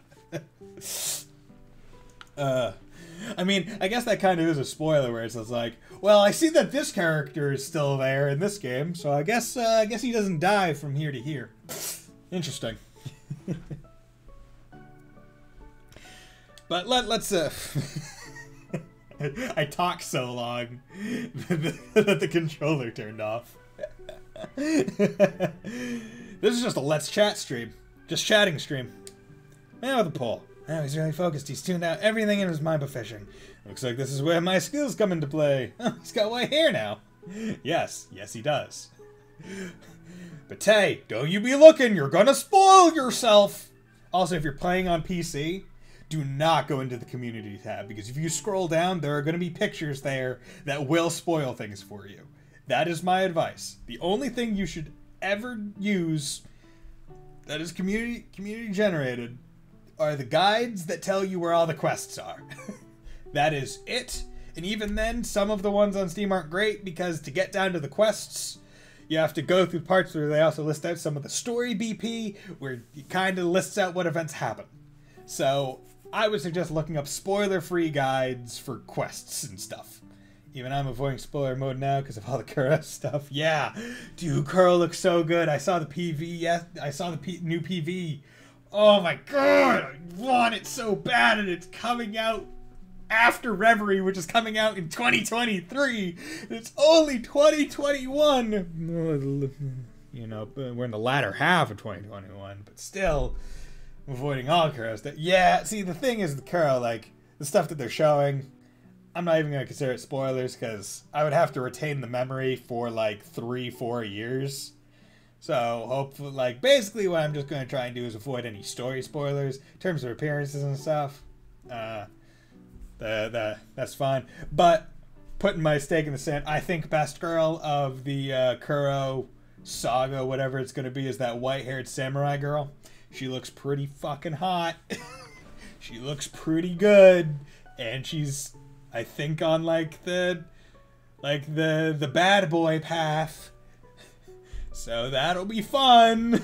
I mean, I guess that kind of is a spoiler where it's like, well, I see that this character is still there in this game, so I guess he doesn't die from here to here. Interesting. But let's I talked so long that the controller turned off. This is just a Let's Chat stream. Just chatting stream. Now with the poll. Now he's really focused. He's tuned out everything in his mind but fishing. Looks like this is where my skills come into play. Oh, he's got white hair now. Yes he does. But hey, don't you be looking. You're gonna spoil yourself. Also, if you're playing on PC, do not go into the community tab, because if you scroll down, there are going to be pictures there that will spoil things for you. That is my advice. The only thing you should ever use that is community generated are the guides that tell you where all the quests are. That is it. And even then, some of the ones on Steam aren't great, because to get down to the quests, you have to go through parts where they also list out some of the story BP, where it kind of lists out what events happen. So I would suggest looking up spoiler-free guides for quests and stuff. Even I'm avoiding spoiler mode now because of all the Kuro stuff. Yeah, dude, Kuro looks so good. I saw the PV. Yes, I saw the new PV. Oh my god, I want it so bad, and it's coming out after Reverie, which is coming out in 2023. It's only 2021. You know, we're in the latter half of 2021, but still. Avoiding all Kuros. Yeah, see, the thing is with Kuro, like, the stuff that they're showing, I'm not even going to consider it spoilers, because I would have to retain the memory for, like, 3-4 years. So, hopefully, like, basically what I'm just going to try and do is avoid any story spoilers, in terms of appearances and stuff. That's fine. But, putting my stake in the sand, I think best girl of the Kuro saga, whatever it's going to be, is that white-haired samurai girl. She looks pretty fucking hot. She looks pretty good. And she's, I think, on like the bad boy path. So that'll be fun.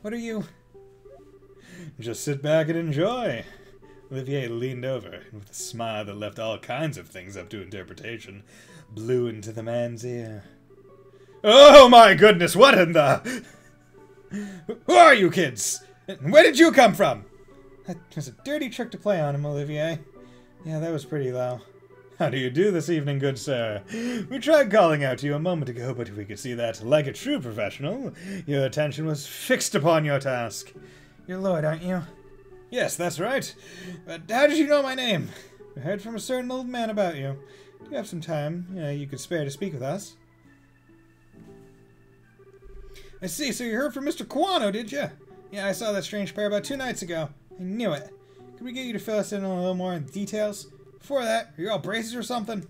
What are you? Just sit back and enjoy. Olivier leaned over, and with a smile that left all kinds of things up to interpretation, blew into the man's ear. Oh my goodness, what in the... Who are you kids? Where did you come from? That was a dirty trick to play on him, Olivier. Yeah, that was pretty low. How do you do this evening, good sir? We tried calling out to you a moment ago, but we could see that, like a true professional, your attention was fixed upon your task. You're Lloyd, aren't you? Yes, that's right. But how did you know my name? I heard from a certain old man about you. Do you have some time you could spare to speak with us? I see, so you heard from Mr. Kawano, did you? Yeah, I saw that strange pair about 2 nights ago. I knew it. Could we get you to fill us in on a little more details? Before that, are you all braces or something?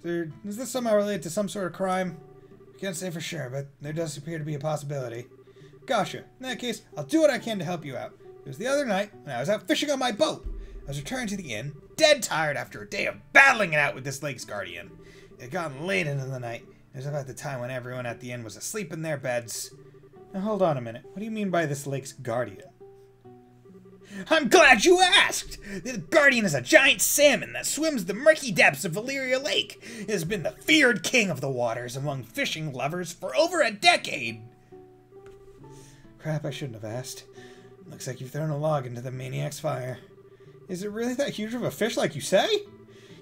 Is this somehow related to some sort of crime? I can't say for sure, but there does appear to be a possibility. Gotcha. In that case, I'll do what I can to help you out. It was the other night, when I was out fishing on my boat. I was returning to the inn, dead tired after a day of battling it out with this lake's guardian. It had gotten late into the night. It was about the time when everyone at the inn was asleep in their beds. Now hold on a minute. What do you mean by this lake's guardian? I'm glad you asked! The Guardian is a giant salmon that swims the murky depths of Valyria Lake. It has been the feared king of the waters among fishing lovers for over a decade. Crap, I shouldn't have asked. Looks like you've thrown a log into the maniac's fire. Is it really that huge of a fish like you say?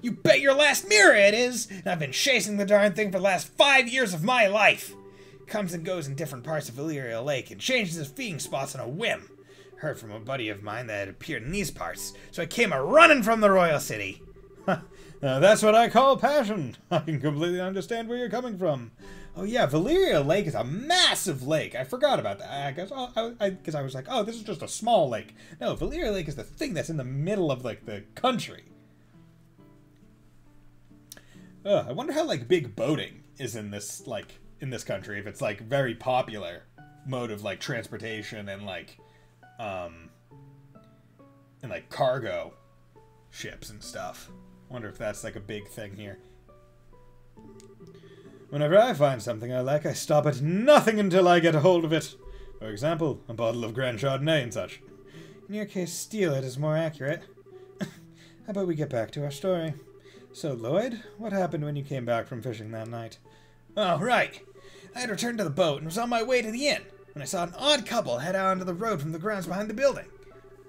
You bet your last mirror it is! And I've been chasing the darn thing for the last 5 years of my life. It comes and goes in different parts of Valyria Lake and changes its feeding spots on a whim. Heard from a buddy of mine that it appeared in these parts, so I came a-running from the royal city. Now that's what I call passion. I can completely understand where you're coming from. Oh yeah, Valyria Lake is a massive lake. I forgot about that. I guess because I was like, oh, this is just a small lake. No, Valyria Lake is the thing that's in the middle of like the country. I wonder how like big boating is in this country. If it's like very popular mode of like transportation and like cargo ships and stuff. Wonder if that's like a big thing here. Whenever I find something I like, I stop at nothing until I get a hold of it. For example, a bottle of Grand Chardonnay and such. In your case, steal it is more accurate. How about we get back to our story? So, Lloyd, what happened when you came back from fishing that night? Oh, right. I had returned to the boat and was on my way to the inn when I saw an odd couple head out onto the road from the grounds behind the building.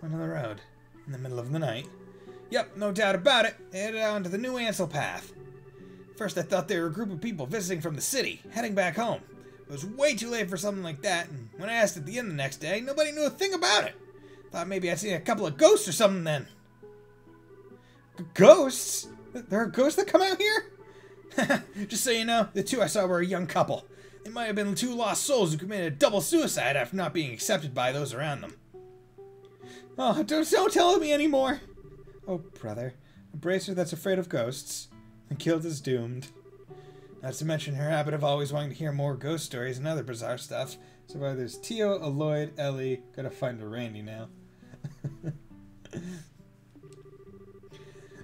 Onto the road? In the middle of the night? Yep, no doubt about it. They headed out onto the new Ansel path. First I thought they were a group of people visiting from the city, heading back home. It was way too late for something like that, and when I asked at the inn the next day, nobody knew a thing about it. Thought maybe I'd seen a couple of ghosts or something then. Ghosts? There are ghosts that come out here? Just so you know, the two I saw were a young couple. They might have been 2 lost souls who committed a double suicide after not being accepted by those around them. Oh, don't tell me anymore. Oh, brother. A bracer that's afraid of ghosts. The guild is doomed. Not to mention her habit of always wanting to hear more ghost stories and other bizarre stuff. So far there's Tio, Aloyd, Ellie. Gotta find a Randy now.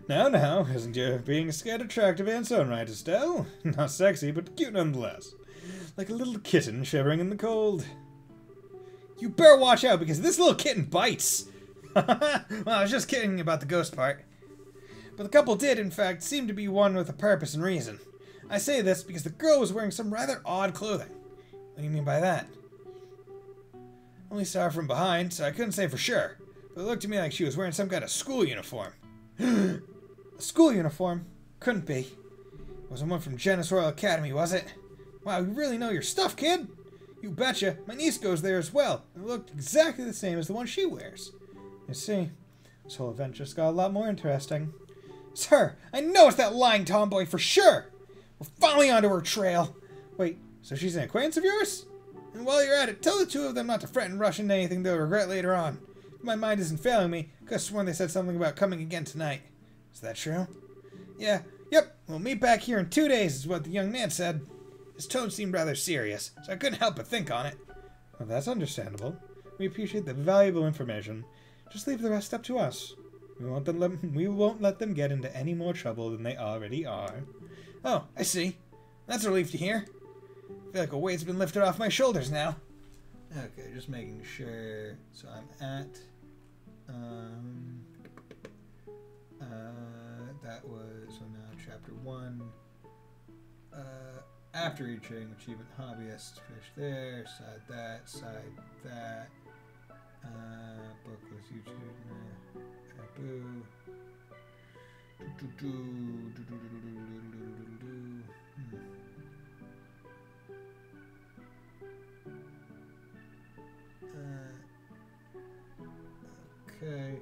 Now, isn't your being scared attractive in its own right, Estelle? Not sexy, but cute nonetheless. Like a little kitten shivering in the cold. You better watch out, because this little kitten bites! Well, I was just kidding about the ghost part. But the couple did, in fact, seem to be one with a purpose and reason. I say this because the girl was wearing some rather odd clothing. What do you mean by that? Only saw her from behind, so I couldn't say for sure. But it looked to me like she was wearing some kind of school uniform. A school uniform? Couldn't be. It wasn't one from Genis Royal Academy, was it? Wow, you really know your stuff, kid! You betcha. My niece goes there as well. It looked exactly the same as the one she wears. You see, this whole event just got a lot more interesting. Sir, I know it's that lying tomboy for sure! We're finally onto her trail. Wait, so she's an acquaintance of yours? And while you're at it, tell the two of them not to fret and rush into anything they'll regret later on. If my mind isn't failing me, I could have sworn they said something about coming again tonight. Is that true? Yeah, yep, we'll meet back here in 2 days is what the young man said. His tone seemed rather serious, so I couldn't help but think on it. Well, that's understandable. We appreciate the valuable information. Just leave the rest up to us. We won't let them get into any more trouble than they already are. Oh, I see. That's a relief to hear. I feel like a weight's been lifted off my shoulders now. Okay, just making sure. So I'm at... that was, so now chapter 1. After reaching achievement hobbyist, fish there, side that, book Boo. Okay.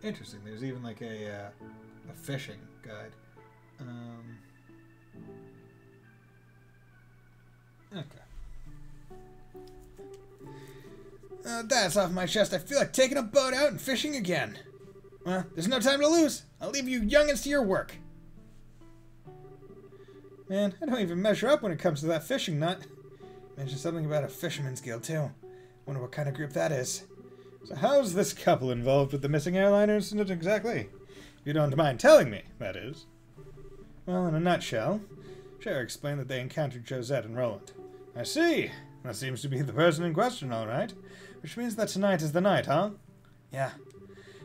Interesting. There's even like a fishing guide. Okay. That's off my chest. I feel like taking a boat out and fishing again. Well, there's no time to lose. I'll leave you youngins to your work. Man, I don't even measure up when it comes to that fishing nut. Mentioned something about a fisherman's guild, too. Wonder what kind of group that is. So how's this couple involved with the missing airliner incident exactly? If you don't mind telling me, that is. Well, in a nutshell, Cher explained that they encountered Josette and Roland. I see. That seems to be the person in question, all right. Which means that tonight is the night, huh? Yeah.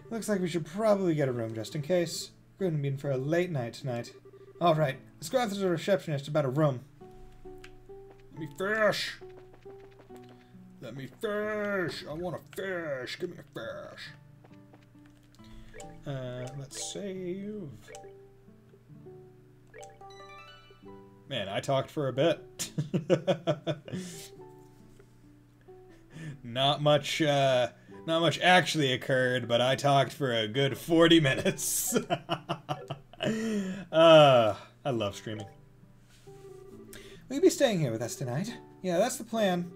Looks like we should probably get a room just in case. We're going to be in for a late night tonight. All right, let's go after the receptionist about a room. Let me fish. Let me fish. I want to fish. Give me a fish. Let's save. Man, I talked for a bit. Not much actually occurred, but I talked for a good 40 minutes. I love streaming. Will you be staying here with us tonight? Yeah, that's the plan.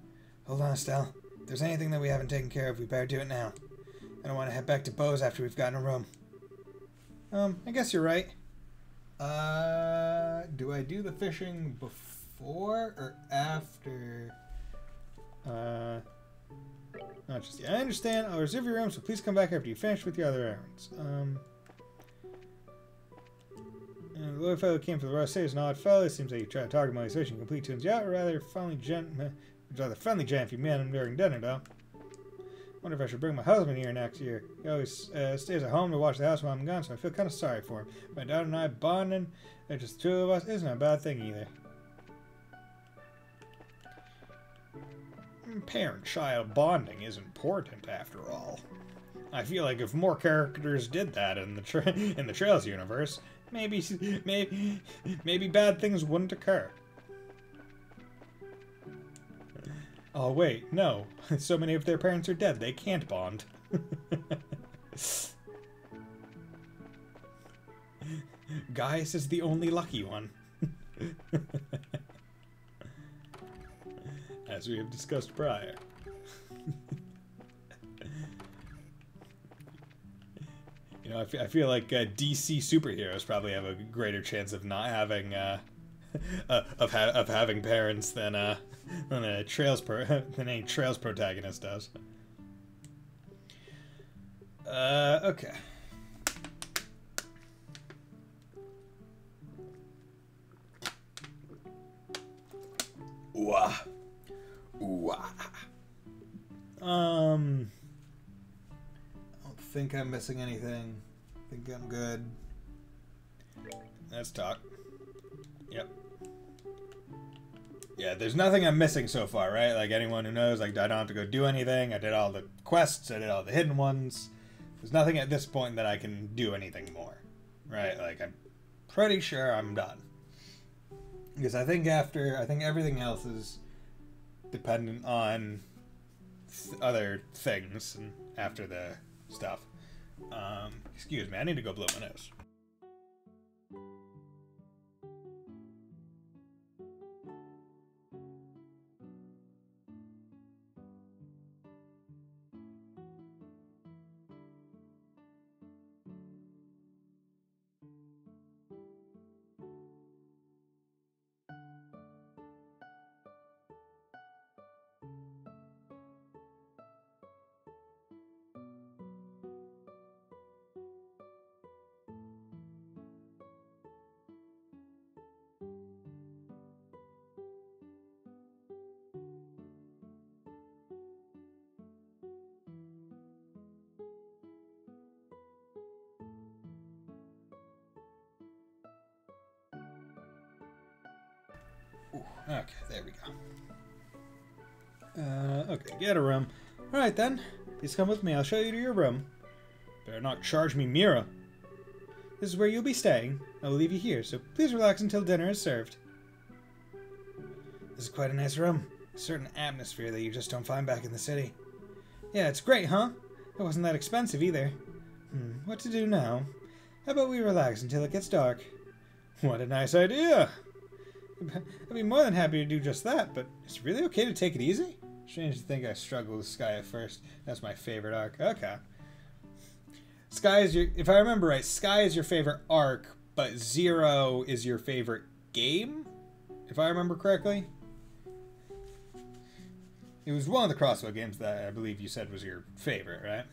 Hold on, Estelle. If there's anything that we haven't taken care of, we better do it now. I don't want to head back to Beau's after we've gotten a room. I guess you're right. Do I do the fishing before or after? Not just yet. I understand. I'll reserve your room, so please come back after you finish with your other errands. And the little fellow who came for the roast is an odd fellow. It seems like you try to talk him while he's fishing. Complete tunes you out, or rather friendly gent if you met him during dinner, though. Wonder if I should bring my husband here next year. He always stays at home to watch the house while I'm gone, so I feel kind of sorry for him. My daughter and I bonding, they're just the two of us, isn't a bad thing either. Parent-child bonding is important, after all. I feel like if more characters did that in the Trails universe, maybe bad things wouldn't occur. Oh wait, no. So many of their parents are dead, they can't bond. Gaius is the only lucky one. As we have discussed prior. You know, I feel like DC superheroes probably have a greater chance of not having of having parents than any Trails protagonist does. Okay. Ooh. Ooh. I don't think I'm missing anything. I think I'm good. Let's talk. Yep. Yeah, there's nothing I'm missing so far, right? Like, anyone who knows, like, I don't have to go do anything. I did all the quests. I did all the hidden ones. There's nothing at this point that I can do anything more, right? Like, I'm pretty sure I'm done. Because I think everything else is dependent on other things and after the stuff. Excuse me, I need to go blow my nose. Ooh, okay, there we go. Okay, get a room. Alright then, please come with me. I'll show you to your room. Better not charge me Mira. This is where you'll be staying. I will leave you here, so please relax until dinner is served. This is quite a nice room. A certain atmosphere that you just don't find back in the city. Yeah, it's great, huh? It wasn't that expensive either. What to do now? How about we relax until it gets dark? What a nice idea! I'd be more than happy to do just that, but it's it really okay to take it easy? Strange to think I struggled with Sky at first. That's my favorite arc. Okay. Sky is your... If I remember right, Sky is your favorite arc, but Zero is your favorite game? If I remember correctly? It was one of the Crossbow games that I believe you said was your favorite, right?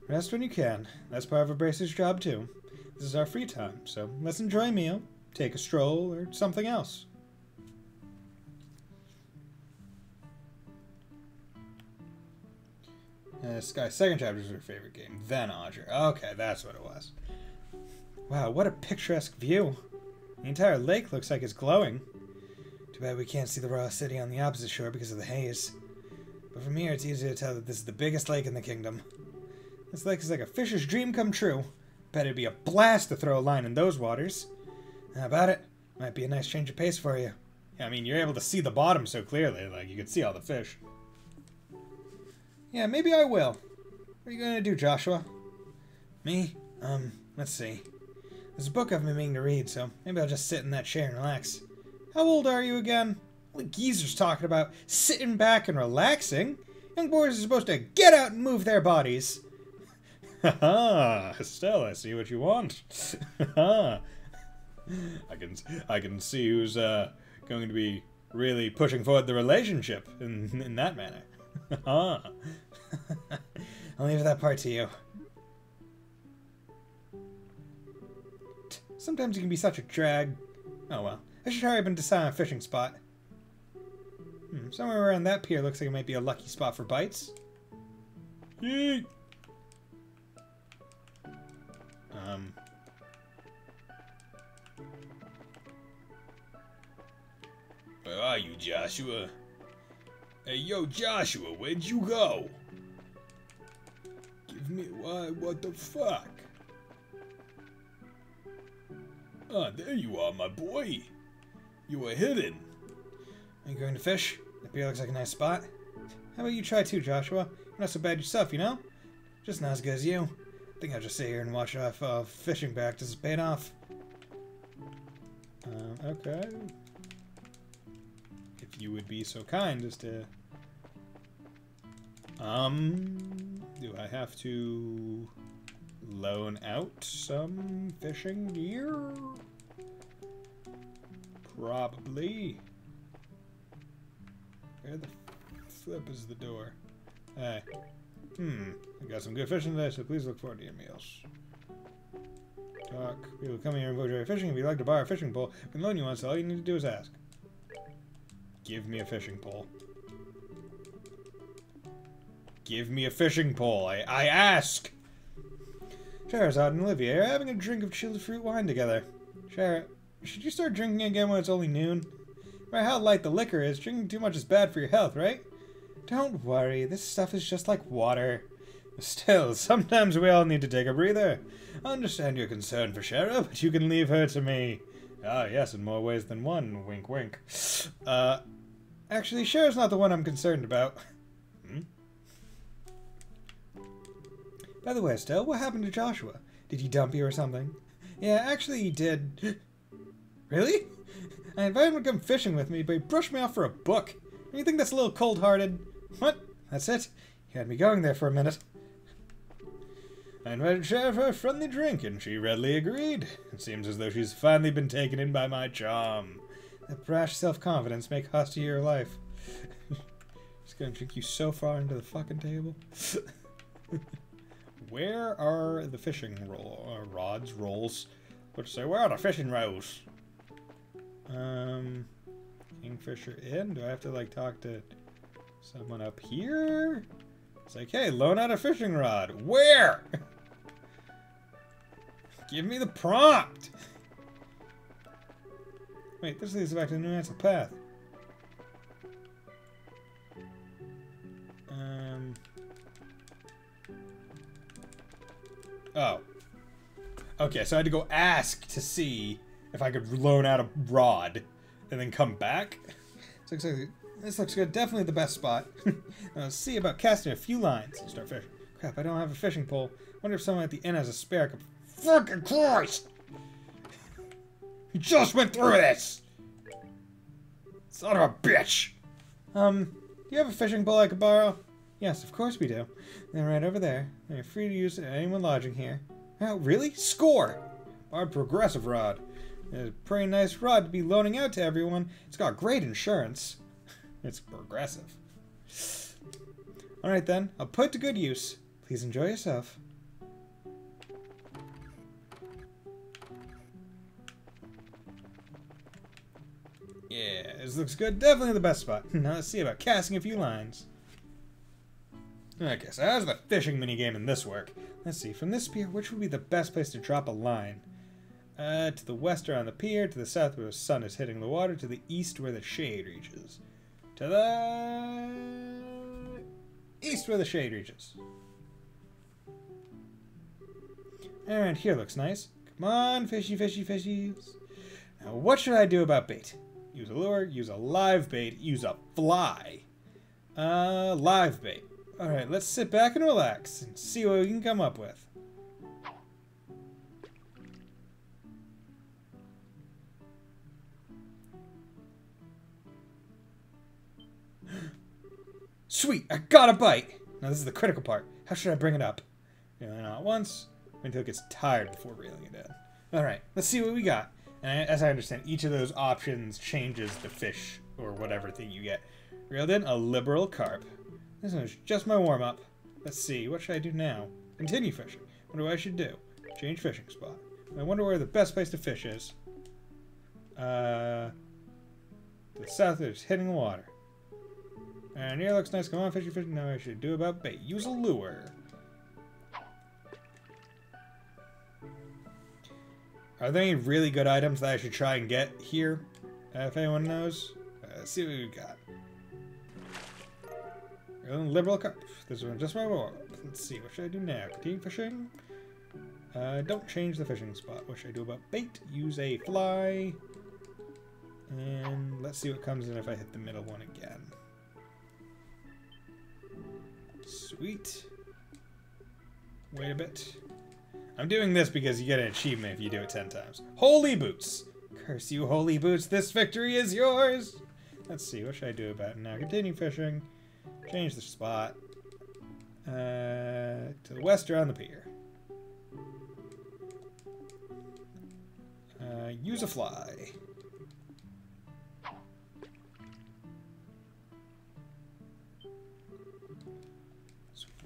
Rest when you can. That's part of a bracer's job, too. This is our free time, so let's enjoy a meal, take a stroll, or something else. Sky's second chapter is her favorite game, then Audrey. Okay, that's what it was. Wow, what a picturesque view. The entire lake looks like it's glowing. Too bad we can't see the royal city on the opposite shore because of the haze. But from here, it's easy to tell that this is the biggest lake in the kingdom. This lake is like a fisher's dream come true. Bet it'd be a blast to throw a line in those waters. How about it? Might be a nice change of pace for you. Yeah, I mean, you're able to see the bottom so clearly, like, you can see all the fish. Yeah, maybe I will. What are you gonna do, Joshua? Me? Let's see. There's a book I've been meaning to read, so maybe I'll just sit in that chair and relax. How old are you again? What are geezers talking about sitting back and relaxing? Young boys are supposed to get out and move their bodies. Haha, Estelle, I see what you want. I can see who's going to be really pushing forward the relationship in that manner. I'll leave that part to you. Sometimes you can be such a drag. Oh well, I should hurry up and decide on a fishing spot. Somewhere around that pier looks like it might be a lucky spot for bites. Yeet! Where are you, Joshua? Hey, yo, Joshua, where'd you go? Give me... what the fuck? Ah, there you are, my boy. You were hidden. Are you going to fish? That pier looks like a nice spot. How about you try too, Joshua? You're not so bad yourself, you know? Just not as good as you. I think I'll just sit here and watch if fishing practice is paid off. Okay. If you would be so kind as to... do I have to loan out some fishing gear? Probably. Where the flip is the door? Hey. I got some good fishing today, so please look forward to your meals. Talk. People come here and enjoy fishing. If you'd like to borrow a fishing pole, I can loan you one, so all you need to do is ask. Give me a fishing pole. Give me a fishing pole. I ask! Scheherazade and Olivia are having a drink of chilled fruit wine together. Scheherazade, should you start drinking again when it's only noon? No matter how light the liquor is, drinking too much is bad for your health, right? Don't worry, this stuff is just like water. Still, sometimes we all need to take a breather. I understand your concern for Shara, but you can leave her to me. Ah, yes, in more ways than one. Wink, wink. Actually, Shara's not the one I'm concerned about. By the way, Estelle, what happened to Joshua? Did he dump you or something? Yeah, actually he did. Really? I invited him to come fishing with me, but he brushed me off for a book. Don't you think that's a little cold-hearted? What? That's it? You had me going there for a minute. I invited Shara for a friendly drink, and she readily agreed. It seems as though she's finally been taken in by my charm. That brash self-confidence may cost you your life. Just gonna drink you so far into the fucking table. Where are the fishing rolls? Let's say, where are the fishing rods? Kingfisher Inn? Do I have to, like, talk to someone up here? It's like, hey, loan out a fishing rod. Where? Give me the prompt! Wait, this leads back to the New Ansel Path. Oh. Okay, so I had to go ask to see if I could loan out a rod and then come back. This looks good. Definitely the best spot. Let's see about casting a few lines. Start fishing. Crap, I don't have a fishing pole. Wonder if someone at the inn has a spare. Fucking Christ! You just went through this! Son of a bitch! Do you have a fishing pole I could borrow? Yes, of course we do. They're right over there. You're free to use it at anyone lodging here. Oh, really? Score! Our progressive rod. It's a pretty nice rod to be loaning out to everyone. It's got great insurance. It's progressive. Alright then, I'll put it to good use. Please enjoy yourself. Yeah, this looks good. Definitely the best spot. Now let's see about casting a few lines. Okay, so how's the fishing minigame in this work? Let's see, from this pier, which would be the best place to drop a line? To the west around the pier, to the south where the sun is hitting the water, to the east where the shade reaches. To the east where the shade reaches. And here looks nice. Come on, fishy, fishy, fishies. Now what should I do about bait? Use a lure, use a live bait, use a fly. Live bait. Alright, let's sit back and relax and see what we can come up with. Sweet, I got a bite! Now this is the critical part. How should I bring it up? Reeling out once, until it gets tired before reeling it in. Alright, let's see what we got. And as I understand, each of those options changes the fish, or whatever thing you get. Reeled in a liberal carp. This is just my warm-up. Let's see, what should I do now? Continue fishing. What do I should do? Change fishing spot. I wonder where the best place to fish is. The south is hitting the water. And here looks nice. Come on, fishy, fishy. Now I should do about bait. Use a lure. Are there any really good items that I should try and get here? If anyone knows. Let's see what we got. Liberal carp. This one just my warm. Let's see. What should I do now? Continue fishing? Don't change the fishing spot. What should I do about bait? Use a fly. And let's see what comes in if I hit the middle one again. Sweet. Wait a bit. I'm doing this because you get an achievement if you do it 10 times. Holy boots! Curse you, holy boots, this victory is yours! Let's see, what should I do about it now? Continue fishing. Change the spot. To the west around the pier. Use a fly.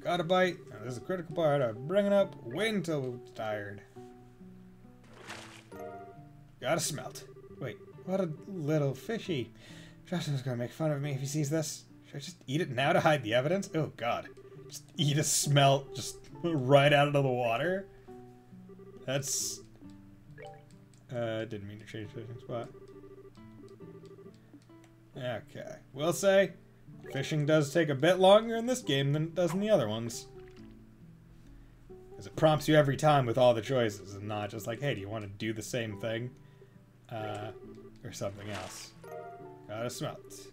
Got a bite. Now, this is the critical part. I bring it up. Wait until it's tired. Got a smelt. Wait, what a little fishy. Justin's gonna make fun of me if he sees this. Should I just eat it now to hide the evidence? Oh god. Just eat a smelt just right out of the water? That's... didn't mean to change the fishing spot. Okay. We'll say... fishing does take a bit longer in this game than it does in the other ones. Because it prompts you every time with all the choices, and not just like, hey, do you want to do the same thing? Or something else. Got a smelt.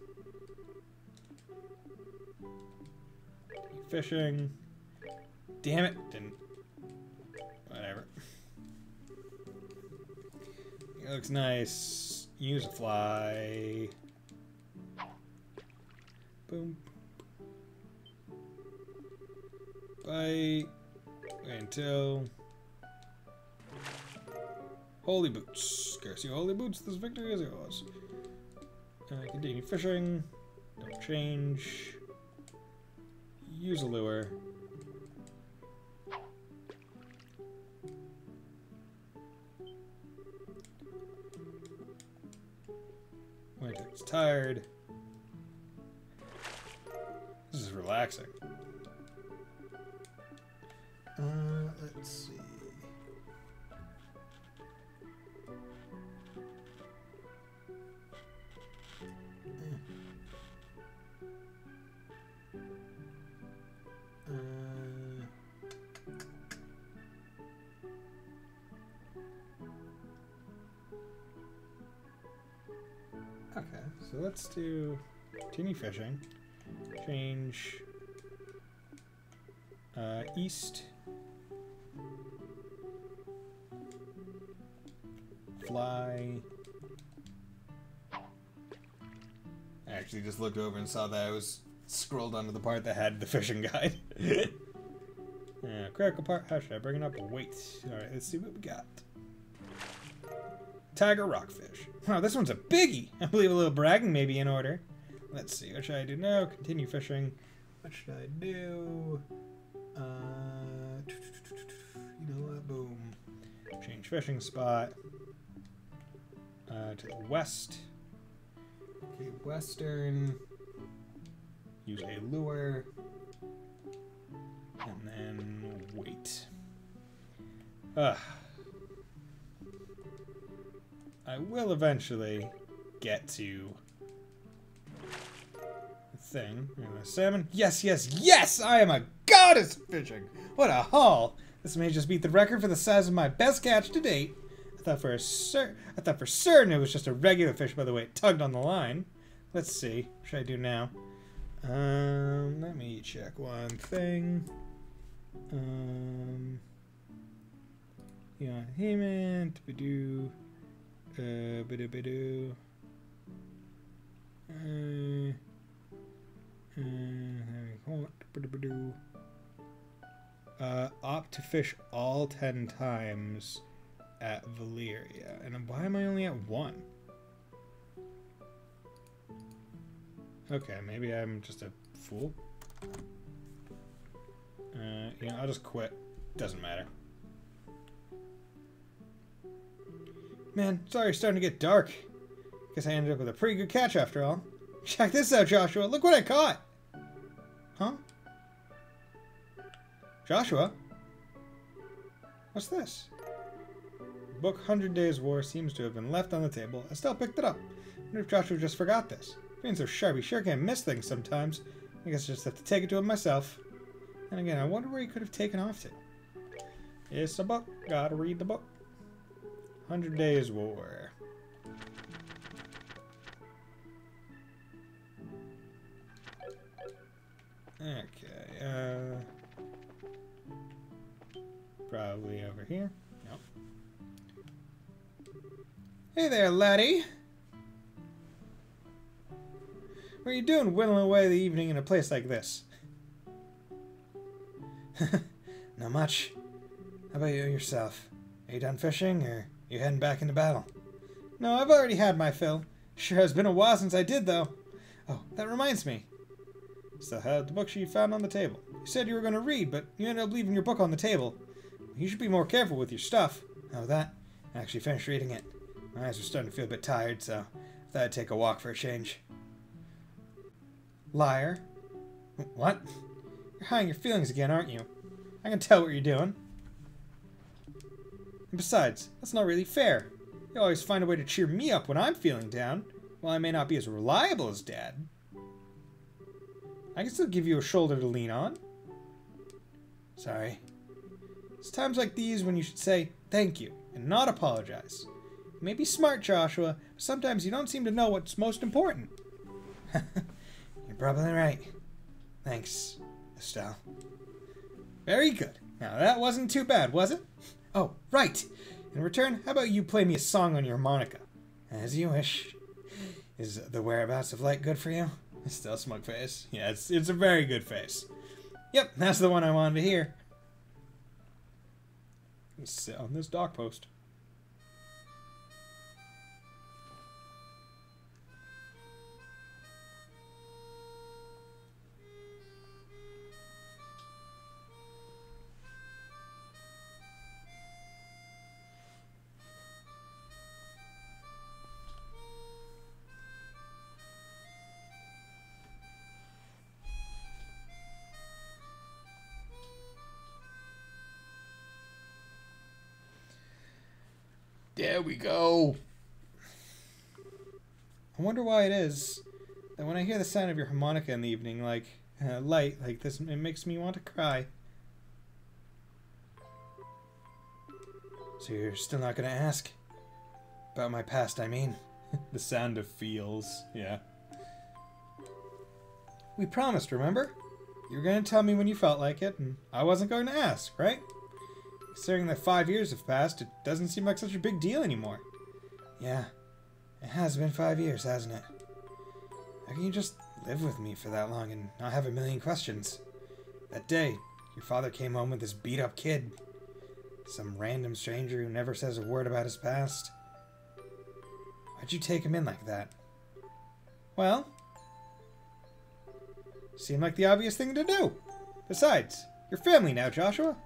Fishing. Damn it, didn't. Whatever. It looks nice. Use a fly. Boom. Bite. Wait until. Holy boots. Curse you, holy boots. This victory is yours. Continue fishing. Don't change. Use a lure. Wait until it's tired. This is relaxing. Let's see. So let's do continue fishing. Change east. Fly. I actually just looked over and saw that I was scrolled onto the part that had the fishing guide. Critical part. How should I bring it up? Wait. Alright, let's see what we got. Tiger rockfish. Wow, this one's a biggie. I believe a little bragging may be in order. Let's see. What should I do now? Continue fishing. What should I do? You know what? Boom. Change fishing spot. To the west. Okay, western. Use a lure. And then wait. I will eventually get to the thing. Salmon. Yes, yes, yes! I am a goddess of fishing! What a haul! This may just beat the record for the size of my best catch to date. I thought for certain it was just a regular fish by the way it tugged on the line. Let's see. What should I do now? Let me check one thing. Yeah, He-Man, Bidoo, Bidoo, opt to fish all 10 times at Valeria. And why am I only at 1? Okay, maybe I'm just a fool. I'll just quit. Doesn't matter. Man, sorry it's starting to get dark. Guess I ended up with a pretty good catch after all. Check this out, Joshua. Look what I caught. Huh? Joshua? What's this? Book 100 Days War seems to have been left on the table. I still picked it up. I wonder if Joshua just forgot this. Being so sharp, he sure can miss things sometimes. I guess I just have to take it to him myself. And again, I wonder where he could have taken off to. It's a book. Gotta read the book. 100 Days War. Okay, probably over here. Nope. Hey there, laddie. What are you doing whittling away the evening in a place like this? Not much. How about you yourself? Are you done fishing, or you heading back into battle? No, I've already had my fill. Sure has been a while since I did, though. Oh, that reminds me. Still had the book she found on the table. You said you were going to read, but you ended up leaving your book on the table. You should be more careful with your stuff. Oh, that? I actually finished reading it. My eyes were starting to feel a bit tired, so I thought I'd take a walk for a change. Liar. What? You're hiding your feelings again, aren't you? I can tell what you're doing. And besides, that's not really fair. You always find a way to cheer me up when I'm feeling down. While I may not be as reliable as Dad, I can still give you a shoulder to lean on. Sorry. It's times like these when you should say thank you and not apologize. You may be smart, Joshua, but sometimes you don't seem to know what's most important. You're probably right. Thanks, Estelle. Very good. Now that wasn't too bad, was it? Oh, right. In return, how about you play me a song on your harmonica? As you wish. Is the whereabouts of light good for you? Still smug face. Yeah, it's a very good face. Yep, that's the one I wanted to hear. Let's sit on this dock post. There we go. I wonder why it is that when I hear the sound of your harmonica in the evening, like light like this, it makes me want to cry. So you're still not going to ask? About my past, I mean. The sound of feels, yeah. We promised, remember? You were going to tell me when you felt like it, and I wasn't going to ask, right? Considering that 5 years have passed, it doesn't seem like such a big deal anymore. Yeah, it has been 5 years, hasn't it? How can you just live with me for that long and not have a million questions? That day, your father came home with this beat-up kid. Some random stranger who never says a word about his past. Why'd you take him in like that? Well, seemed like the obvious thing to do. Besides, you're family now, Joshua.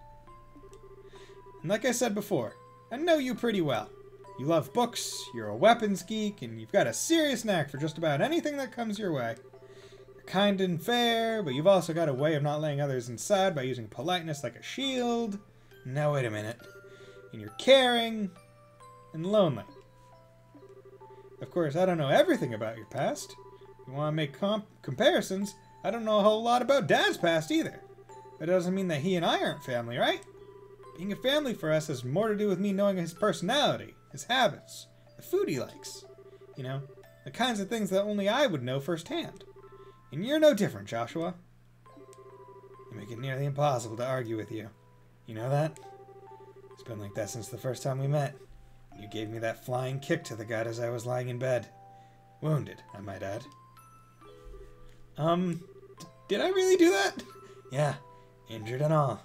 And like I said before, I know you pretty well. You love books, you're a weapons geek, and you've got a serious knack for just about anything that comes your way. You're kind and fair, but you've also got a way of not letting others inside by using politeness like a shield. Now wait a minute. And you're caring and lonely. Of course, I don't know everything about your past. If you want to make comparisons, I don't know a whole lot about Dad's past either. That doesn't mean that he and I aren't family, right? Being a family for us has more to do with me knowing his personality, his habits, the food he likes. You know, the kinds of things that only I would know firsthand. And you're no different, Joshua. You make it nearly impossible to argue with you. You know that? It's been like that since the first time we met. You gave me that flying kick to the gut as I was lying in bed. Wounded, I might add. Did I really do that? Yeah, injured and all.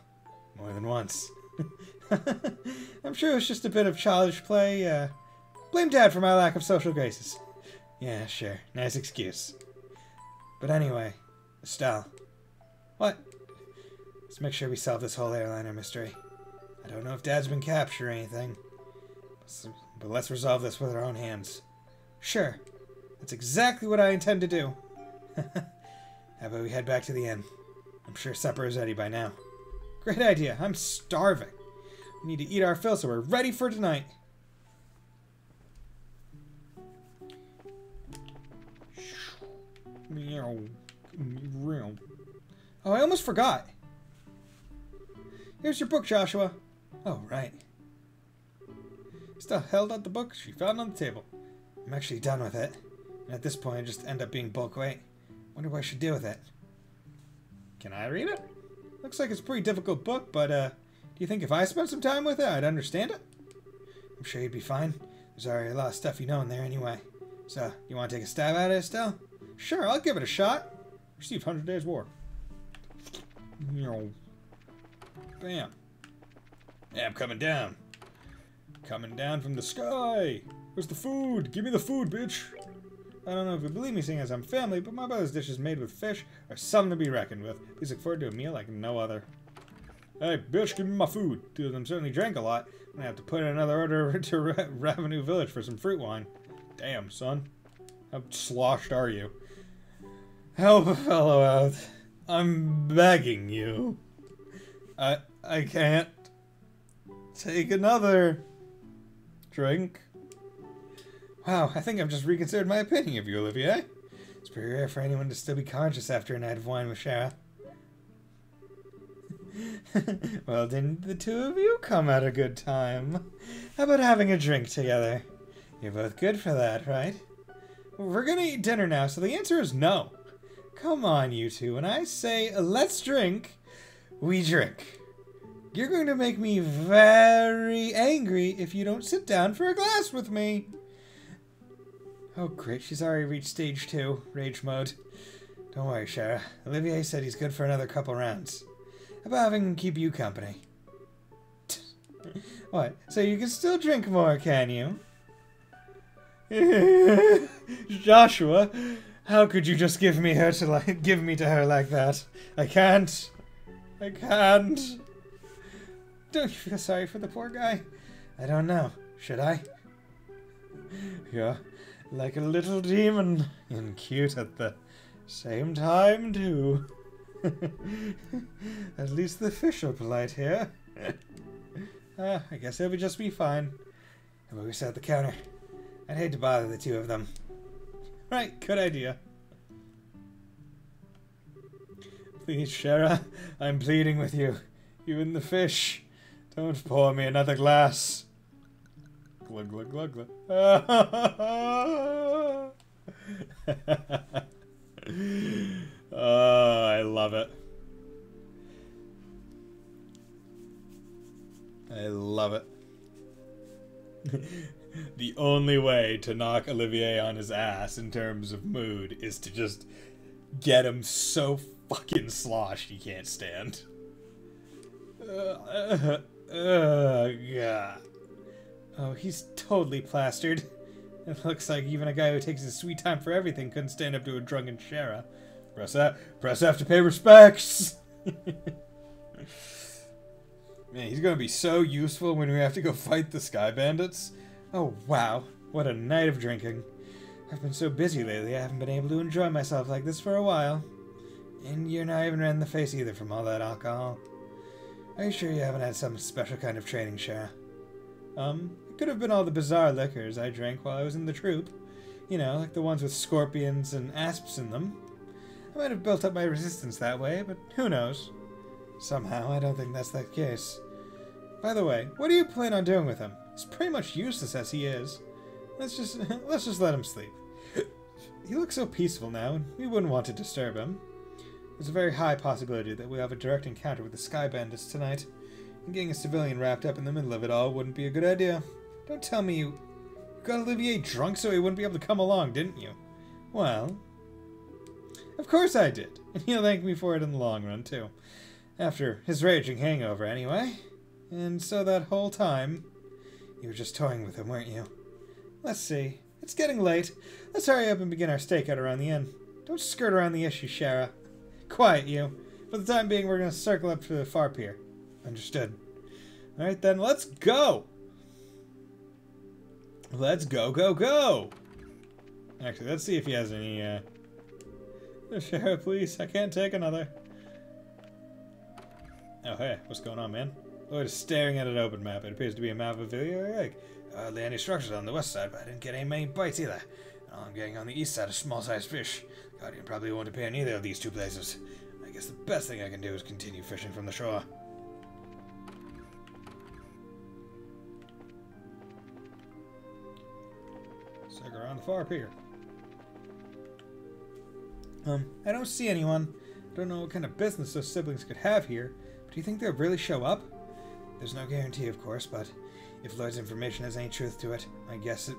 More than once. I'm sure it was just a bit of childish play. Blame Dad for my lack of social graces. Yeah, sure. Nice excuse. But anyway, Estelle. What? Let's make sure we solve this whole airliner mystery. I don't know if Dad's been captured or anything. But let's resolve this with our own hands. Sure. That's exactly what I intend to do. How about we head back to the inn? I'm sure supper is ready by now. Great idea. I'm starving. We need to eat our fill so we're ready for tonight. Oh, I almost forgot. Here's your book, Joshua. Oh, right. Still held out the book she found on the table. I'm actually done with it. And at this point, I just end up being bulk weight. Wonder what I should do with it. Can I read it? Looks like it's a pretty difficult book, but do you think if I spent some time with it, I'd understand it? I'm sure you'd be fine. There's already a lot of stuff you know in there anyway. So, you want to take a stab at it, Estelle? Sure, I'll give it a shot. Receive 100 Days War. Bam. Yeah, I'm coming down. Coming down from the sky. Where's the food? Give me the food, bitch. I don't know if you believe me seeing as I'm family, but my brother's dishes made with fish are something to be reckoned with. Please look forward to a meal like no other. Hey, bitch, give me my food. Two of them certainly drank a lot. I'm gonna have to put in another order to Revenue Village for some fruit wine. Damn, son. How sloshed are you? Help a fellow out. I'm begging you. I can't take another drink. Wow, I think I've just reconsidered my opinion of you, Olivier. It's pretty rare for anyone to still be conscious after a night of wine with Shara. Well, didn't the two of you come at a good time? How about having a drink together? You're both good for that, right? We're gonna eat dinner now, so the answer is no. Come on, you two. When I say, let's drink, we drink. You're going to make me very angry if you don't sit down for a glass with me. Oh, great. She's already reached stage 2, rage mode. Don't worry, Shara. Olivier said he's good for another couple rounds. How about having him keep you company? What? So you can still drink more, can you? Joshua, how could you just give me to her like that? I can't. I can't. Don't you feel sorry for the poor guy? I don't know. Should I? You're like a little demon, and cute at the same time, too. At least the fish are polite here. I guess it'll just be fine. How about we sit at the counter? I'd hate to bother the two of them. Right, good idea. Please, Shara, I'm pleading with you. You and the fish. Don't pour me another glass. Glug, glug, glug, glug. Oh, I love it. I love it. The only way to knock Olivier on his ass in terms of mood is to just get him so fucking sloshed he can't stand. God. Oh, he's totally plastered. It looks like even a guy who takes his sweet time for everything couldn't stand up to a drunken Shara. Press F to pay respects! Man, he's gonna be so useful when we have to go fight the Sky Bandits. Oh, wow. What a night of drinking. I've been so busy lately, I haven't been able to enjoy myself like this for a while. And you're not even red in the face either from all that alcohol. Are you sure you haven't had some special kind of training, Shara? It could have been all the bizarre liquors I drank while I was in the troop. You know, like the ones with scorpions and asps in them. I might have built up my resistance that way, but who knows? Somehow, I don't think that's the case. By the way, what do you plan on doing with him? He's pretty much useless as he is. Let's just let him sleep. He looks so peaceful now, and we wouldn't want to disturb him. There's a very high possibility that we'll have a direct encounter with the Sky Bandits tonight. And getting a civilian wrapped up in the middle of it all wouldn't be a good idea. Don't tell me you got Olivier drunk so he wouldn't be able to come along, didn't you? Well, of course I did. And he'll thank me for it in the long run, too. After his raging hangover, anyway. And so that whole time, you were just toying with him, weren't you? Let's see. It's getting late. Let's hurry up and begin our stakeout around the inn. Don't skirt around the issue, Shara. Quiet, you. For the time being, we're going to circle up to the far pier. Understood. Alright then, let's go! Let's go, go, go! Actually, let's see if he has any, Shara, please, I can't take another. Oh, hey, what's going on, man? Lloyd is staring at an open map. It appears to be a map of Villiers Lake. Hardly any structures on the west side, but I didn't get any many bites either. All I'm getting on the east side is small-sized fish. Guardian probably won't appear in either of these two places. I guess the best thing I can do is continue fishing from the shore. Circle around the far pier. I don't see anyone. I don't know what kind of business those siblings could have here. Do you think they'll really show up? There's no guarantee, of course, but if Lloyd's information has any truth to it,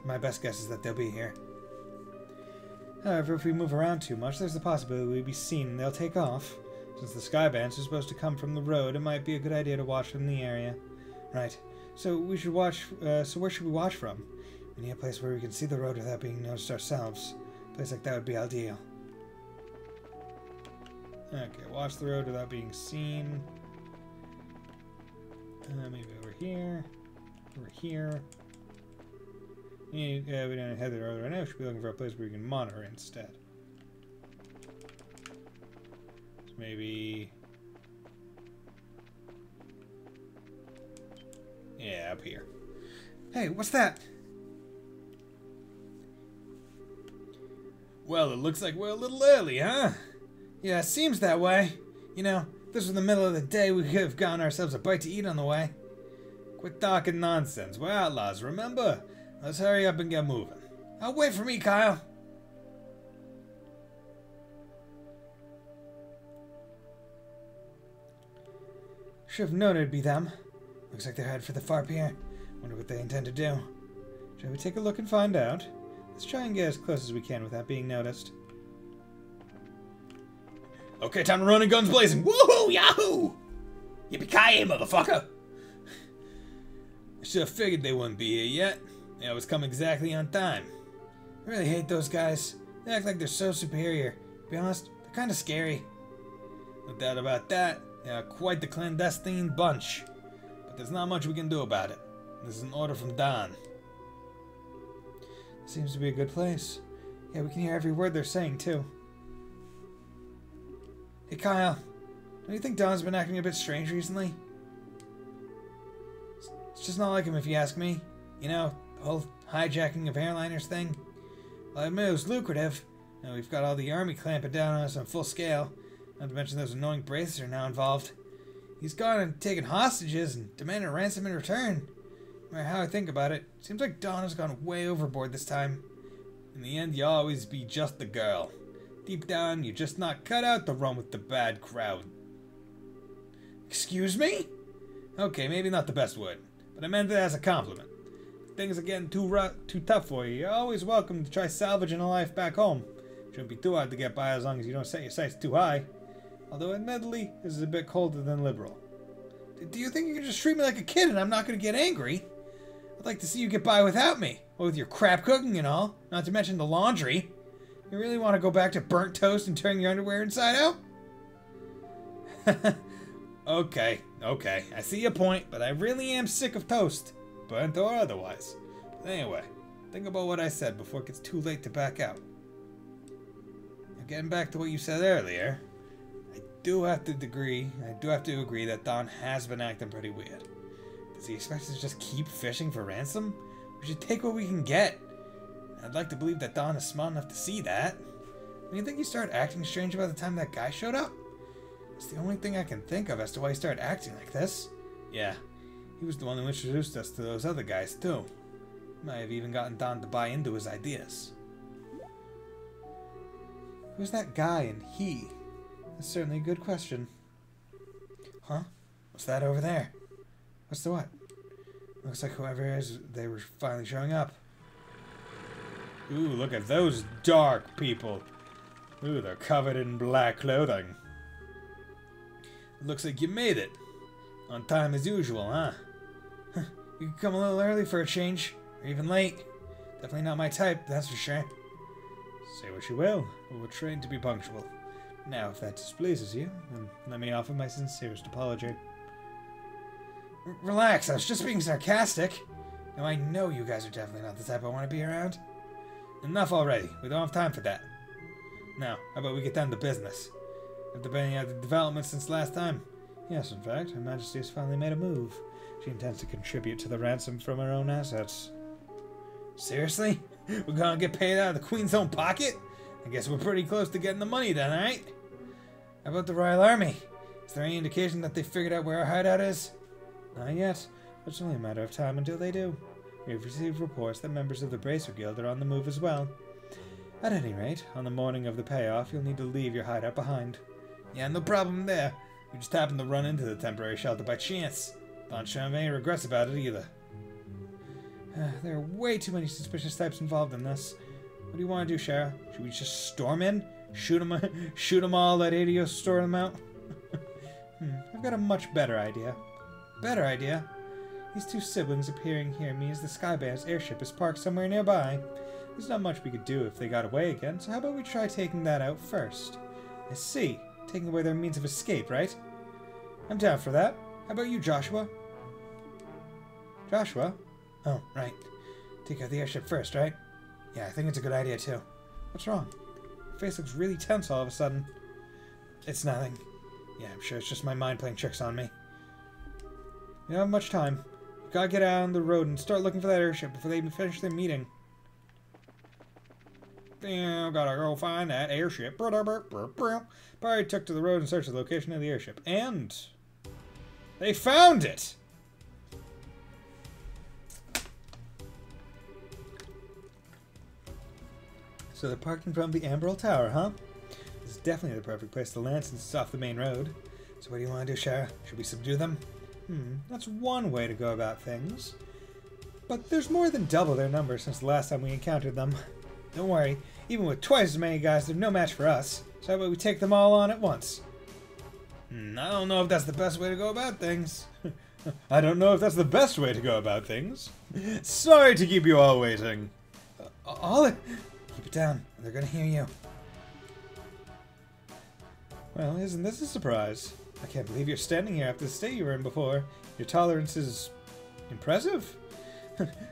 my best guess is that they'll be here. However, if we move around too much, there's the possibility we'll be seen and they'll take off. Since the Sky Bandits are supposed to come from the road, it might be a good idea to watch from the area. Right. So we should watch. So where should we watch from? We need a place where we can see the road without being noticed ourselves. A place like that would be ideal. Okay, watch the road without being seen. Maybe over here. Over here. We don't head the road right now. We should be looking for a place where we can monitor instead. So maybe... yeah, up here. Hey, what's that? Well, it looks like we're a little early, huh? Yeah, it seems that way. You know, if this was the middle of the day, we could have gotten ourselves a bite to eat on the way. Quit talking nonsense. We're outlaws, remember? Let's hurry up and get moving. Oh, wait for me, Kyle. Should have known it'd be them. Looks like they're headed for the far pier. Wonder what they intend to do. Shall we take a look and find out? Let's try and get as close as we can without being noticed. Okay, time to run and guns blazing. Woohoo! Yahoo! Yippee-ki-yay, motherfucker! I should have figured they wouldn't be here yet. They always come exactly on time. I really hate those guys. They act like they're so superior. To be honest, they're kind of scary. No doubt about that. They are quite the clandestine bunch. But there's not much we can do about it. This is an order from Don. Seems to be a good place. Yeah, we can hear every word they're saying, too. Hey, Kyle. Don't you think Don's been acting a bit strange recently? It's just not like him, if you ask me. You know, the whole hijacking of airliners thing. Well, I admit it was lucrative. Now we've got all the army clamping down on us on full scale. Not to mention those annoying braces are now involved. He's gone and taken hostages and demanded a ransom in return. No matter how I think about it, seems like Dawn has gone way overboard this time. In the end, you'll always be just the girl. Deep down, you're just not cut out to run with the bad crowd. Excuse me? Okay, maybe not the best word, but I meant it as a compliment. If things are getting too tough for you, you're always welcome to try salvaging a life back home. Shouldn't be too hard to get by as long as you don't set your sights too high. Although, admittedly, this is a bit colder than liberal. Do you think you can just treat me like a kid and I'm not going to get angry? I'd like to see you get by without me. Well, with your crap cooking and all, not to mention the laundry. You really want to go back to burnt toast and turn your underwear inside out? Okay, I see your point, but I really am sick of toast, burnt or otherwise. But anyway, think about what I said before it gets too late to back out. Now, getting back to what you said earlier, I do have to agree that Don has been acting pretty weird. Does he expect us to just keep fishing for ransom? We should take what we can get. I'd like to believe that Don is smart enough to see that. Do you think he started acting strange by the time that guy showed up? It's the only thing I can think of as to why he started acting like this. Yeah, he was the one who introduced us to those other guys, too. Might have even gotten Don to buy into his ideas. Who's that guy and he? That's certainly a good question. Huh? What's that over there? What's the what? Looks like whoever it is, they were finally showing up. Ooh, look at those dark people. Ooh, they're covered in black clothing. Looks like you made it. On time as usual, huh? You could come a little early for a change, or even late. Definitely not my type, that's for sure. Say what you will, but we're trained to be punctual. Now, if that displeases you, then let me offer my sincerest apology. Relax, I was just being sarcastic. Now, I know you guys are definitely not the type I want to be around. Enough already. We don't have time for that. Now, how about we get down to business? Have there been any other developments since last time? Yes, in fact, Her Majesty has finally made a move. She intends to contribute to the ransom from her own assets. Seriously? We're gonna get paid out of the Queen's own pocket? I guess we're pretty close to getting the money then, right? How about the Royal Army? Is there any indication that they figured out where our hideout is? Not yet, but it's only a matter of time until they do. We have received reports that members of the Bracer Guild are on the move as well. At any rate, on the morning of the payoff, you'll need to leave your hideout behind. Yeah, no problem there. We just happened to run into the temporary shelter by chance. Don't show him any regrets about it either. There are way too many suspicious types involved in this. What do you want to do, Shara? Should we just storm in? Shoot them all, let Adios store them out? I've got a much better idea. Better idea? These two siblings appearing here means the Skyband's airship is parked somewhere nearby. There's not much we could do if they got away again, so how about we try taking that out first? I see. Taking away their means of escape, right? I'm down for that. How about you, Joshua? Joshua? Oh, right. Take out the airship first, right? Yeah, I think it's a good idea, too. What's wrong? Your face looks really tense all of a sudden. It's nothing. Yeah, I'm sure it's just my mind playing tricks on me. You don't have much time. You gotta get out on the road and start looking for that airship before they even finish their meeting. Damn, gotta go find that airship. Barry took to the road and searched the location of the airship. And they found it! So they're parked in front of the Amberl Tower, huh? This is definitely the perfect place to land since it's off the main road. So what do you want to do, Shara? Should we subdue them? That's one way to go about things. But there's more than double their number since the last time we encountered them. Don't worry, even with twice as many guys, they're no match for us. So how about we take them all on at once? I don't know if that's the best way to go about things. I don't know if that's the best way to go about things. Sorry to keep you all waiting. Keep it down, or they're gonna hear you. Well, isn't this a surprise? I can't believe you're standing here after the state you were in before. Your tolerance is impressive.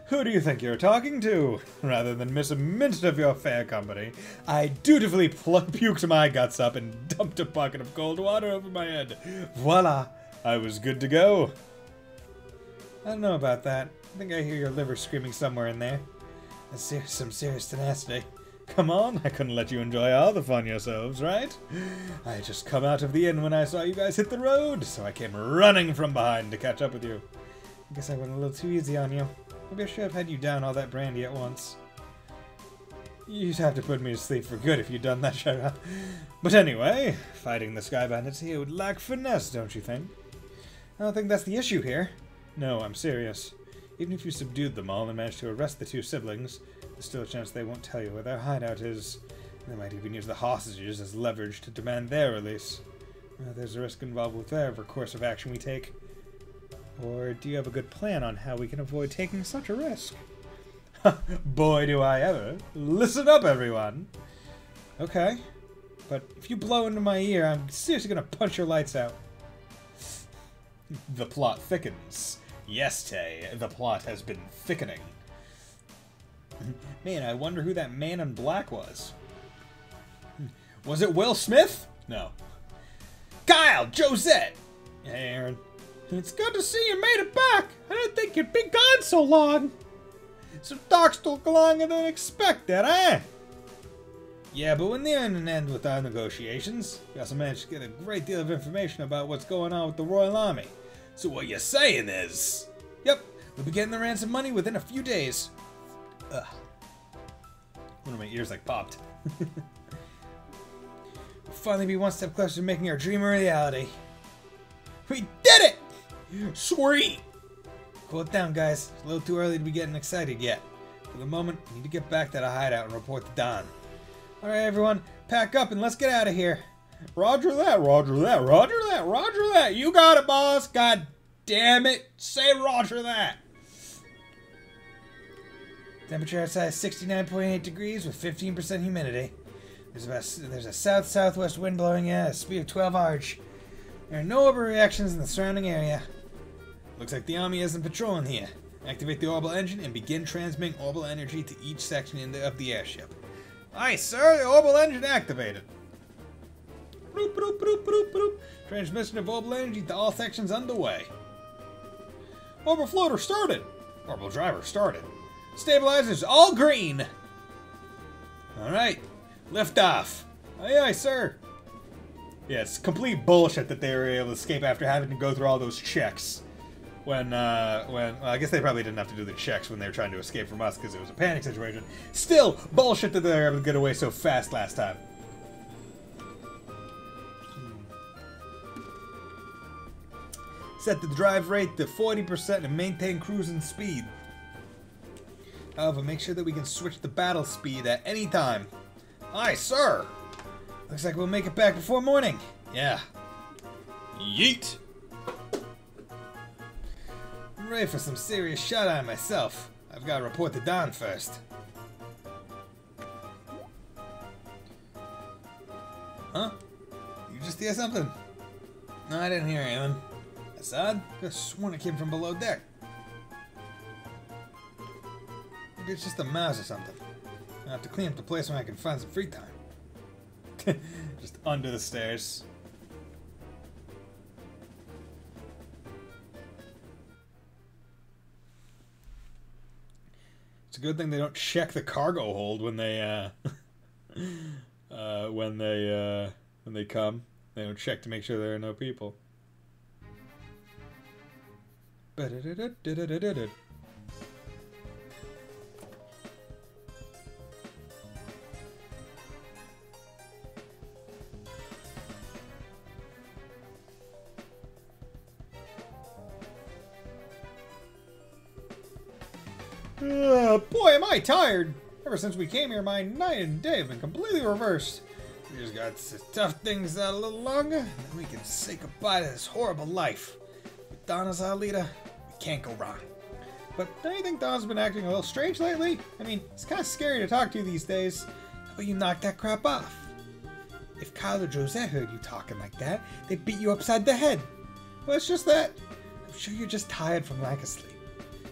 Who do you think you're talking to? Rather than miss a minute of your fair company, I dutifully puked my guts up and dumped a bucket of cold water over my head. Voila! I was good to go. I don't know about that. I think I hear your liver screaming somewhere in there. That's some serious tenacity. Come on, I couldn't let you enjoy all the fun yourselves, right? I had just come out of the inn when I saw you guys hit the road, so I came running from behind to catch up with you. I guess I went a little too easy on you. Maybe I should have had you down all that brandy at once. You'd have to put me to sleep for good if you'd done that, Shara. But anyway, fighting the Sky Bandits here would lack finesse, don't you think? I don't think that's the issue here. No, I'm serious. Even if you subdued them all and managed to arrest the two siblings, there's still a chance they won't tell you where their hideout is. They might even use the hostages as leverage to demand their release. Well, there's a risk involved with whatever course of action we take. Or do you have a good plan on how we can avoid taking such a risk? Boy, do I ever. Listen up, everyone. Okay. But if you blow into my ear, I'm seriously gonna punch your lights out. The plot thickens. Yes, Tay, the plot has been thickening. Man, I wonder who that man in black was. Was it Will Smith? No. Kyle! Josette! Hey, Aaron. It's good to see you made it back. I didn't think you'd be gone so long. So Docs took longer than expected, eh? Yeah, but we're nearing an end with our negotiations. We also managed to get a great deal of information about what's going on with the Royal Army. So what you're saying is... Yep, we'll be getting the ransom money within a few days. Ugh. One of my ears like popped. We'll finally be one step closer to making our dream a reality. We did it! Sweet! Cool it down, guys. It's a little too early to be getting excited yet. For the moment, we need to get back to the hideout and report to Don. Alright, everyone, pack up and let's get out of here. Roger that, roger that, roger that, roger that. You got it, boss. God damn it. Say roger that. Temperature outside is 69.8 degrees with 15% humidity. There's a south-southwest wind blowing at a speed of 12 arch. There are no overreactions in the surrounding area. Looks like the army isn't patrolling here. Activate the orbital engine and begin transmitting orbital energy to each section of the airship. Aye, sir. The orbital engine activated. Bloop, bloop, bloop, bloop, bloop. Transmission of orbital energy to all sections underway. Orbital floater started. Orbital driver started. Stabilizers all green. Alright. Lift off. Aye, aye, sir. Yeah, it's complete bullshit that they were able to escape after having to go through all those checks. Well, I guess they probably didn't have to do the checks when they were trying to escape from us because it was a panic situation. Still, bullshit that they were able to get away so fast last time. Set the drive rate to 40% and maintain cruising speed. However, make sure that we can switch the battle speed at any time. Aye, sir! Looks like we'll make it back before morning. Yeah. Yeet! I'm ready for some serious shut-eye myself. I've got to report to Don first. Huh? You just hear something? No, I didn't hear anything. That's odd. I could have sworn it came from below deck. Maybe it's just a mouse or something. I'll have to clean up the place when I can find some free time. Just under the stairs. It's a good thing they don't check the cargo hold when they when they come. They don't check to make sure there are no people. Boy, am I tired! Ever since we came here, my night and day have been completely reversed. We just got to tough things out a little longer, and then we can say goodbye to this horrible life. With Don as our leader, we can't go wrong. But don't you think Don's been acting a little strange lately? I mean, it's kind of scary to talk to these days. How about you knock that crap off? If Kyle or Josette heard you talking like that, they'd beat you upside the head. Well, it's just that. I'm sure you're just tired from lack of sleep.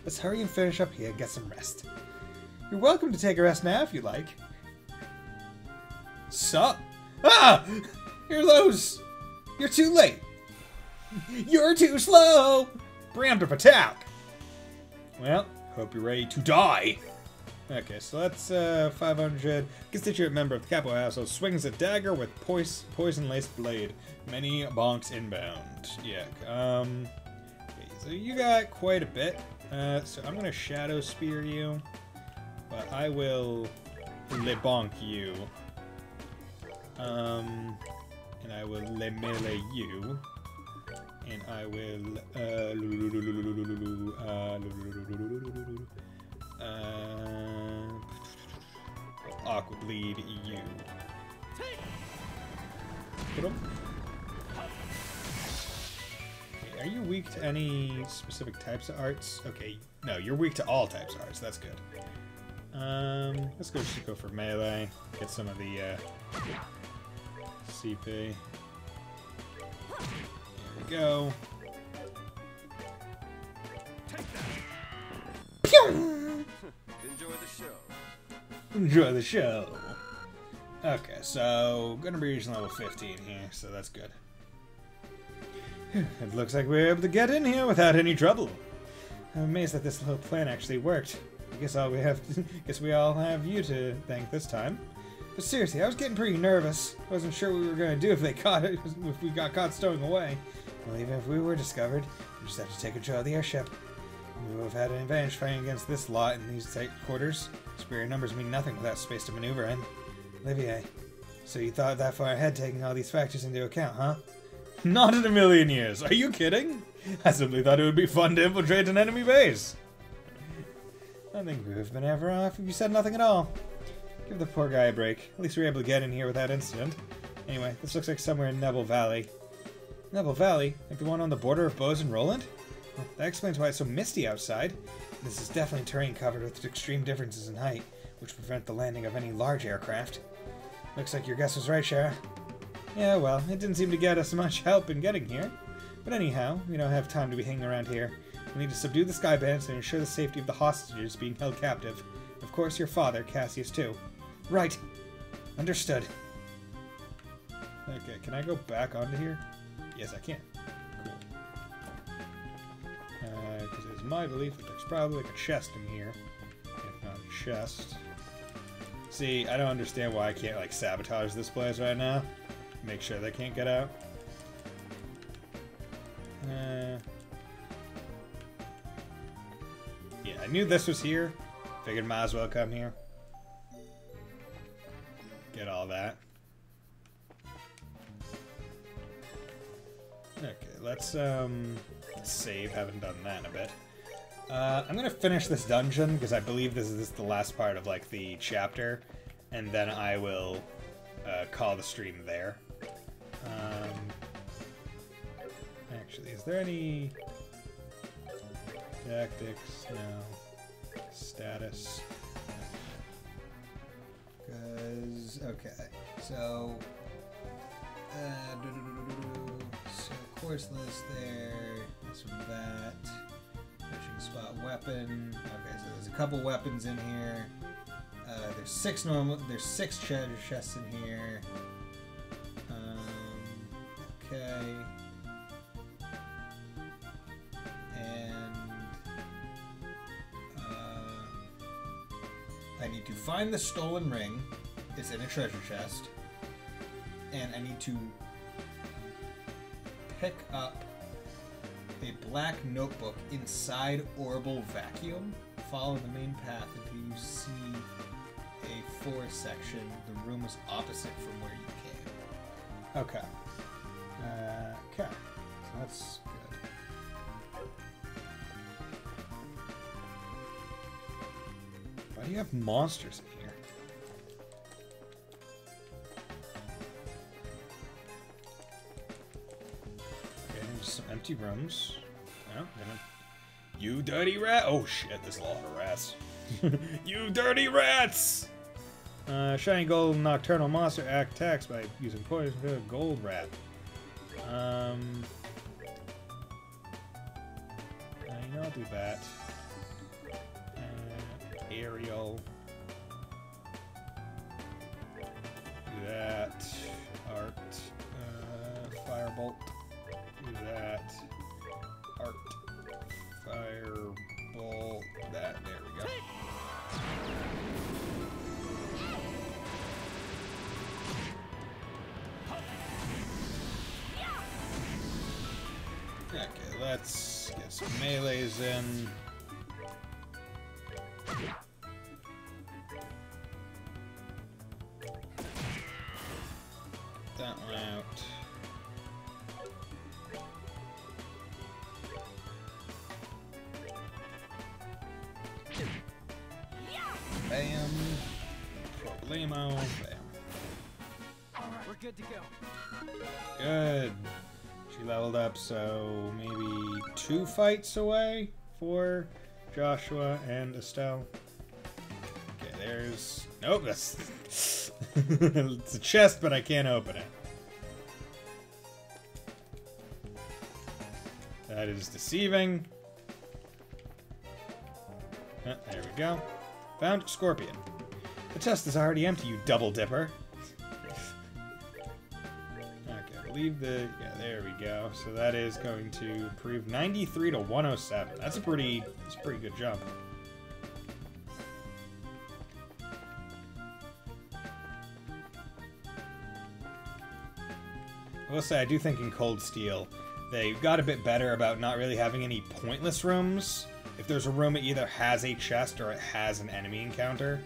Let's hurry and finish up here and get some rest. You're welcome to take a rest now if you like. Sup? Ah! You're loose! You're too late! You're too slow! Preemptive attack! Well, hope you're ready to die. Okay, so that's 500. Constituent member of the Capo household swings a dagger with poison-laced blade. Many bonks inbound. Yeah, okay, he's so you got quite a bit. So I'm gonna Shadow Spear you, but I will Le Bonk you. And I will Le Melee you. And I will Aqua Bleed you. Okay, are you weak to any specific types of arts? Okay, no, you're weak to all types of arts. That's good. Let's just go for melee. Get some of the CP. There we go. Enjoy the show. Enjoy the show. Okay, so gonna be reaching level 15 here, so that's good. It looks like we're able to get in here without any trouble. I'm amazed that this little plan actually worked. I guess we all have you to thank this time. But seriously, I was getting pretty nervous. I wasn't sure what we were gonna do if we got caught stowing away. Well, even if we were discovered, we just have to take control of the airship. We would have had an advantage fighting against this lot in these tight quarters. Superior numbers mean nothing without space to maneuver in. Olivier, so you thought that far ahead taking all these factors into account, huh? Not in a million years. Are you kidding? I simply thought it would be fun to infiltrate an enemy base. I think we would have been ever off if you said nothing at all. Give the poor guy a break. At least we were able to get in here without incident. Anyway, this looks like somewhere in Nebel Valley. Nebel Valley? Like the one on the border of Bose and Roland? Well, that explains why it's so misty outside. This is definitely terrain covered with extreme differences in height, which prevent the landing of any large aircraft. Looks like your guess was right, Shara. Yeah, well, it didn't seem to get us much help in getting here. But anyhow, we don't have time to be hanging around here. We need to subdue the Sky Bandits and ensure the safety of the hostages being held captive. Of course, your father, Cassius, too. Right. Understood. Okay, can I go back onto here? Yes, I can. Cool. Because it's my belief that there's probably like a chest in here. If not a chest. See, I don't understand why I can't like sabotage this place right now. Make sure they can't get out. Yeah, I knew this was here. Figured might as well come here. Get all that. Okay, let's save. Haven't done that in a bit. I'm gonna finish this dungeon because I believe this is the last part of like the chapter, and then I will call the stream there. Actually, is there any tactics? No. Status. Because okay, so course list there. This one, that. Pushing spot weapon. Okay, so there's a couple weapons in here. There's six treasure chests in here. Okay. And I need to find the stolen ring. It's in a treasure chest. And I need to pick up a black notebook inside Orbital Vacuum. Follow the main path until you see a forest section. The room is opposite from where you came. Okay. Okay. So that's good. Why do you have monsters in here? Okay, there's some empty rooms. Oh, you dirty rat! Oh shit, there's a lot of rats. You dirty rats! Shiny gold nocturnal monster attacks by using poison to a gold rat. You know, I'll do that. Aerial. Do that. Art. Firebolt. Do that. Art. Firebolt. That. There we go. Okay, let's get some melees in. That one out. Bam. Problemo. Bam. We're good to go. Good. She leveled up, so maybe 2 fights away for Joshua and Estelle. Okay, there's... Nope, that's... it's a chest, but I can't open it. That is deceiving. There we go. Found Scorpion. The chest is already empty, you double dipper. Okay, leave the... Yeah, there we go. So that is going to improve 93 to 107. That's a pretty good jump. I will say, I do think in Cold Steel, they got a bit better about not really having any pointless rooms. If there's a room, it either has a chest or it has an enemy encounter.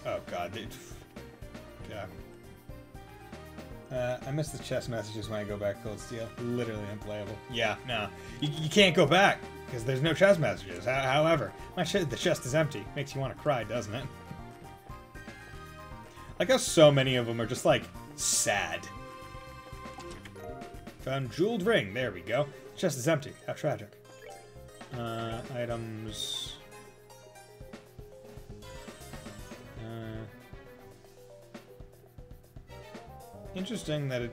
Oh god, dude. Yeah. I miss the chest messages when I go back to Cold Steel. Literally unplayable. Yeah, no. You can't go back, because there's no chest messages. However, the chest is empty. Makes you want to cry, doesn't it? Like how so many of them are just, like, sad. Found jeweled ring. There we go. Chest is empty. How tragic. Items. Interesting that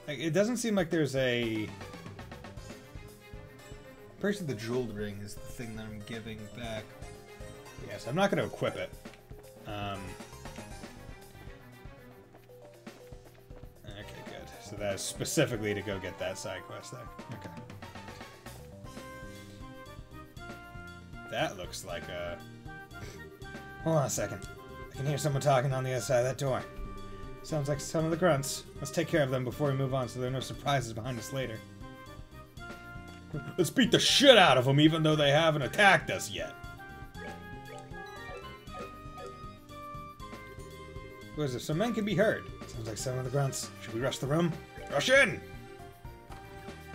it doesn't seem like there's a... I'm pretty sure the jeweled ring is the thing that I'm giving back. Yes, I'm not going to equip it. Okay, good. So that is specifically to go get that side quest there. Okay. That looks like a... Hold on a second. I can hear someone talking on the other side of that door. Sounds like some of the grunts. Let's take care of them before we move on so there are no surprises behind us later. Let's beat the shit out of them even though they haven't attacked us yet. What is it? Some men can be heard. Sounds like some of the grunts. Should we rush the room? Rush in!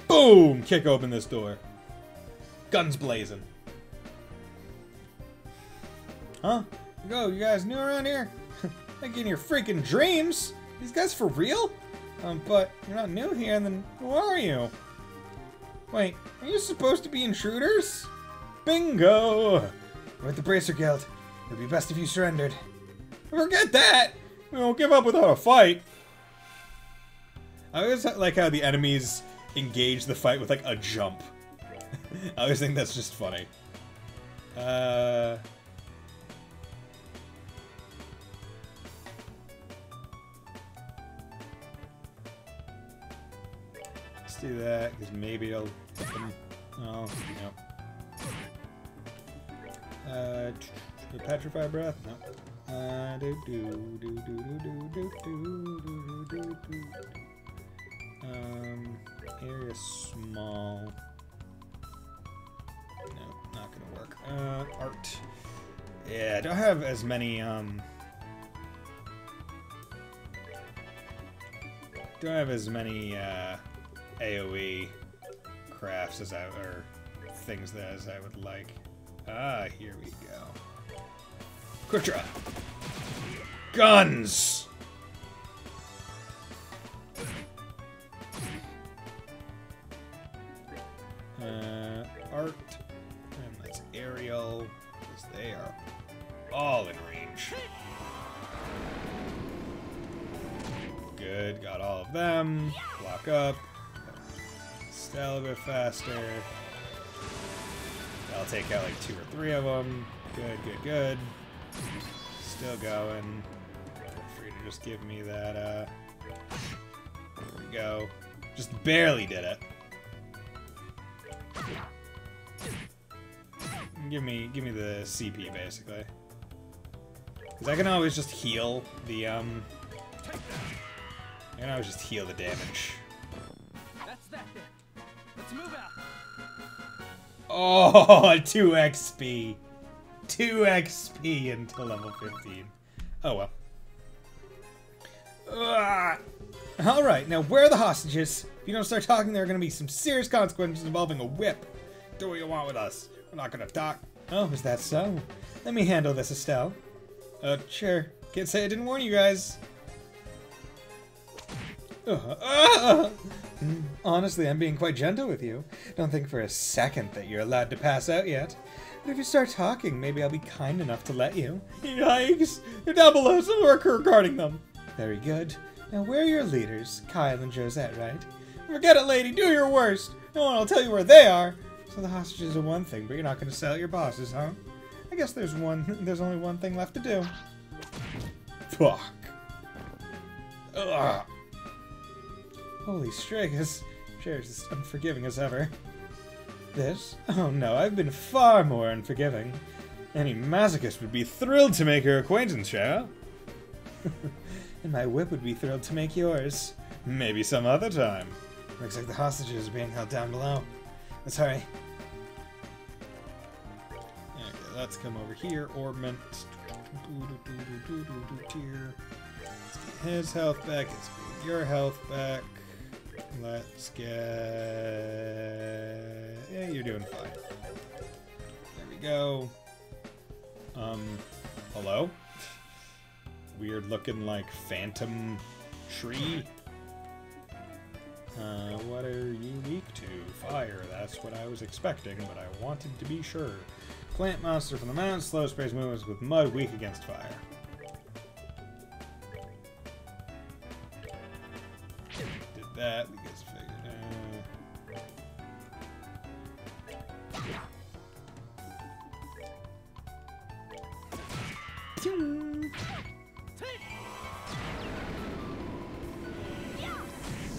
Boom! Kick open this door. Guns blazing. Huh? You guys new around here? Like in your freaking dreams? These guys for real? But you're not new here, and then who are you? Wait, are you supposed to be intruders? Bingo! We're at the Bracer Guild. It would be best if you surrendered. Forget that! We won't give up without a fight. I always like how the enemies engage the fight with like a jump. I always think that's just funny. Let's do that, because maybe it'll... Oh, no. Petrify Breath? No. Area small. No, not gonna work. Art. Yeah, I don't have as many, AoE crafts as or things as I would like. Ah, here we go. Quick draw. Guns! Art. And that's aerial, because they are all in range. Good, got all of them. Block up. Style a bit faster. I'll take out like 2 or 3 of them. Good, good, good. Still going. Feel free to just give me that, there we go. Just barely did it. Give me the CP, basically. Because I can always just heal the, I can always just heal the damage. That's that then. Let's move out. Oh, 2 XP. 2 XP until level 15. Oh well. Alright, now where are the hostages? If you don't start talking, there are going to be some serious consequences involving a whip. Do what you want with us. We're not going to talk. Oh, is that so? Let me handle this, Estelle. Sure. Can't say I didn't warn you guys. Honestly, I'm being quite gentle with you. Don't think for a second that you're allowed to pass out yet. But if you start talking, maybe I'll be kind enough to let you. Yikes! They're down below, so we're guarding them. Very good. Now, where are your leaders? Kyle and Josette, right? Forget it, lady. Do your worst. No one will tell you where they are. So the hostages are one thing, but you're not going to sell your bosses, huh? I guess there's only one thing left to do. Fuck. Ugh. Holy Stragus. Cher's as unforgiving as ever. This? Oh no, I've been far more unforgiving. Any masochist would be thrilled to make your acquaintance, Cheryl. And my whip would be thrilled to make yours. Maybe some other time. Looks like the hostages are being held down below. Let's hurry. Okay, let's come over here. Orbment. Let's get his health back. Let's get your health back. Let's get... Yeah, you're doing fine. There we go. Hello? Weird looking, like, phantom tree. What are you weak to? Fire. That's what I was expecting, but I wanted to be sure. Plant monster from the mountain. Slow sprays movements with mud. Weak against fire. Did that. We guess figured.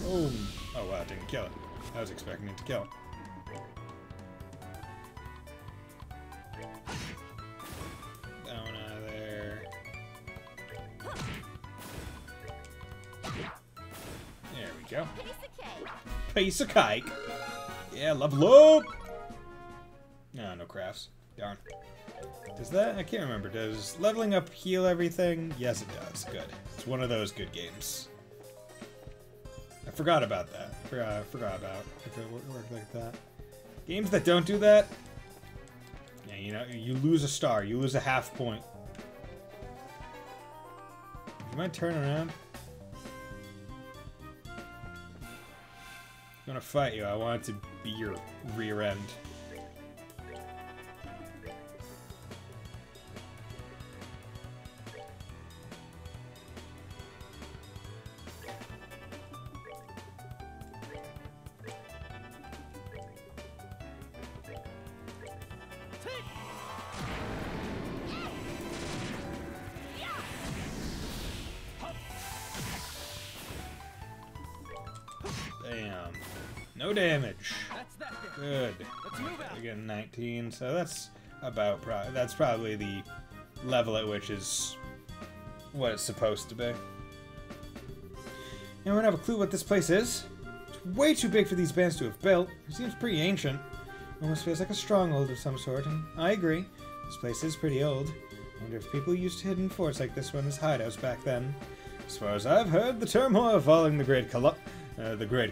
Oh. Oh wow, it didn't kill it. I was expecting it to kill it. Down out of there. There we go. Piece of cake. Yeah, level up! No, no crafts. Darn. Does that? I can't remember. Does leveling up heal everything? Yes, it does. Good. It's one of those good games. I forgot about that. I forgot about if it worked like that. Games that don't do that, yeah, you know, you lose a star. You lose a half point. You might turn around. I'm gonna fight you. I want it to be your rear end. Damn. No damage. Good. We get 19, so that's about that's probably the level at which is what it's supposed to be. Anyone have a clue what this place is? It's way too big for these bands to have built. It seems pretty ancient. Almost feels like a stronghold of some sort, and I agree. This place is pretty old. I wonder if people used hidden forts like this one as hideouts back then. As far as I've heard, the turmoil following the Great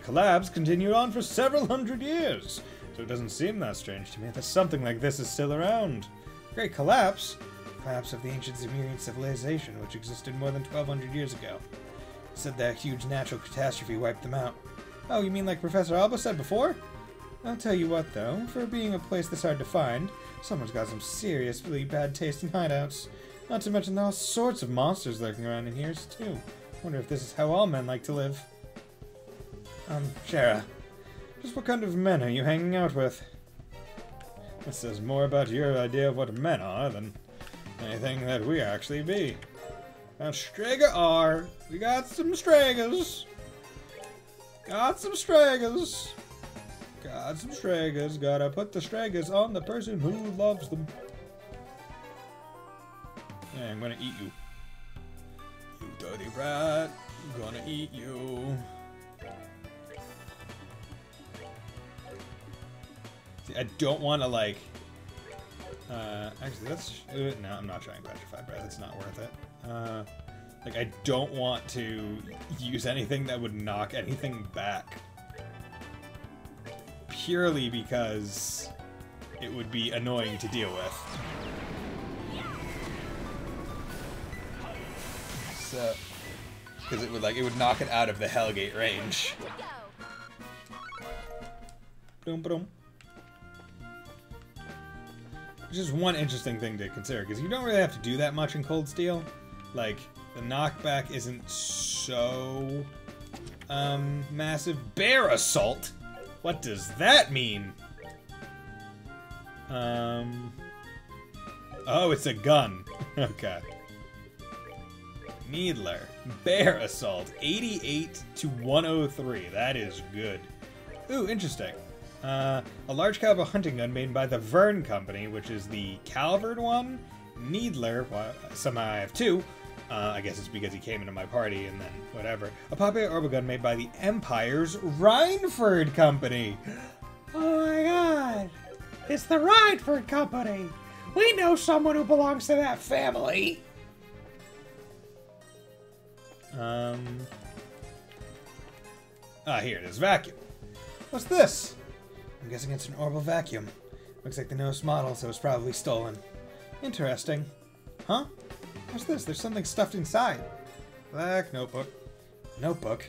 Collapse continued on for several hundred years, so it doesn't seem that strange to me that something like this is still around. Great Collapse? Collapse of the ancient Sumerian civilization, which existed more than 1,200 years ago. It said that huge natural catastrophe wiped them out. Oh, you mean like Professor Alba said before? I'll tell you what, though, for being a place this hard to find, someone's got some seriously bad taste in hideouts. Not to mention all sorts of monsters lurking around in here, too. Wonder if this is how all men like to live. Shara, just what kind of men are you hanging out with? This says more about your idea of what men are than anything that we actually be. Now, Strega are. We got some Stregas. Got some Stregas. Got some Stregas. Gotta put the Stregas on the person who loves them. Yeah, I'm gonna eat you. You dirty rat. I'm gonna eat you. See, I don't want to, like... actually, that's... no, I'm not trying Petrified Breath. It's not worth it. Like, I don't want to use anything that would knock anything back. Purely because it would be annoying to deal with. So... because it would knock it out of the Hellgate range. Boom, boom. Which is one interesting thing to consider, because you don't really have to do that much in Cold Steel. Like, the knockback isn't so massive. Bear Assault? What does that mean? Oh, it's a gun. Okay. Needler. Bear Assault. 88 to 103. That is good. Ooh, interesting. A large caliber hunting gun made by the Vern Company, which is the Calvert one. Needler. Well, somehow I have two. I guess it's because he came into my party and then whatever. A popular orbital gun made by the Empire's Rhineford Company. Oh my god! It's the Rhineford Company! We know someone who belongs to that family! Here it is. Vacuum. What's this? I'm guessing it's an orbital vacuum. Looks like the newest model, so it's probably stolen. Interesting. Huh? What's this? There's something stuffed inside. Black notebook. Notebook?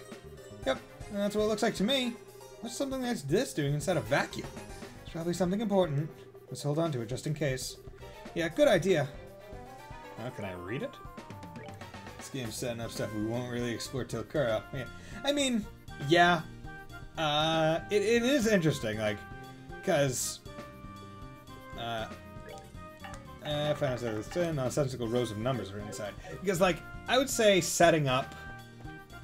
Yep, that's what it looks like to me. What's something that's this doing inside a vacuum? It's probably something important. Let's hold on to it just in case. Yeah, good idea. Can I read it? This game's setting up stuff we won't really explore till Kuro. Yeah. I mean, yeah. It is interesting, like, because nonsensical rows of numbers are inside. Because, like, I would say setting up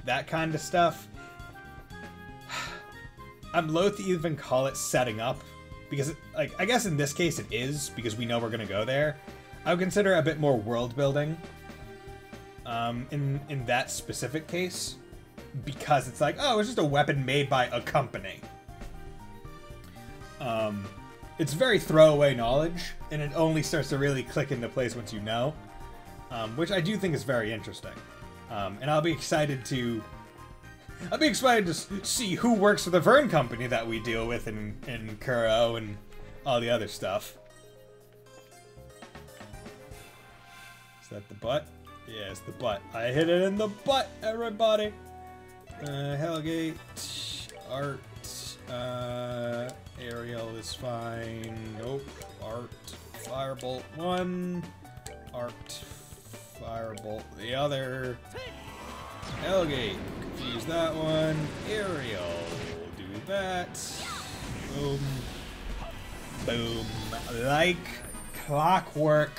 that kind of stuff, I'm loath to even call it setting up, because, like, I guess in this case it is, because we know we're gonna go there. I would consider it a bit more world building, in that specific case. Because it's like, oh, it's just a weapon made by a company. It's very throwaway knowledge, and it only starts to really click into place once you know, which I do think is very interesting. And I'll be excited to see who works for the Vern Company that we deal with in Kuro and all the other stuff. Is that the butt? Yeah, it's the butt. I hit it in the butt, everybody! Hellgate, art, aerial is fine, nope, art, firebolt 1, art, firebolt the other, Hellgate, confuse that one, aerial, do that, boom, boom, like clockwork,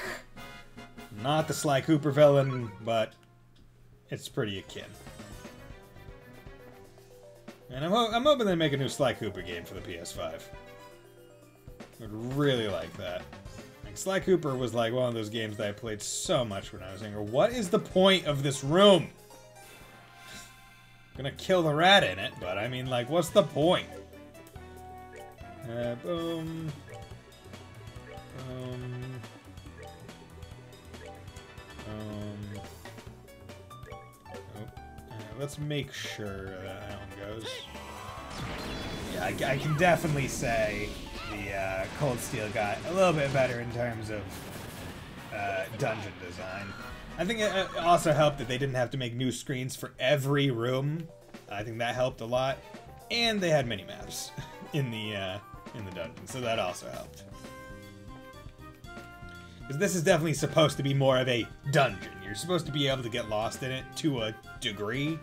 not the Sly Cooper villain, but it's pretty akin. And I'm hoping they make a new Sly Cooper game for the PS5. I'd really like that. Like, Sly Cooper was like one of those games that I played so much when I was younger. What is the point of this room? I'm gonna kill the rat in it, but I mean, like, what's the point? Boom. Let's make sure that one goes. Yeah, I can definitely say the Cold Steel got a little bit better in terms of dungeon design. I think it also helped that they didn't have to make new screens for every room. I think that helped a lot, and they had mini-maps in the dungeon, so that also helped. Because this is definitely supposed to be more of a dungeon. You're supposed to be able to get lost in it to a degree.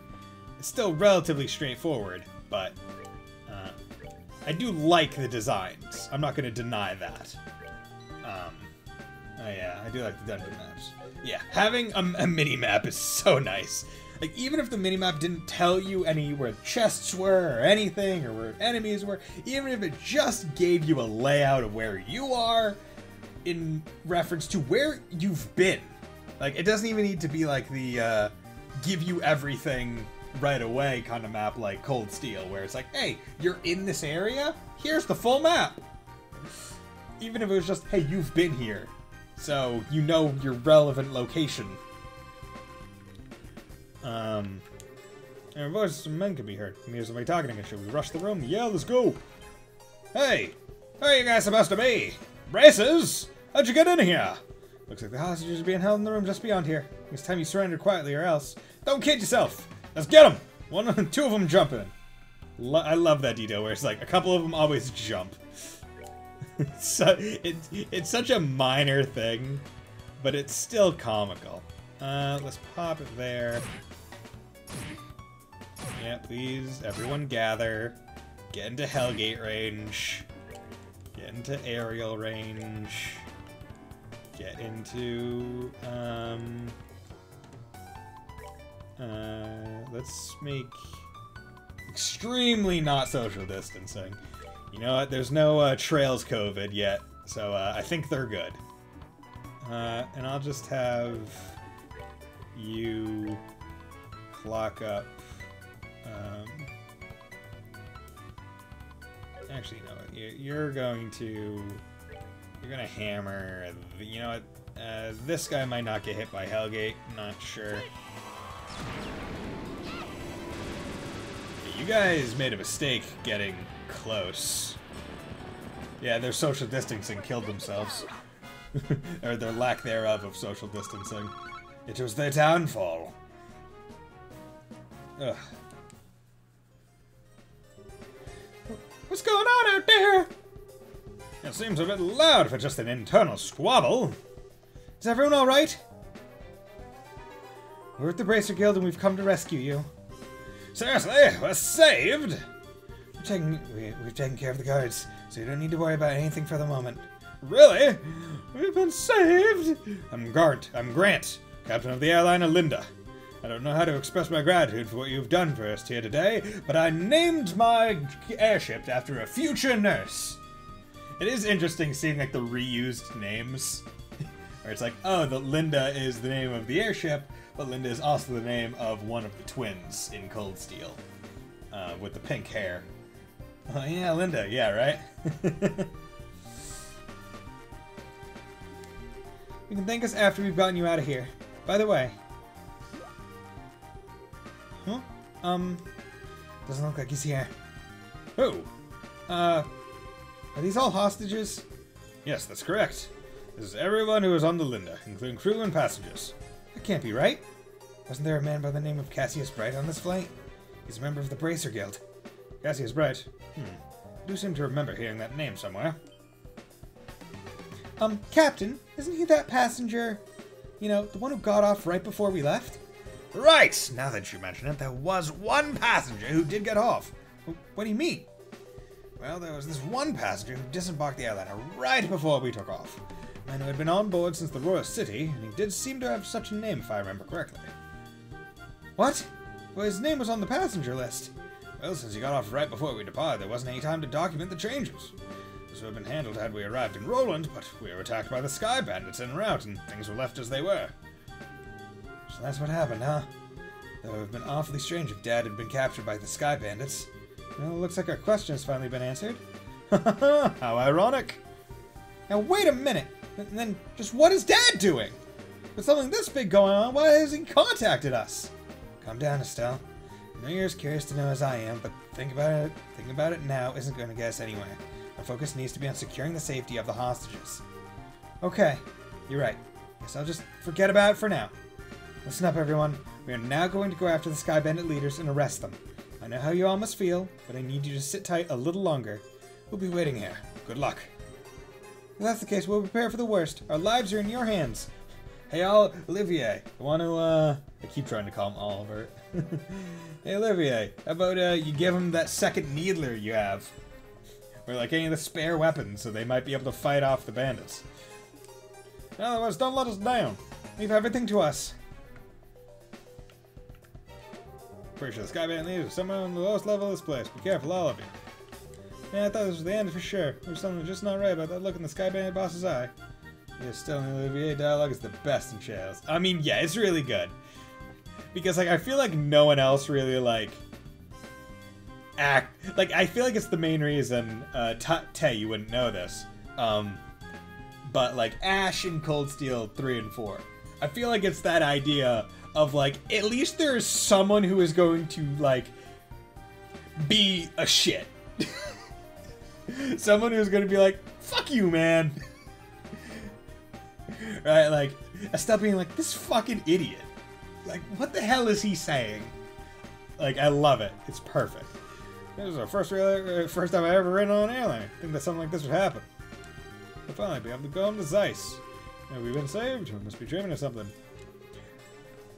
It's still relatively straightforward, but I do like the designs. I'm not going to deny that. Oh yeah, I do like the dungeon maps. Yeah, having a mini-map is so nice. Like, even if the mini-map didn't tell you where chests were or anything, or where enemies were, even if it just gave you a layout of where you are in reference to where you've been. Like, it doesn't even need to be like the give you everything right away kind of map like Cold Steel, where it's like, hey, you're in this area? Here's the full map. Even if it was just, hey, you've been here, so you know your relevant location. And voices of men can be heard. Here's somebody talking again. Should we rush the room? Yeah, let's go. Hey, where are you guys supposed to be? Braces? How'd you get in here? Looks like the hostages are being held in the room just beyond here. It's time you surrender quietly, or else. Don't kid yourself. Let's get them. Two of them jump in. I love that detail where it's like a couple of them always jump. It's such a minor thing, but it's still comical. Let's pop it there. Yeah, please, everyone gather. Get into Hellgate range. Get into aerial range. Get into, let's make extremely not social distancing. You know what, there's no, Trails COVID yet, so, I think they're good. And I'll just have you clock up, actually, you know what, you're gonna hammer, you know what, this guy might not get hit by Hellgate, not sure. You guys made a mistake getting close. Yeah, their social distancing killed themselves. Or their lack thereof of social distancing. It was their downfall. Ugh. What's going on out there? It seems a bit loud for just an internal squabble. Is everyone alright? We're at the Bracer Guild and we've come to rescue you. Seriously? We're saved? We've taken care of the guards, so you don't need to worry about anything for the moment. Really? We've been saved? I'm Grant, captain of the airliner Linda. I don't know how to express my gratitude for what you've done for us here today, but I named my airship after a future nurse. It is interesting seeing like the reused names. Where it's like, oh, the Linda is the name of the airship, but Linda is also the name of one of the twins in Cold Steel. With the pink hair. Oh yeah, Linda, yeah, right? You can thank us after we've gotten you out of here. By the way. Huh? Doesn't look like he's here. Who? Are these all hostages? Yes, that's correct. This is everyone who was on the Linda, including crew and passengers. That can't be right. Wasn't there a man by the name of Cassius Bright on this flight? He's a member of the Bracer Guild. Cassius Bright? I do seem to remember hearing that name somewhere. Captain, isn't he that passenger, you know, the one who got off right before we left? Right! Now that you mention it, there was one passenger who did get off. What do you mean? Well, there was this one passenger who disembarked the airliner right before we took off. A man who had been on board since the Royal City, and he did seem to have such a name if I remember correctly. What? Well, his name was on the passenger list. Well, since he got off right before we departed, there wasn't any time to document the changes. This would have been handled had we arrived in Roland, but we were attacked by the Sky Bandits en route, and things were left as they were. So that's what happened, huh? Though it would have been awfully strange if Dad had been captured by the Sky Bandits. Well, it looks like our question has finally been answered. How ironic. Now wait a minute! And then, just what is Dad doing? With something this big going on, why hasn't he contacted us? Calm down, Estelle. I know you're as curious to know as I am, but thinking about it now isn't going to get us anywhere. Our focus needs to be on securing the safety of the hostages. Okay, you're right. Guess I'll just forget about it for now. Listen up, everyone. We are now going to go after the Sky Bandit leaders and arrest them. I know how you all must feel, but I need you to sit tight a little longer. We'll be waiting here. Good luck. If that's the case, we'll prepare for the worst. Our lives are in your hands. Hey, Olivier. I want to, I keep trying to call him Oliver. Hey, Olivier. How about, you give him that second needler you have? Or, like, any of the spare weapons, so they might be able to fight off the bandits. In other words, don't let us down. Leave everything to us. Pretty sure the Sky Bandit leader is somewhere on the lowest level of this place. Be careful, all of you. Yeah, I thought this was the end for sure. There's something just not right about that look in the Sky Bandit boss's eye. Yeah, still, Olivier dialogue is the best in Trails. I mean, yeah, it's really good. Because, like, I feel like no one else really, like, I feel like it's the main reason, Tay, you wouldn't know this, But like Ash and Cold Steel 3 and 4. I feel like it's that idea of like, at least there is someone who is going to like be a shit. Someone who's going to be like, fuck you, man. Right? Like, stop being like, this fucking idiot. Like, what the hell is he saying? Like, I love it. It's perfect. This is our first time I ever ran on an airliner. I think that something like this would happen. We'll finally be able to go home to Zeiss. Have we been saved? We must be dreaming of something.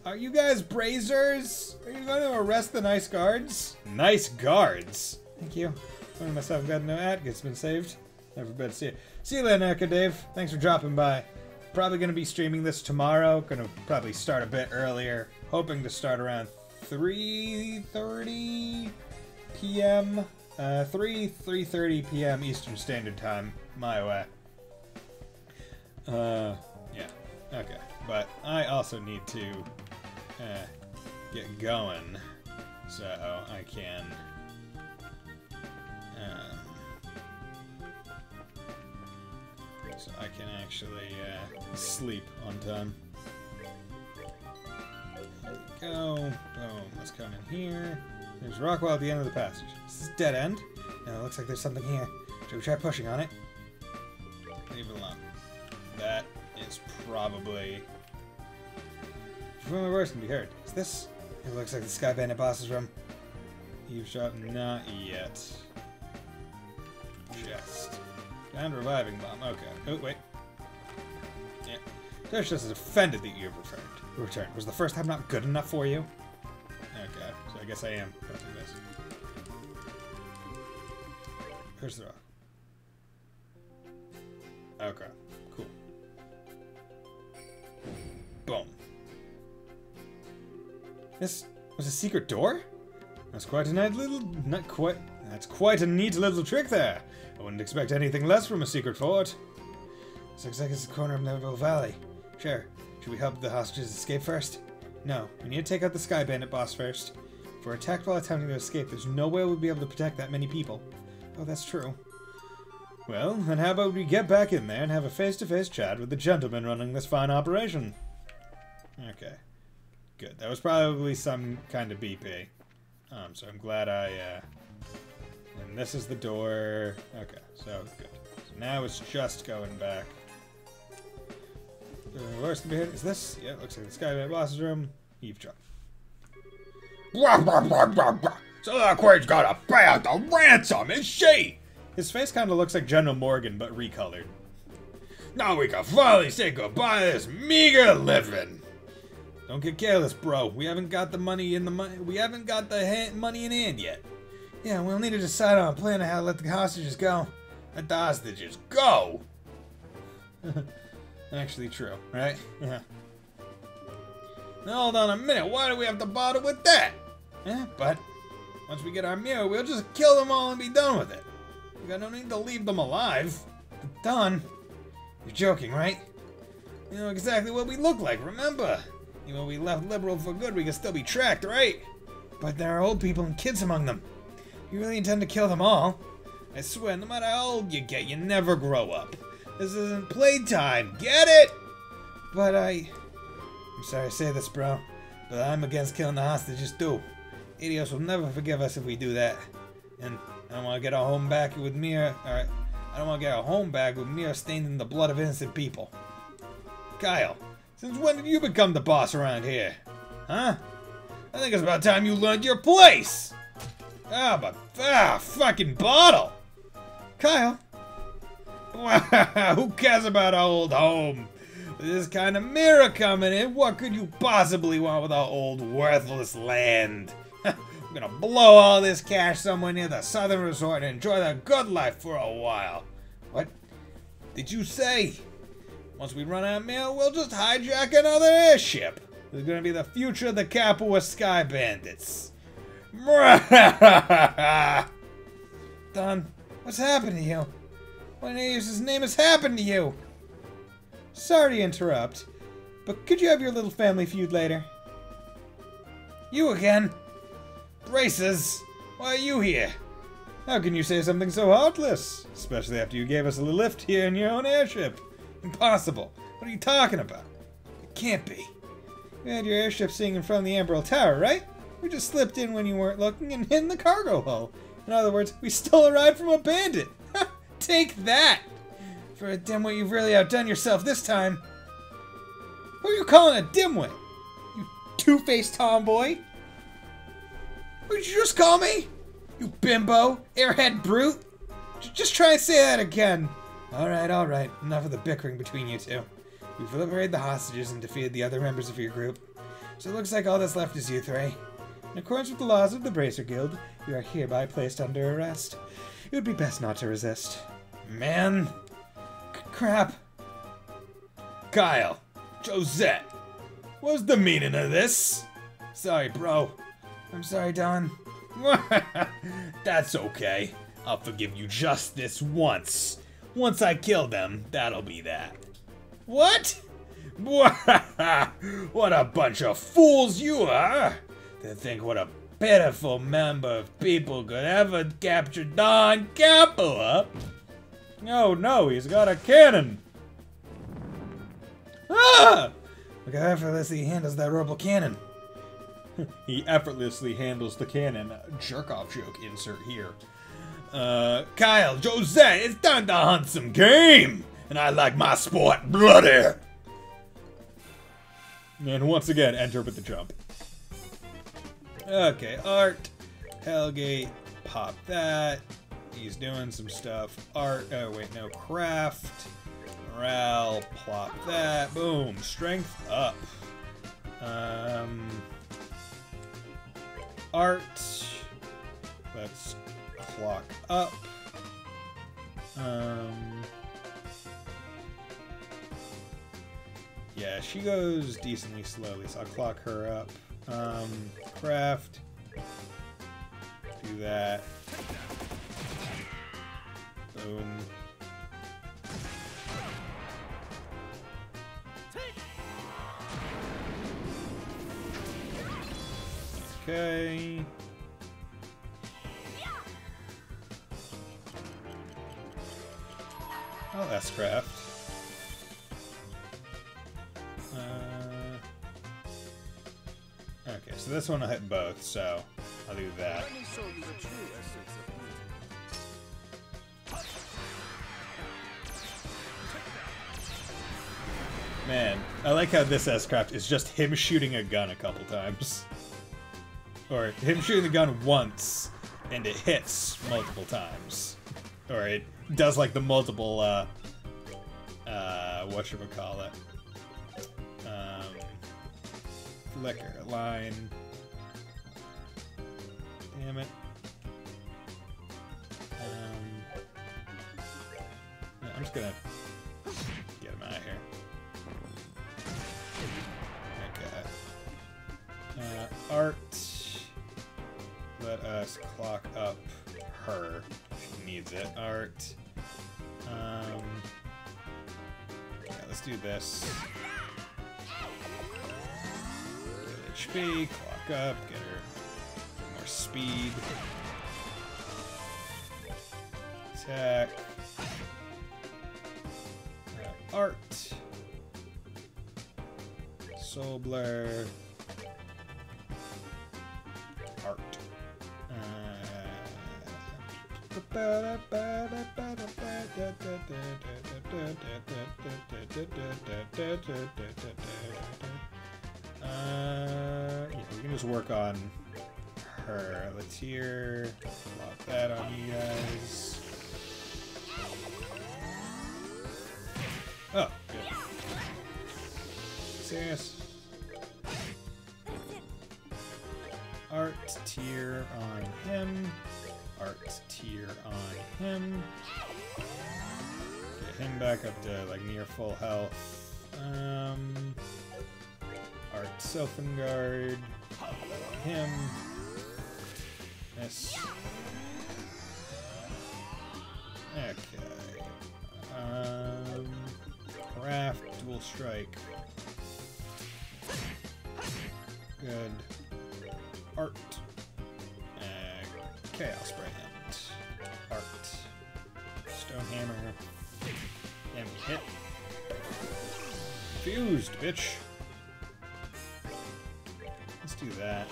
Are you guys brazers? Are you going to arrest the nice guards? Nice guards? Thank you. One of myself got no ad. It's been saved. Never better see it. See you later, Erica Dave. Thanks for dropping by. Probably going to be streaming this tomorrow. Going to probably start a bit earlier. Hoping to start around 3:30 p.m. 3:30 p.m. Eastern Standard Time. My way. Yeah. Okay. But I also need to get going so I can actually sleep on time. There we go. Boom. Let's come in here. There's Rockwell at the end of the passage. This is dead end. Now it looks like there's something here. Should we try pushing on it? Leave it alone. That is probably... From my voice can be heard. Is this? It looks like the Sky Bandit boss's room. Eavesdrop? Not yet. Chest. And reviving bomb. Okay. Oh, wait. Yeah. Josh just is offended that you have returned. Was the first time not good enough for you? Okay. So I guess I am going through this. Where's the rock? Okay. Cool. Boom. This was a secret door? That's quite a neat little... That's quite a neat little trick there. I wouldn't expect anything less from a secret fort. This looks like it's the corner of Neville Valley. Sure. Should we help the hostages escape first? No. We need to take out the Sky Bandit boss first. If we're attacked while attempting to escape, there's no way we'll be able to protect that many people. Oh, that's true. Well, then how about we get back in there and have a face-to-face chat with the gentleman running this fine operation? Okay. Good. That was probably some kind of BP. So I'm glad I, And this is the door. Okay, so good. So now it's just going back. Where's the behind? Is this? Yeah, it looks like the Skyband boss's room. Eavesdrop. So that Quaid's gotta pay out the ransom, is she? His face kind of looks like General Morgan, but recolored. Now we can finally say goodbye to this meager living. Don't get careless, bro. We haven't got the money in the money. We haven't got the money in hand yet. Yeah, we'll need to decide on a plan on how to let the hostages go. Let the hostages go. Actually, true, right? Yeah. Now, hold on a minute. Why do we have to bother with that? Yeah, but once we get our meal, we'll just kill them all and be done with it. We got no need to leave them alive. They're done. You're joking, right? You know exactly what we look like, remember? Even when we left Liberal for good, we can still be tracked, right? But there are old people and kids among them. You really intend to kill them all? I swear, no matter how old you get, you never grow up. This isn't playtime, get it? But I'm sorry to say this, bro, but I'm against killing the hostages too. Idiots will never forgive us if we do that. And I don't want to get our home back with Mira, I don't want to get our home back with Mira stained in the blood of innocent people. Kyle, since when did you become the boss around here? Huh? I think it's about time you learned your place! Fucking bottle! Kyle? Who cares about our old home? With this kind of mirror coming in, what could you possibly want with our old worthless land? I'm gonna blow all this cash somewhere near the southern resort and enjoy the good life for a while. What did you say? Once we run out of mail, we'll just hijack another airship. This is gonna be the future of the Capua Sky Bandits. Don, what's happened to you? What in his name has happened to you? Sorry to interrupt, but could you have your little family feud later? You again? Braces, why are you here? How can you say something so heartless? Especially after you gave us a lift here in your own airship. Impossible. What are you talking about? It can't be. You had your airship sitting in front of the Amberl Tower, right? We just slipped in when you weren't looking and hid in the cargo hull. In other words, we stole a ride from a bandit. Take that! For a dimwit, you've really outdone yourself this time. Who are you calling a dimwit? You two-faced tomboy? What did you just call me? You bimbo, airhead brute. Just try and say that again. Alright, alright. Enough of the bickering between you two. We've liberated the hostages and defeated the other members of your group. So it looks like all that's left is you three. In accordance with the laws of the Bracer Guild, you are hereby placed under arrest. It would be best not to resist. Man. Crap. Kyle. Josette. What's the meaning of this? Sorry, bro. I'm sorry, Don. That's okay. I'll forgive you just this once. Once I kill them, that'll be that. What? What a bunch of fools you are! To think what a pitiful member of people could ever capture Don Capua. Oh no, he's got a cannon! Ah! Look how effortlessly he handles that rubble cannon. He effortlessly handles the cannon. Jerk-off joke insert here. Kyle, Josette, it's time to hunt some game! And I like my sport bloody! And once again, enter with the jump. Okay, Art, Hellgate, pop that. He's doing some stuff. Art, oh wait, no, Craft. Morale, plop that. Boom, strength up. Art, let's clock up. Yeah, she goes decently slowly, so I'll clock her up. Craft. Do that. Boom. Okay. Oh, that's Craft. Okay, so this one will hit both, so I'll do that. Let me show you the true essence of beauty. Man, I like how this S-Craft is just him shooting a gun a couple times. Or him shooting the gun once, and it hits multiple times. Or it does like the multiple, whatchamacallit. Flicker, line. Damn it. I'm just gonna get him out of here. Okay. Art. Let us clock up her. She needs it. Art. Yeah, let's do this. Get HP, clock up, get her more speed. Attack. Art. Soul Blur. Art. Yeah, we can just work on her. Let's hear. Lock that on you guys. Oh, good. Serious? Art tier on him. Art tier on him. Get him back up to like near full health. Art Selfengard. Pop that on him. Miss. Okay. Craft, dual strike. Good. Art. Chaos brand. hammer. And hit. Fused, bitch. Let's do that.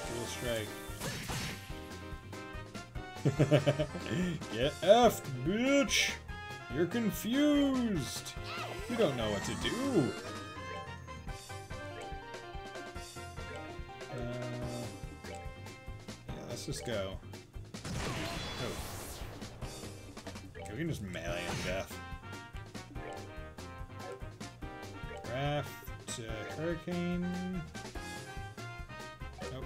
Full strike. Get effed, bitch! You're confused! You don't know what to do! Yeah, let's just go. Oh. Okay, we can just melee him to death. Craft, Hurricane... Nope.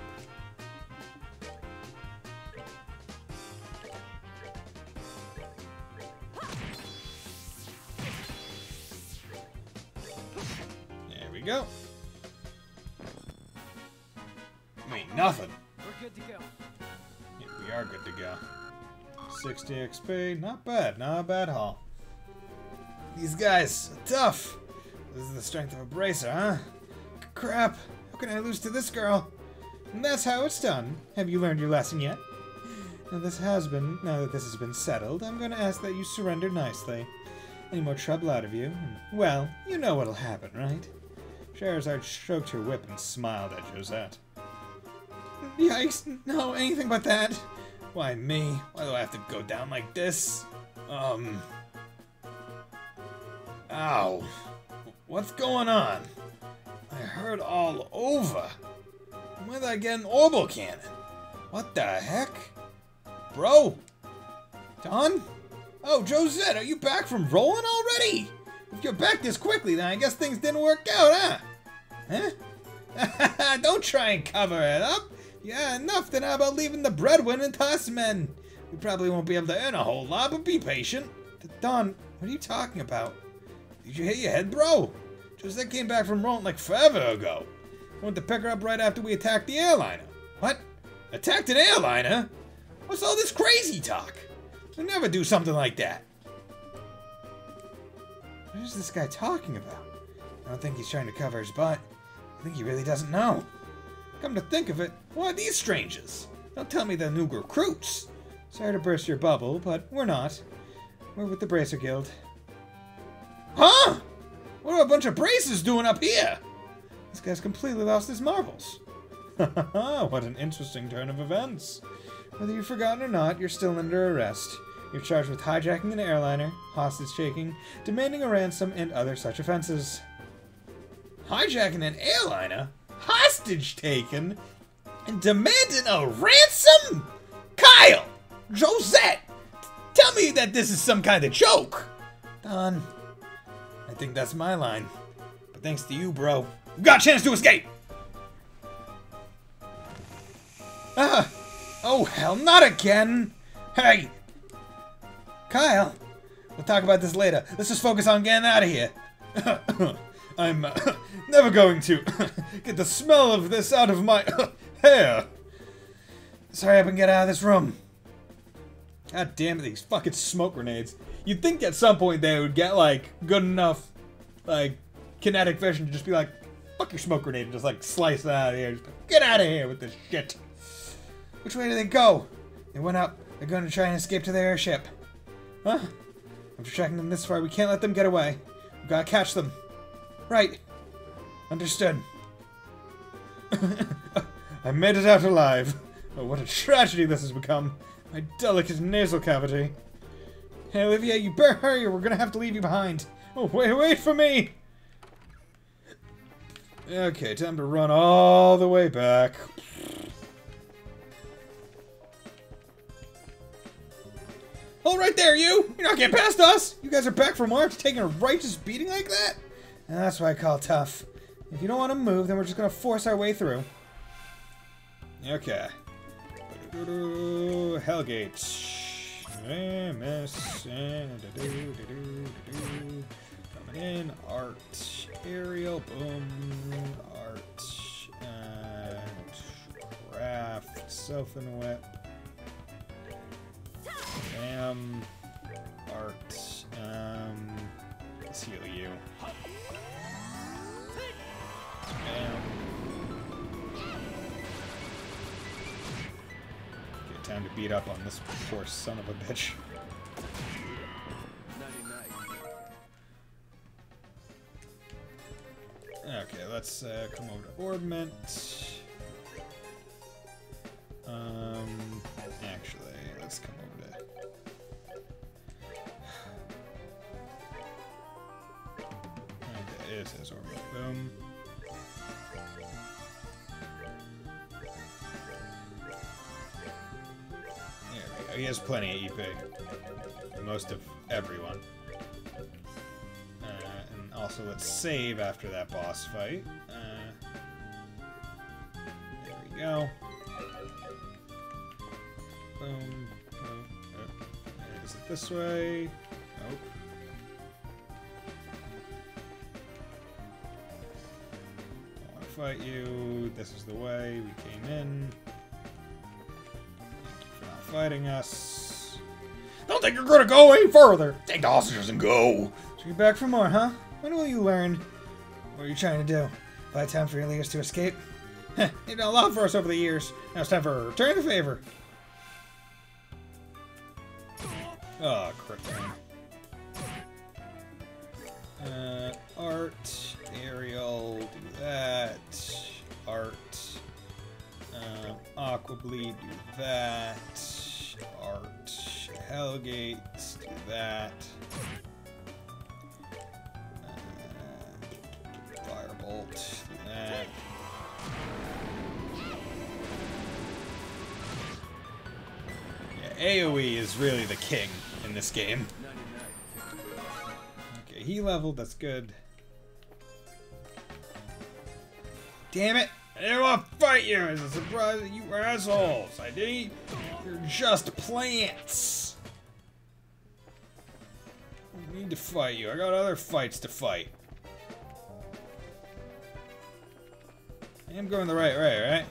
There we go. Wait, nothing. We're good to go. Yeah, we are good to go. 60 XP, not bad, not a bad haul. These guys are tough. This is the strength of a bracer, huh? Crap, how can I lose to this girl? And that's how it's done. Have you learned your lesson yet? Now that this has been settled, I'm going to ask that you surrender nicely. Any more trouble out of you, and, well, you know what'll happen, right? Scheherazade stroked her whip and smiled at Josette. Yikes, no, anything but that. Why me? Why do I have to go down like this? Ow. What's going on? I heard all over. When did I get an orbital cannon? What the heck? Bro? Don? Oh, Josette, are you back from rolling already? If you're back this quickly, then I guess things didn't work out, huh? Huh? Don't try and cover it up. Yeah, enough then how about leaving the breadwinner to us men? We probably won't be able to earn a whole lot, but be patient. Don, what are you talking about? Did you hit your head, bro? Josette came back from rolling like forever ago. I went to pick her up right after we attacked the airliner. What? Attacked an airliner? What's all this crazy talk? We never do something like that. What is this guy talking about? I don't think he's trying to cover his butt. I think he really doesn't know. Come to think of it, who are these strangers? Don't tell me they're new recruits. Sorry to burst your bubble, but we're not. We're with the Bracer Guild. Huh? What are a bunch of bracers doing up here? This guy's completely lost his marbles. What an interesting turn of events. Whether you've forgotten or not, you're still under arrest. You're charged with hijacking an airliner, hostage taking, demanding a ransom, and other such offenses. Hijacking an airliner? Hostage taken? And demanding a ransom? Kyle! Josette! Tell me that this is some kind of joke! Don, I think that's my line. But thanks to you, bro, we got a chance to escape! Oh hell, not again! Hey! Kyle! We'll talk about this later. Let's just focus on getting out of here. I'm never going to get the smell of this out of my hair. Sorry, I can get out of this room. God damn it, these fucking smoke grenades. You'd think at some point they would get, like, good enough, like, kinetic vision to just be like, fuck your smoke grenade, and just, like, slice it out of here. Just, get out of here with this shit. Which way do they go? They went up. They're going to try and escape to their airship. Huh? After tracking them this far, we can't let them get away. We've got to catch them. Right. Understood. I made it out alive. Oh, what a tragedy this has become. My delicate nasal cavity. Hey, Olivia, you better hurry or we're gonna have to leave you behind. Oh, wait for me! Okay, time to run all the way back. Oh, right there, you! You're not getting past us! You guys are back from March taking a righteous beating like that? And that's what I call tough. If you don't want to move, then we're just gonna force our way through. Okay. Hellgate. Coming in. Art. Aerial. Boom. Art. And craft. Sylphin whip. Bam. Art. Let's heal you. Bam. time to beat up on this poor son of a bitch. Okay, let's come over to Orbment. Actually, let's come over to... Okay, it says Orbment. Boom. There we go. He has plenty of EP. Most of everyone. And also, let's save after that boss fight. There we go. Boom. Boom. Oh. Is it this way? Nope. I want to fight you. This is the way we came in. Thank you for not fighting us. Don't think you're gonna go any further. Take the hostages and go. So you're back for more, huh? When will you learn? What are you trying to do? Buy time for your leaders to escape? Heh, you've done a lot for us over the years. Now it's time for return the favor. Oh, crit man. Art, Ariel, do that. Art, Aqua Bleed, do that. Art, Hellgate, do that. Firebolt, do that. Yeah, AoE is really the king in this game. Okay, he leveled, that's good. Damn it! I didn't want to fight you as a surprise that you were assholes! I didn't. You're just plants! I don't need to fight you. I got other fights to fight. I am going the right way, right?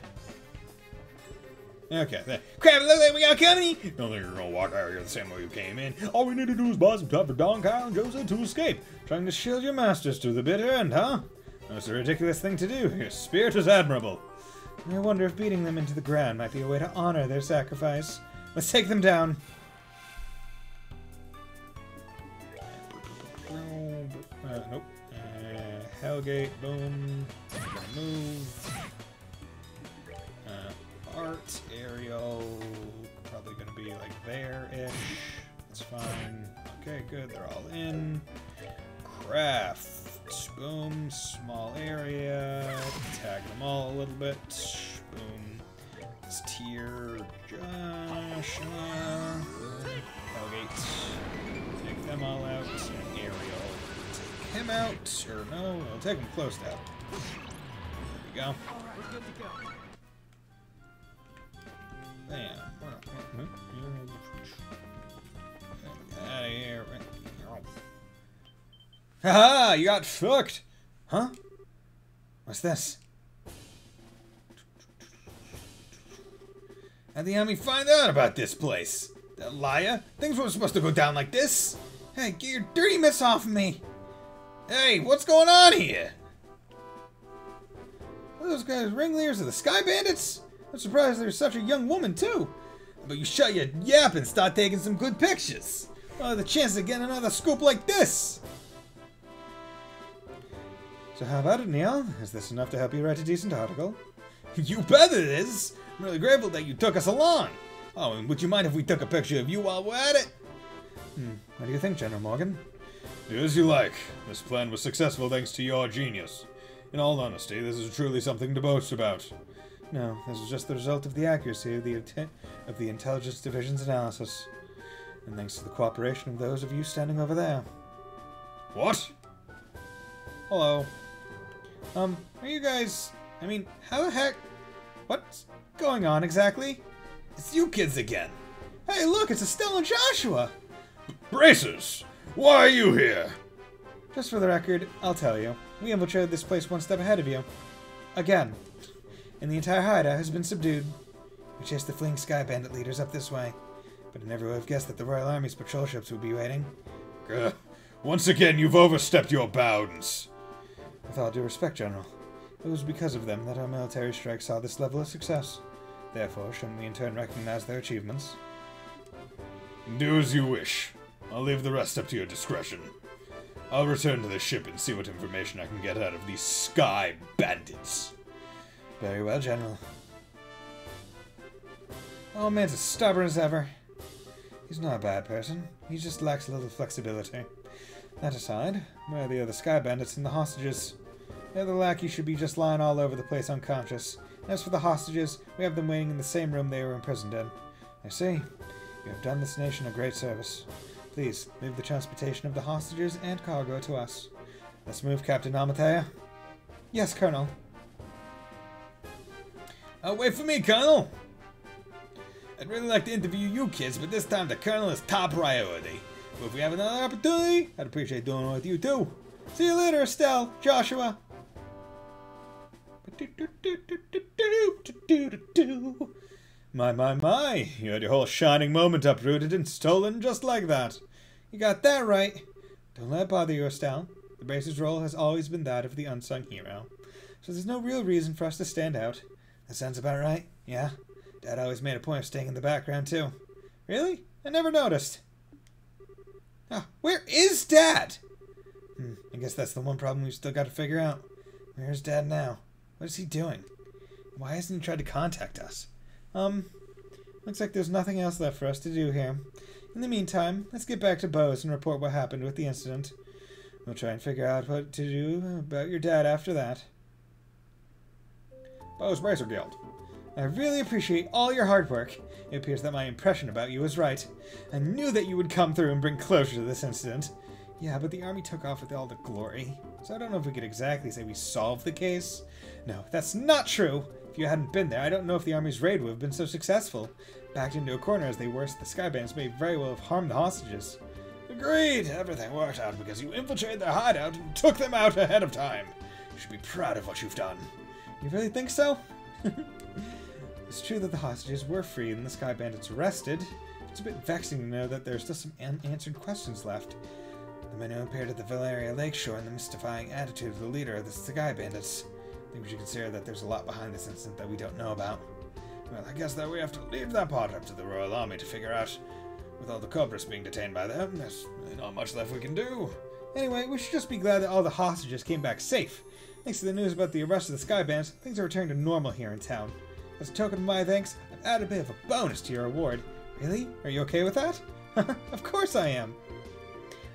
Okay, there. Crap, it looks like we got company! Don't think you're gonna walk out here the same way you came in. All we need to do is buy some time for Don, Kyle, and Joseph to escape. Trying to shield your masters to the bitter end, huh? That's a ridiculous thing to do. Your spirit is admirable. I wonder if beating them into the ground might be a way to honor their sacrifice. Let's take them down. Nope. Hellgate, boom. Move. Art, Ariel, probably gonna be like there-ish. That's fine. Okay, good. They're all in. Craft. Boom. Small area. Tag them all a little bit. Boom. It's tier. Josh. Hellgate. Take them all out. And Ariel. Take him out. Or no, I'll take him close out. There we go. We're good to go. Bam. Get out of here. Haha, you got fucked. Huh? What's this? How'd the army find out about this place? That liar? Things weren't supposed to go down like this. Hey, get your dirty mitts off me. Hey, what's going on here? Are those guys ringleaders of the Sky Bandits? I'm surprised there's such a young woman, too. But you shut your yap and start taking some good pictures. What are the chances of getting another scoop like this? So how about it, Neil? Is this enough to help you write a decent article? You bet it is. I'm really grateful that you took us along. Oh, and would you mind if we took a picture of you while we're at it? What do you think, General Morgan? Do as you like. This plan was successful thanks to your genius. In all honesty, this is truly something to boast about. No, this is just the result of the accuracy of the Intelligence Division's analysis. And thanks to the cooperation of those of you standing over there. What? Hello. Are you guys... I mean, how the heck... What's going on exactly? It's you kids again. Hey, look, it's Estelle and Joshua! Bracers! Why are you here? Just for the record, I'll tell you. We infiltrated this place one step ahead of you. Again. And the entire hideout has been subdued. We chased the fleeing Sky Bandit leaders up this way. But I never would have guessed that the Royal Army's patrol ships would be waiting. Once again, you've overstepped your bounds. With all due respect, General, it was because of them that our military strike saw this level of success. Therefore, shouldn't we in turn recognize their achievements? Do as you wish. I'll leave the rest up to your discretion. I'll return to the ship and see what information I can get out of these sky bandits. Very well, General. Oh, man's as stubborn as ever. He's not a bad person. He just lacks a little flexibility. That aside, where are the other sky bandits and the hostages? The other lackey should be just lying all over the place unconscious. As for the hostages, we have them waiting in the same room they were imprisoned in. I see. You have done this nation a great service. Please, leave the transportation of the hostages and cargo to us. Let's move, Captain Amathea. Yes, Colonel. Wait for me, Colonel! I'd really like to interview you kids, but this time the Colonel is top priority. But if we have another opportunity, I'd appreciate doing it with you too. See you later, Estelle, Joshua. My, you had your whole shining moment uprooted and stolen just like that. You got that right. Don't let it bother you, Estelle. The Bracer's role has always been that of the unsung hero, so there's no real reason for us to stand out. That sounds about right, yeah? Dad always made a point of staying in the background, too. Really? I never noticed. Ah, where is Dad? I guess that's the one problem we've still got to figure out. Where's Dad now? What is he doing? Why hasn't he tried to contact us? Looks like there's nothing else left for us to do here. In the meantime, let's get back to Bose and report what happened with the incident. We'll try and figure out what to do about your dad after that. Bose Bracer Guild. I really appreciate all your hard work. It appears that my impression about you was right. I knew that you would come through and bring closure to this incident. Yeah, but the army took off with all the glory, so I don't know if we could exactly say we solved the case. No, that's not true. If you hadn't been there, I don't know if the army's raid would have been so successful. Backed into a corner as they were, the Skybands may very well have harmed the hostages. Agreed. Everything worked out because you infiltrated their hideout and took them out ahead of time. You should be proud of what you've done. You really think so? It's true that the hostages were freed and the Sky Bandits arrested. It's a bit vexing to know that there's still some unanswered questions left. The men who appeared at the Valeria Lakeshore and the mystifying attitude of the leader of the Sky Bandits. I think we should consider that there's a lot behind this incident that we don't know about. Well, I guess that we have to leave that part up to the Royal Army to figure out. With all the culprits being detained by them, there's not much left we can do. Anyway, we should just be glad that all the hostages came back safe. Thanks to the news about the arrest of the Sky Bands, things are returning to normal here in town. As a token of my thanks, I've added a bit of a bonus to your award. Really? Are you okay with that? Of course I am.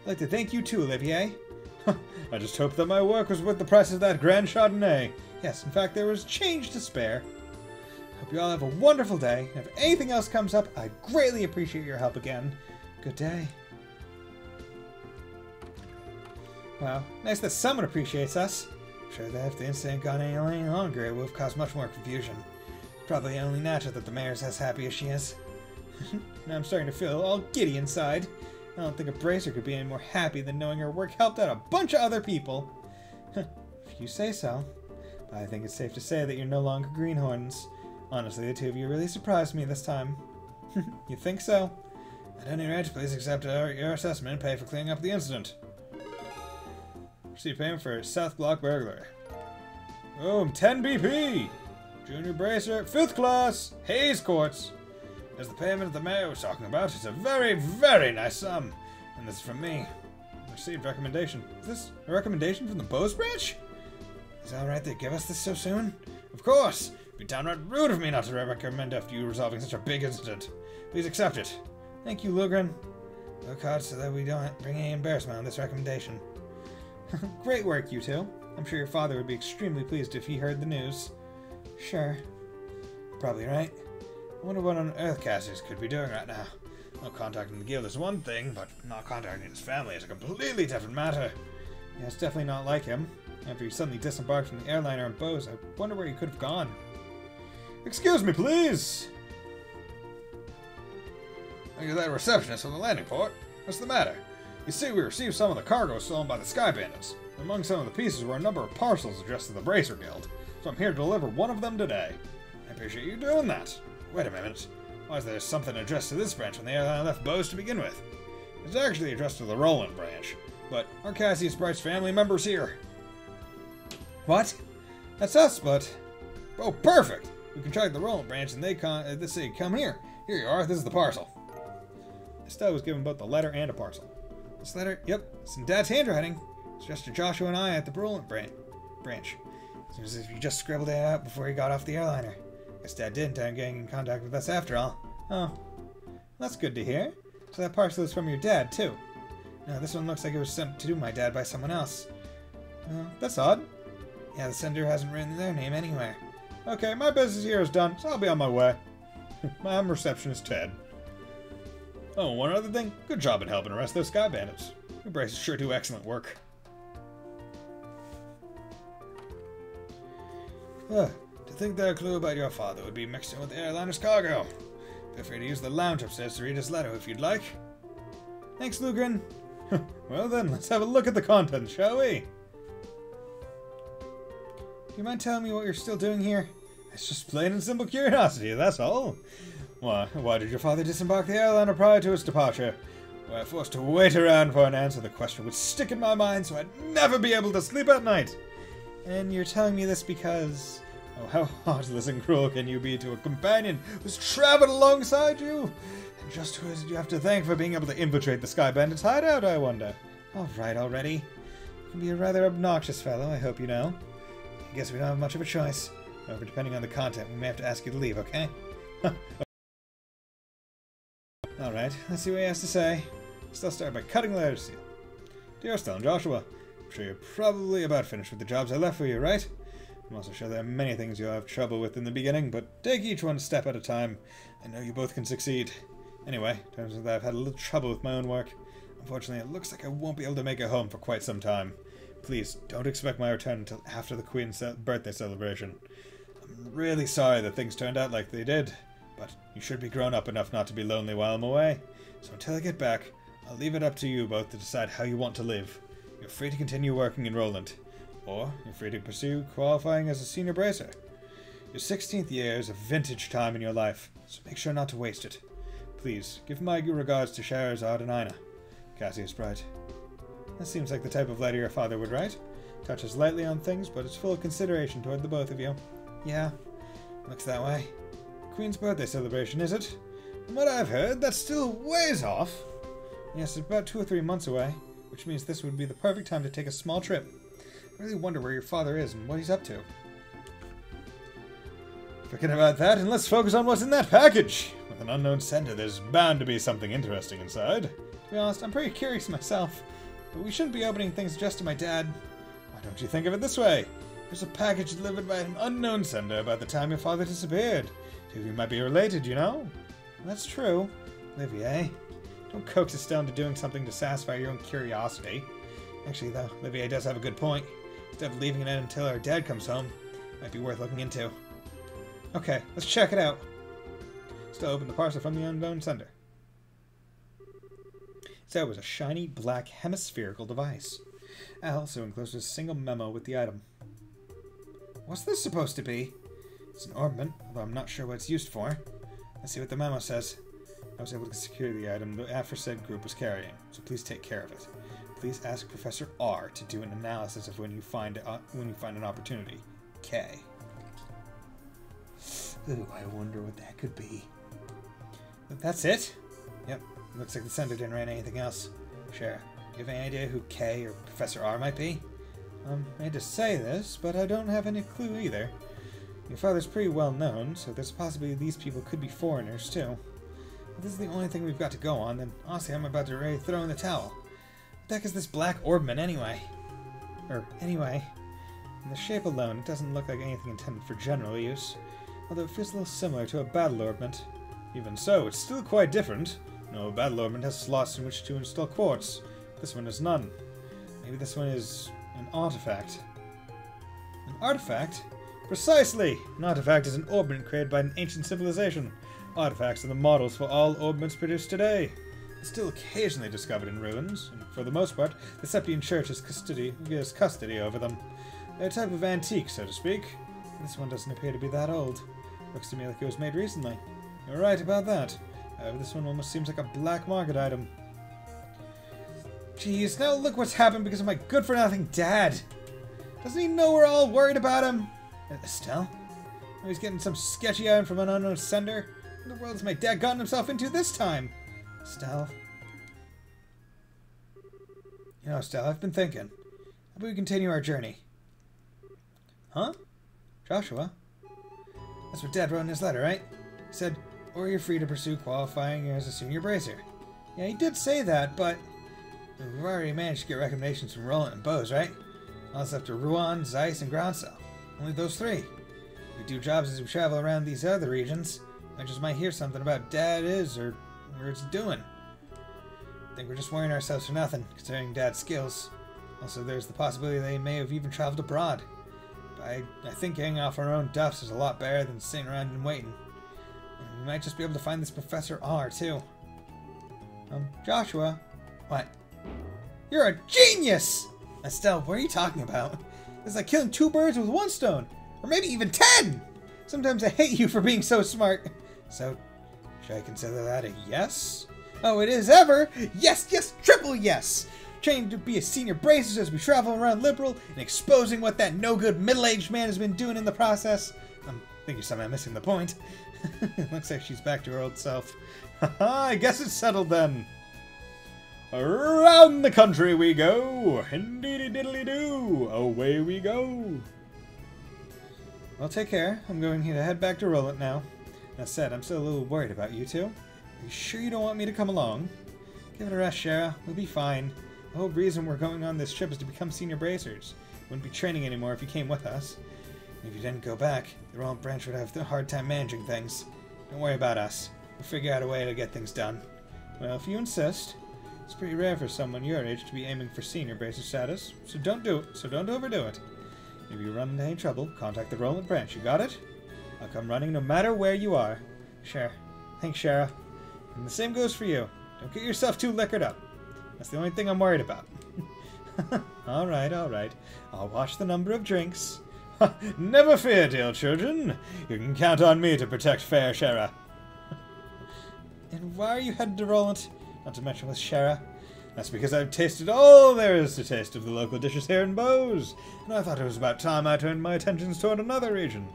I'd like to thank you too, Olivier. I just hope that my work was worth the price of that Grand Chardonnay. Yes, in fact, there was change to spare. Hope you all have a wonderful day, and if anything else comes up, I greatly appreciate your help again. Good day. Wow, nice that someone appreciates us. I'm sure that if the incident had gone any longer, it would have caused much more confusion. Probably only natural that the mayor's as happy as she is. Now I'm starting to feel all giddy inside. I don't think a bracer could be any more happy than knowing her work helped out a bunch of other people. If you say so. But I think it's safe to say that you're no longer greenhorns. Honestly, the two of you really surprised me this time. You think so? At any rate, please accept your assessment and pay for cleaning up the incident. Receive payment for South Block burglary. Boom, 10 BP! Junior Bracer, 5th class, Hayes Courts. As the payment the mayor was talking about, it's a very, very nice sum. And this is from me. Received recommendation. Is this a recommendation from the Bose branch? Is that alright they give us this so soon? Of course! It'd be downright rude of me not to recommend after you resolving such a big incident. Please accept it. Thank you, Lugren. Look hard so that we don't bring any embarrassment on this recommendation. Great work, you two. I'm sure your father would be extremely pleased if he heard the news. Sure. Probably right. I wonder what on earth Cassius could be doing right now. Not contacting the guild is one thing, but not contacting his family is a completely different matter. Yeah, it's definitely not like him. After he suddenly disembarked from the airliner on Bose, I wonder where he could have gone. Excuse me, please! Look at that receptionist from the landing port. What's the matter? You see, we received some of the cargo stolen by the Sky Bandits. Among some of the pieces were a number of parcels addressed to the Bracer Guild, so I'm here to deliver one of them today. I appreciate you doing that. Wait a minute. Why is there something addressed to this branch when the airline left Bose to begin with? It's actually addressed to the Roland branch, but are Cassius Bright's family members here? What? That's us, but... Oh, perfect! We contract the Roland branch and they say, come here. Here you are, this is the parcel. Estelle was given both the letter and a parcel. This letter, yep, it's in Dad's handwriting. It's just to Joshua and I at the Roland branch. Seems as if you just scribbled it out before he got off the airliner. Guess Dad did intend getting in contact with us after all. Oh, that's good to hear. So that parcel is from your dad, too. No, this one looks like it was sent to my dad by someone else. That's odd. Yeah, the sender hasn't written their name anywhere. Okay, my business here is done, so I'll be on my way. I'm receptionist Ted. Oh, one other thing. Good job in helping arrest those sky bandits. You Bryce sure do excellent work. To think that a clue about your father would be mixed in with the airliner's cargo. Feel free to use the lounge upstairs to read his letter if you'd like. Thanks, Lugren. Well then, let's have a look at the contents, shall we? Do you mind telling me what you're still doing here? It's just plain and simple curiosity, that's all. Why did your father disembark the airliner prior to his departure? Were I forced to wait around for an answer, the question would stick in my mind so I'd never be able to sleep at night. And you're telling me this because... Oh, how heartless and cruel can you be to a companion who's traveled alongside you? And just who is it you have to thank for being able to infiltrate the Sky Bandits' hideout, I wonder? All right, already. You can be a rather obnoxious fellow, I hope you know. I guess we don't have much of a choice. However, depending on the content, we may have to ask you to leave, okay? Alright, let's see what he has to say. Still start by cutting the letter seal. Dear Estelle and Joshua, I'm sure you're probably about finished with the jobs I left for you, right? I'm also sure there are many things you'll have trouble with in the beginning, but take each one step at a time. I know you both can succeed. Anyway, turns out that I've had a little trouble with my own work. Unfortunately, it looks like I won't be able to make it home for quite some time. Please, don't expect my return until after the Queen's birthday celebration. I'm really sorry that things turned out like they did, but you should be grown up enough not to be lonely while I'm away. So until I get back, I'll leave it up to you both to decide how you want to live. You're free to continue working in Roland, or you're free to pursue qualifying as a senior bracer. Your 16th year is a vintage time in your life, so make sure not to waste it. Please, give my regards to Scheherazade and Ina. Cassius Bright. That seems like the type of letter your father would write. Touches lightly on things, but it's full of consideration toward the both of you. Yeah, looks that way. Queen's birthday celebration, is it? From what I've heard, that's still ways off. Yes, it's about 2 or 3 months away, which means this would be the perfect time to take a small trip. I really wonder where your father is and what he's up to. Forget about that, and let's focus on what's in that package. With an unknown sender, there's bound to be something interesting inside. To be honest, I'm pretty curious myself, but we shouldn't be opening things just to my dad. Why don't you think of it this way? There's a package delivered by an unknown sender about the time your father disappeared. Two of you might be related, you know? That's true. Olivier, don't coax Estelle into doing something to satisfy your own curiosity. Actually, though, Olivier does have a good point. Instead of leaving it until our dad comes home, might be worth looking into. Okay, let's check it out. Still open the parcel from the unknown sender. So it was a shiny black hemispherical device. Also enclosed a single memo with the item. What's this supposed to be? It's an ornament, although I'm not sure what it's used for. Let's see what the memo says. I was able to secure the item the aforesaid group was carrying, so please take care of it. Please ask Professor R to do an analysis of when you find an opportunity. K. Ooh, I wonder what that could be. That's it? Yep. Looks like the sender didn't write anything else. Sure. Do you have any idea who K or Professor R might be? I hate to say this, but I don't have any clue either. Your father's pretty well known, so there's a possibility these people could be foreigners, too. If this is the only thing we've got to go on, then honestly I'm about to ready to throw in the towel. What the heck is this black orbment anyway? Anyway, in the shape alone, it doesn't look like anything intended for general use, although it feels a little similar to a battle orbment. Even so, it's still quite different. No battle orbment has slots in which to install quartz. This one has none. Maybe this one is an artifact. An artifact? Precisely! An artifact is an orbment created by an ancient civilization. Artifacts are the models for all orbments produced today. They're still occasionally discovered in ruins, and for the most part, the Septian Church has custody over them. They're a type of antique, so to speak. This one doesn't appear to be that old. Looks to me like it was made recently. You're right about that. However, this one almost seems like a black market item. Jeez, now look what's happened because of my good-for-nothing dad. Doesn't he know we're all worried about him? Estelle? Oh, he's getting some sketchy item from an unknown sender. What in the world has my dad gotten himself into this time? Estelle. You know, Estelle, I've been thinking. How about we continue our journey? Huh? Joshua? That's what Dad wrote in his letter, right? He said, or you're free to pursue qualifying as a senior bracer. Yeah, he did say that, but we've already managed to get recommendations from Roland and Bose, right? All that's left are Ruan, Zeiss, and Groundsel. Only those three. We do jobs as we travel around these other regions. I just might hear something about Dad is or where it's doing. I think we're just worrying ourselves for nothing, considering Dad's skills. Also, there's the possibility they may have even traveled abroad. But I think getting off our own duffs is a lot better than sitting around and waiting. And we might just be able to find this Professor R, too. Joshua? What? You're a genius! Estelle, what are you talking about? It's like killing 2 birds with 1 stone. Or maybe even 10! Sometimes I hate you for being so smart. So, should I consider that a yes? Oh, it is ever! Yes, yes, triple yes! Training to be a senior bracer as we travel around Liberal and exposing what that no-good middle-aged man has been doing in the process. I think you're somehow missing the point. Looks like she's back to her old self. I guess it's settled then. Around the country we go. Indeedy diddly do. Away we go. Well, take care. I'm going to head back to Roland now. That said, I'm still a little worried about you two. Are you sure you don't want me to come along? Give it a rest, Shara. We'll be fine. The whole reason we're going on this trip is to become senior bracers. Wouldn't be training anymore if you came with us. And if you didn't go back, the Roland branch would have a hard time managing things. Don't worry about us. We'll figure out a way to get things done. Well, if you insist. It's pretty rare for someone your age to be aiming for senior bracer status, so don't overdo it. If you run into any trouble, contact the Roland branch. You got it? I'll come running no matter where you are. Sure. Thanks, Shara. And the same goes for you. Don't get yourself too liquored up. That's the only thing I'm worried about. Alright, alright. I'll watch the number of drinks. Never fear, dear children. You can count on me to protect fair Shara. And why are you headed to Roland? Not to mention with Shara. That's because I've tasted all there is to taste of the local dishes here in Bose, and I thought it was about time I turned my attentions toward another region.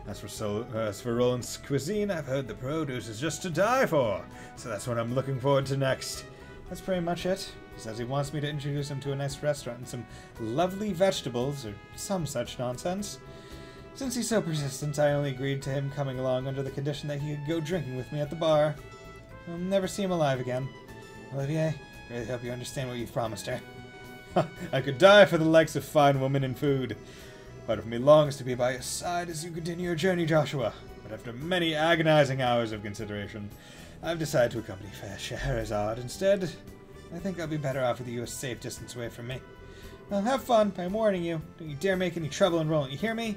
As for Roland's cuisine, I've heard the produce is just to die for, so that's what I'm looking forward to next. That's pretty much it. He says he wants me to introduce him to a nice restaurant and some lovely vegetables, or some such nonsense. Since he's so persistent, I only agreed to him coming along under the condition that he could go drinking with me at the bar. I'll never see him alive again. Olivier, I really hope you understand what you've promised her. I could die for the likes of fine woman and food. Part of me longs to be by your side as you continue your journey, Joshua. But after many agonizing hours of consideration, I've decided to accompany fair Scheherazade instead. I think I'll be better off with you a safe distance away from me. Well, have fun. I'm warning you. Don't you dare make any trouble in Roland. You hear me?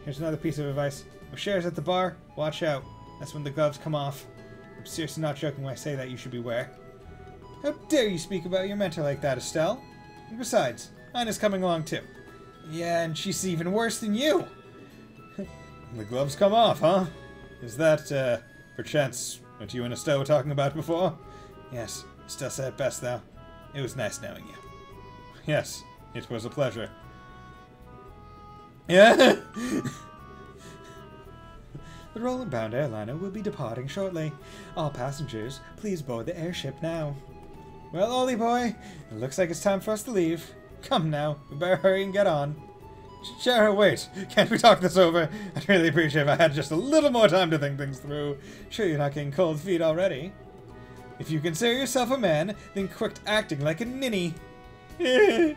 Here's another piece of advice. When Cher's at the bar, watch out. That's when the gloves come off. I'm seriously not joking when I say that you should beware. How dare you speak about your mentor like that, Estelle? And besides, Ina's coming along too. Yeah, and she's even worse than you. The gloves come off, huh? Is that, perchance, what you and Estelle were talking about before? Yes, Estelle said it best, though. It was nice knowing you. Yes, it was a pleasure. Yeah? The Roland-bound airliner will be departing shortly. All passengers, please board the airship now. Well, Ollie boy, it looks like it's time for us to leave. Come now, we better hurry and get on. Shara, wait. Can't we talk this over? I'd really appreciate if I had just a little more time to think things through. Sure you're not getting cold feet already. If you consider yourself a man, then quit acting like a ninny. See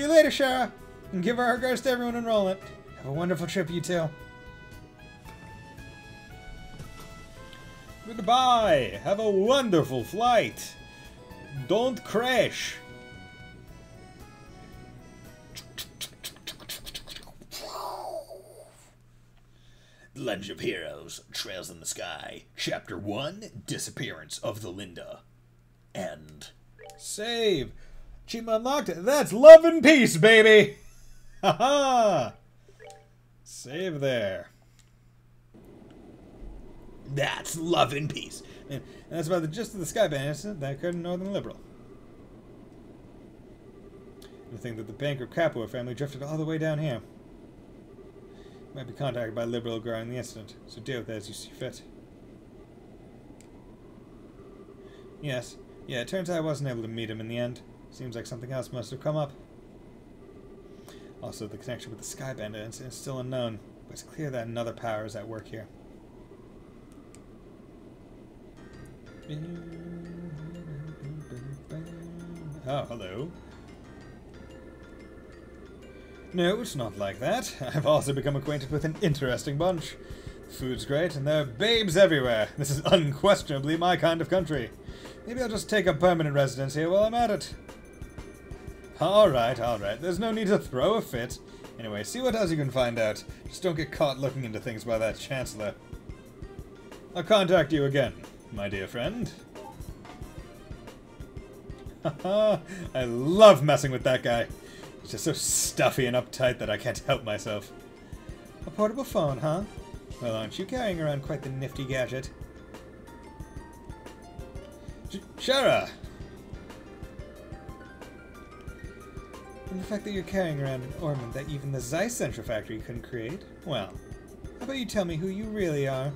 you later, Shara. And give our regards to everyone in Roland. Have a wonderful trip, you two. Goodbye. Have a wonderful flight. Don't crash. The Legend of Heroes, Trails in the Sky, Chapter 1, Disappearance of the Linda. End. Save. Achievement unlocked. That's love and peace, baby. Haha. Save there. That's love and peace. And that's about the gist of the Skyban incident that occurred in Northern Liberal. The thing that the bankrupt Capua family drifted all the way down here. Might be contacted by Liberal regarding the incident, so deal with it as you see fit. Yes. Yeah, it turns out I wasn't able to meet him in the end. Seems like something else must have come up. Also, the connection with the Sky Bandit incident is still unknown, but it's clear that another power is at work here. Oh, hello. No, it's not like that. I've also become acquainted with an interesting bunch. The food's great, and there are babes everywhere. This is unquestionably my kind of country. Maybe I'll just take up permanent residence here while I'm at it. Alright, alright. There's no need to throw a fit. Anyway, see what else you can find out. Just don't get caught looking into things by that Chancellor. I'll contact you again, my dear friend. Haha, I love messing with that guy. He's just so stuffy and uptight that I can't help myself. A portable phone, huh? Well, aren't you carrying around quite the nifty gadget? Shara! And the fact that you're carrying around an ornament that even the Zeiss Central Factory couldn't create? Well, how about you tell me who you really are?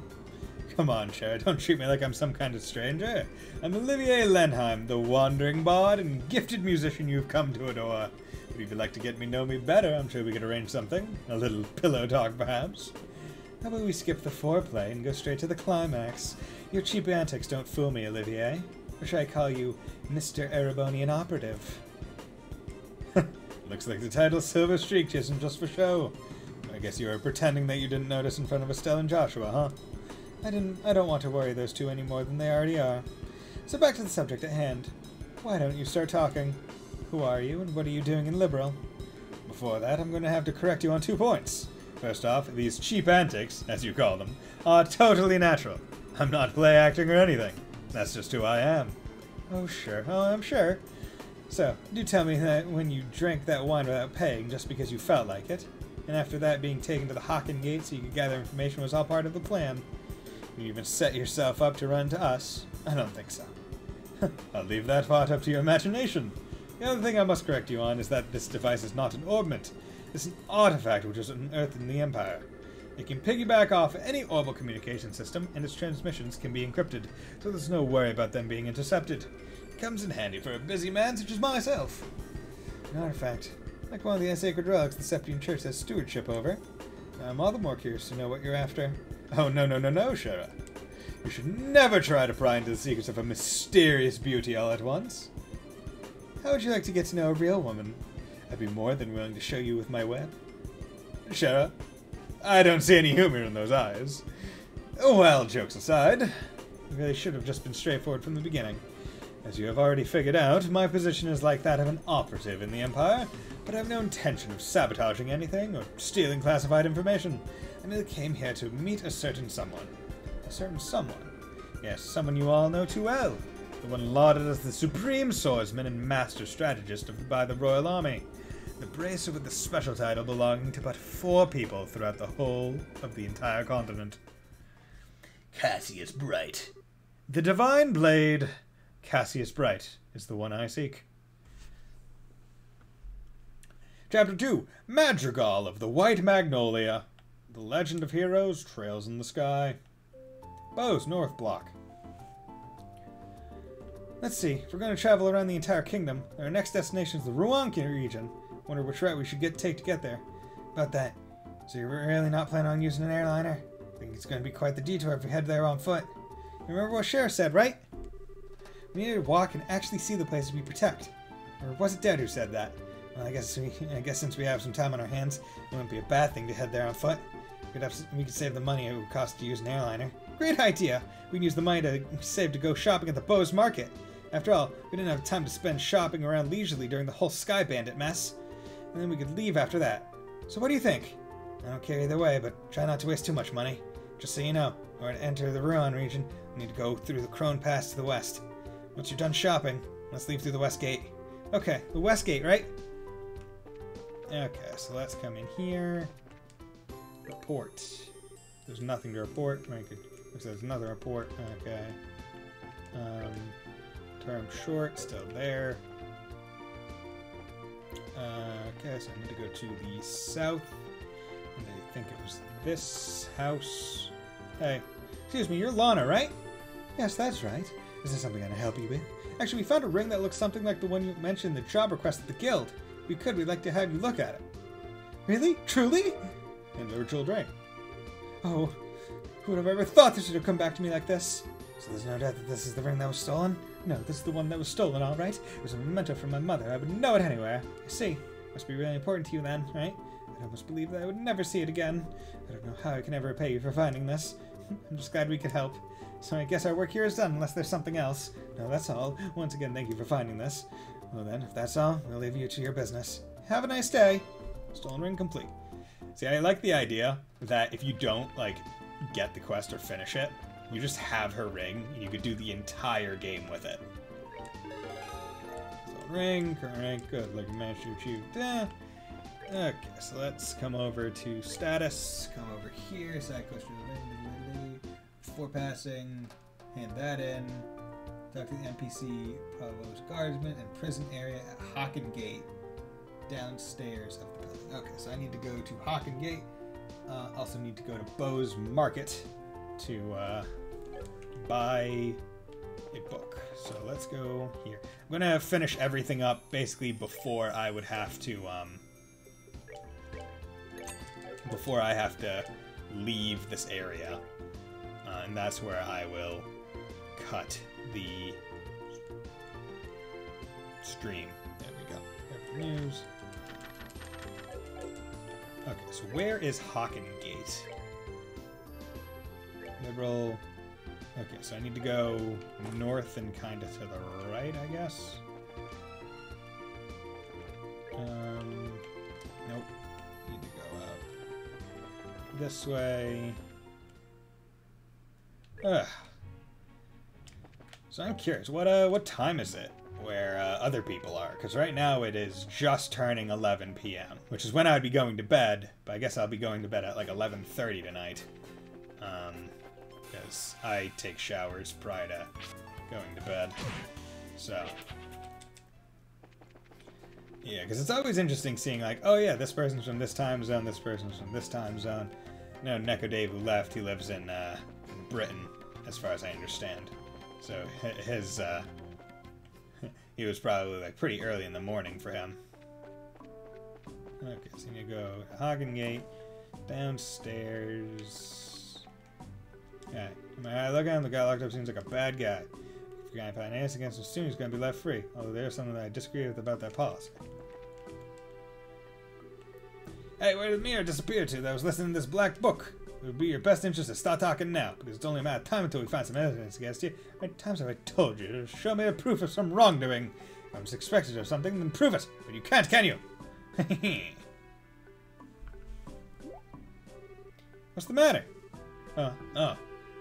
Come on, Shara, don't treat me like I'm some kind of stranger. I'm Olivier Lenheim, the wandering bard and gifted musician you've come to adore. If you'd like to get me know me better, I'm sure we could arrange something. A little pillow talk, perhaps. How about we skip the foreplay and go straight to the climax? Your cheap antics don't fool me, Olivier. Or should I call you Mr. Erebonian Operative? Looks like the title Silver Streak isn't just for show. I guess you were pretending that you didn't notice in front of Estelle and Joshua, huh? I don't want to worry those two any more than they already are. So back to the subject at hand. Why don't you start talking? Who are you, and what are you doing in Liberal? Before that, I'm going to have to correct you on 2 points. First off, these cheap antics, as you call them, are totally natural. I'm not play acting or anything. That's just who I am. Oh, sure. Oh, I'm sure. So, do tell me that when you drank that wine without paying just because you felt like it, and after that being taken to the Hocken Gate so you could gather information was all part of the plan. You even set yourself up to run to us? I don't think so. I'll leave that part up to your imagination. The other thing I must correct you on is that this device is not an ornament. It's an artifact which was unearthed in the Empire. It can piggyback off any orbital communication system, and its transmissions can be encrypted, so there's no worry about them being intercepted. It comes in handy for a busy man such as myself. An artifact, like one of the sacred relics the Septian Church has stewardship over. I'm all the more curious to know what you're after. Oh, no, Shara. You should never try to pry into the secrets of a mysterious beauty all at once. How would you like to get to know a real woman? I'd be more than willing to show you with my web. Shara, I don't see any humor in those eyes. Well, jokes aside, I really should have just been straightforward from the beginning. As you have already figured out, my position is like that of an operative in the Empire, but I have no intention of sabotaging anything or stealing classified information. I merely came here to meet a certain someone. A certain someone? Yes, someone you all know too well. The one lauded as the supreme swordsman and master strategist by the Royal Army. The bracer with the special title belonging to but 4 people throughout the whole of the entire continent. Cassius Bright. The divine blade, Cassius Bright, is the one I seek. Chapter 2, Madrigal of the White Magnolia. The Legend of Heroes trails in the sky. Bose, North Block. Let's see, if we're going to travel around the entire kingdom, our next destination is the Rouen region. Wonder which route we should take to get there. About that, so you're really not planning on using an airliner? I think it's going to be quite the detour if we head there on foot. You remember what Sheriff said, right? We need to walk and actually see the places we protect. Or was it Dad who said that? Well, I guess since we have some time on our hands, it wouldn't be a bad thing to head there on foot. We could save the money it would cost to use an airliner. Great idea! We can use the money to save to go shopping at the Bose Market. After all, we didn't have time to spend shopping around leisurely during the whole Sky Bandit mess. And then we could leave after that. So what do you think? I don't care either way, but try not to waste too much money. Just so you know, in order to enter the Rouen region, we need to go through the Crone Pass to the west. Once you're done shopping, let's leave through the West Gate. Okay, the West Gate, right? Okay, so let's come in here. Report. There's nothing to report. There's another report. Okay. Term short, still there. Okay, so I need to go to the south. And I think it was this house. Hey, excuse me, you're Lana, right? Yes, that's right. Is there something I can help you with? Actually, we found a ring that looks something like the one you mentioned in the job request at the guild. If we could, we'd like to have you look at it. Really? Truly? And there were jeweled ring. Oh, who would have ever thought this would have come back to me like this? So there's no doubt that this is the ring that was stolen? No, this is the one that was stolen, all right? It was a memento from my mother. I would know it anywhere. I see. Must be really important to you then, right? I almost believe that I would never see it again. I don't know how I can ever repay you for finding this. I'm just glad we could help. So I guess our work here is done, unless there's something else. No, that's all. Once again, thank you for finding this. Well then, if that's all, we'll leave you to your business. Have a nice day. Stolen ring complete. See, I like the idea that if you don't, like, get the quest or finish it, you just have her ring, and you could do the entire game with it. Stolen ring, current rank, good. Like, managed to achieve. Okay, so let's come over to status. Come over here, side quest. Before passing, hand that in. Talk to the NPC, Provost Guardsman, and prison area at Hocken Gate, downstairs of the building. Okay, so I need to go to Hocken Gate. Also need to go to Bow's Market to buy a book. So let's go here. I'm gonna finish everything up basically before I would have to leave this area. And that's where I will cut the stream. There we go. News. Okay, so where is Hocken Gate? Liberal. Okay, so I need to go north and kind of to the right, I guess. Nope. Need to go up this way. So I'm curious, what time is it where other people are? Because right now it is just turning 11 p.m., which is when I'd be going to bed, but I guess I'll be going to bed at like 11:30 tonight. Because I take showers prior to going to bed. So, yeah, because it's always interesting seeing like, oh yeah, this person's from this time zone, this person's from this time zone. No, Neko Dave who left, he lives in Britain, as far as I understand. So his he was probably like pretty early in the morning for him. Okay, so you go to Hocken Gate, downstairs. Alright, I look at him, the guy locked up seems like a bad guy. If you're gonna find anything against him soon, he's gonna be left free. Although there's something that I disagree with about that policy. Hey, where did Mira disappear to? That was listening to this black book. It would be your best interest to start talking now, because it's only a matter of time until we find some evidence against you. How many times have I told you to show me the proof of some wrongdoing? If I'm suspected of something, then prove it. But you can't, can you? What's the matter? Oh.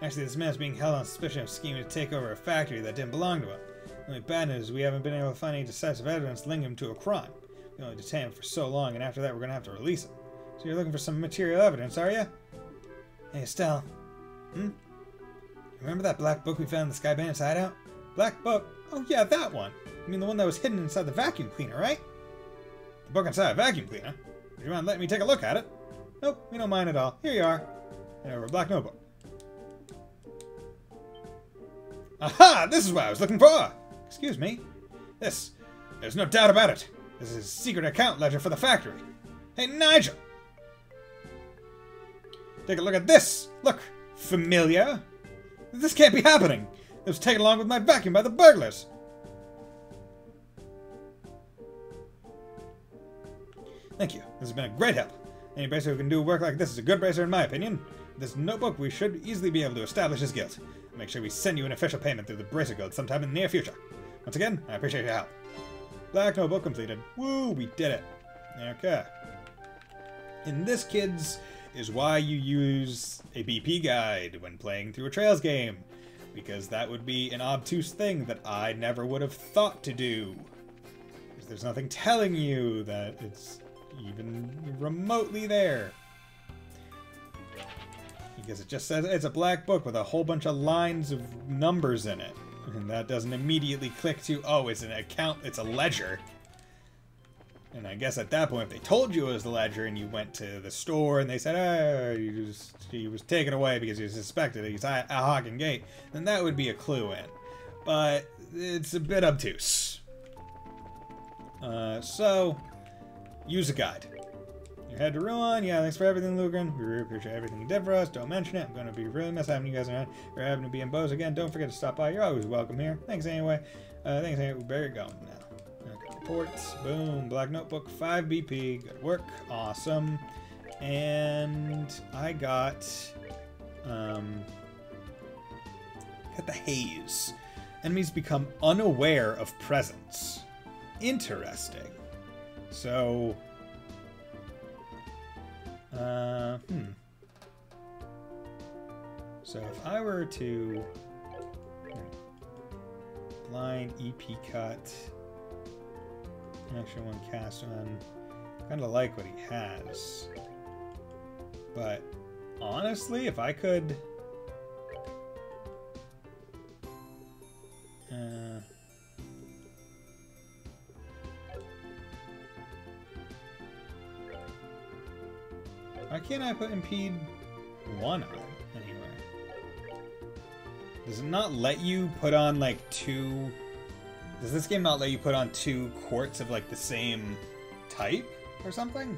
Actually, this man's being held on suspicion of scheming to take over a factory that didn't belong to him. The only bad news is we haven't been able to find any decisive evidence linking him to a crime. We only detained him for so long, and after that we're going to have to release him. So you're looking for some material evidence, are you? Hey, Estelle. Remember that black book we found in the Sky Bandit's hideout? Black book? Oh yeah, that one. I mean the one that was hidden inside the vacuum cleaner, right? The book inside a vacuum cleaner? Would you mind letting me take a look at it? Nope, we don't mind at all. Here you are. And over a black notebook. Aha! This is what I was looking for! Excuse me. There's no doubt about it. This is a secret account ledger for the factory. Hey, Nigel! Take a look at this! Look! Familiar? This can't be happening! It was taken along with my vacuum by the burglars! Thank you. This has been a great help. Any bracer who can do work like this is a good bracer in my opinion. With this notebook, we should easily be able to establish his guilt. Make sure we send you an official payment through the Bracer Guild sometime in the near future. Once again, I appreciate your help. Black notebook completed. Woo! We did it. Okay. And this, kids, is why you use a BP guide when playing through a Trails game. Because that would be an obtuse thing that I never would have thought to do. Because there's nothing telling you that it's even remotely there. Because it just says it's a black book with a whole bunch of lines of numbers in it. And that doesn't immediately click to, oh, it's an account, it's a ledger. And I guess at that point, if they told you it was the ledger and you went to the store and they said, oh, he was taken away because he was suspected he's at Hagen Gate, then that would be a clue in. But it's a bit obtuse. So, use a guide. You head to Ruan. Yeah, thanks for everything, Lugren. We really appreciate everything you did for us. Don't mention it. I'm going to be really miss having you guys around. If you're having to be in Bose again, don't forget to stop by. You're always welcome here. Thanks anyway. Thanks anyway. We better go now. Okay, reports. Boom. Black Notebook. 5 BP. Good work. Awesome. And I got the haze. Enemies become unaware of presence. Interesting. So, So if I were to blind EP cut, extra one cast on, kind of like what he has. But honestly, if I could, why can't I put impede 1 on anywhere? Does it not let you put on like 2? Does this game not let you put on 2 quarts of like the same type or something?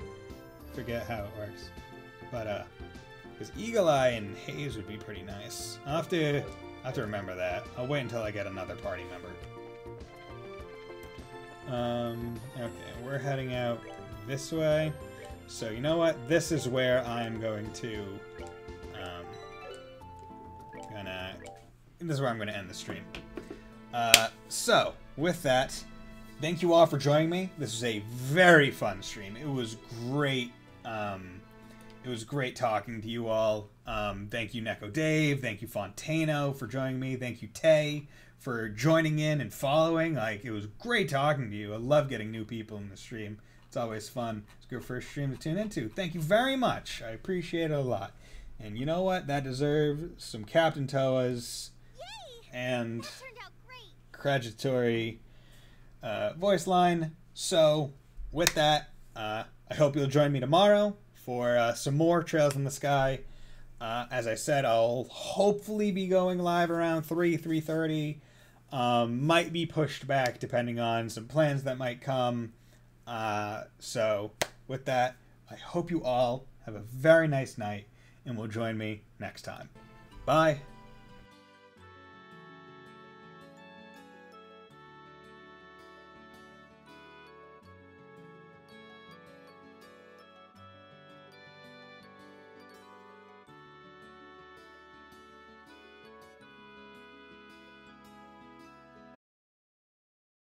Forget how it works. But because Eagle Eye and Haze would be pretty nice. I'll have to remember that. I'll wait until I get another party member. Okay, we're heading out this way. So you know what? This is where I'm going to this is where I'm gonna end the stream. So with that, thank you all for joining me. This was a very fun stream. It was great. It was great talking to you all. Thank you, Neko Dave. Thank you, Fontano, for joining me. Thank you, Tay, for joining in and following. Like, it was great talking to you. I love getting new people in the stream. It's always fun. It's a good first stream to tune into. Thank you very much. I appreciate it a lot. And you know what? That deserves some Captain Toa's and That turned out great. congratulatory voice line. So, with that, I hope you'll join me tomorrow for some more Trails in the Sky. As I said, I'll hopefully be going live around 3:30. Might be pushed back depending on some plans that might come. So, with that, I hope you all have a very nice night and will join me next time. Bye.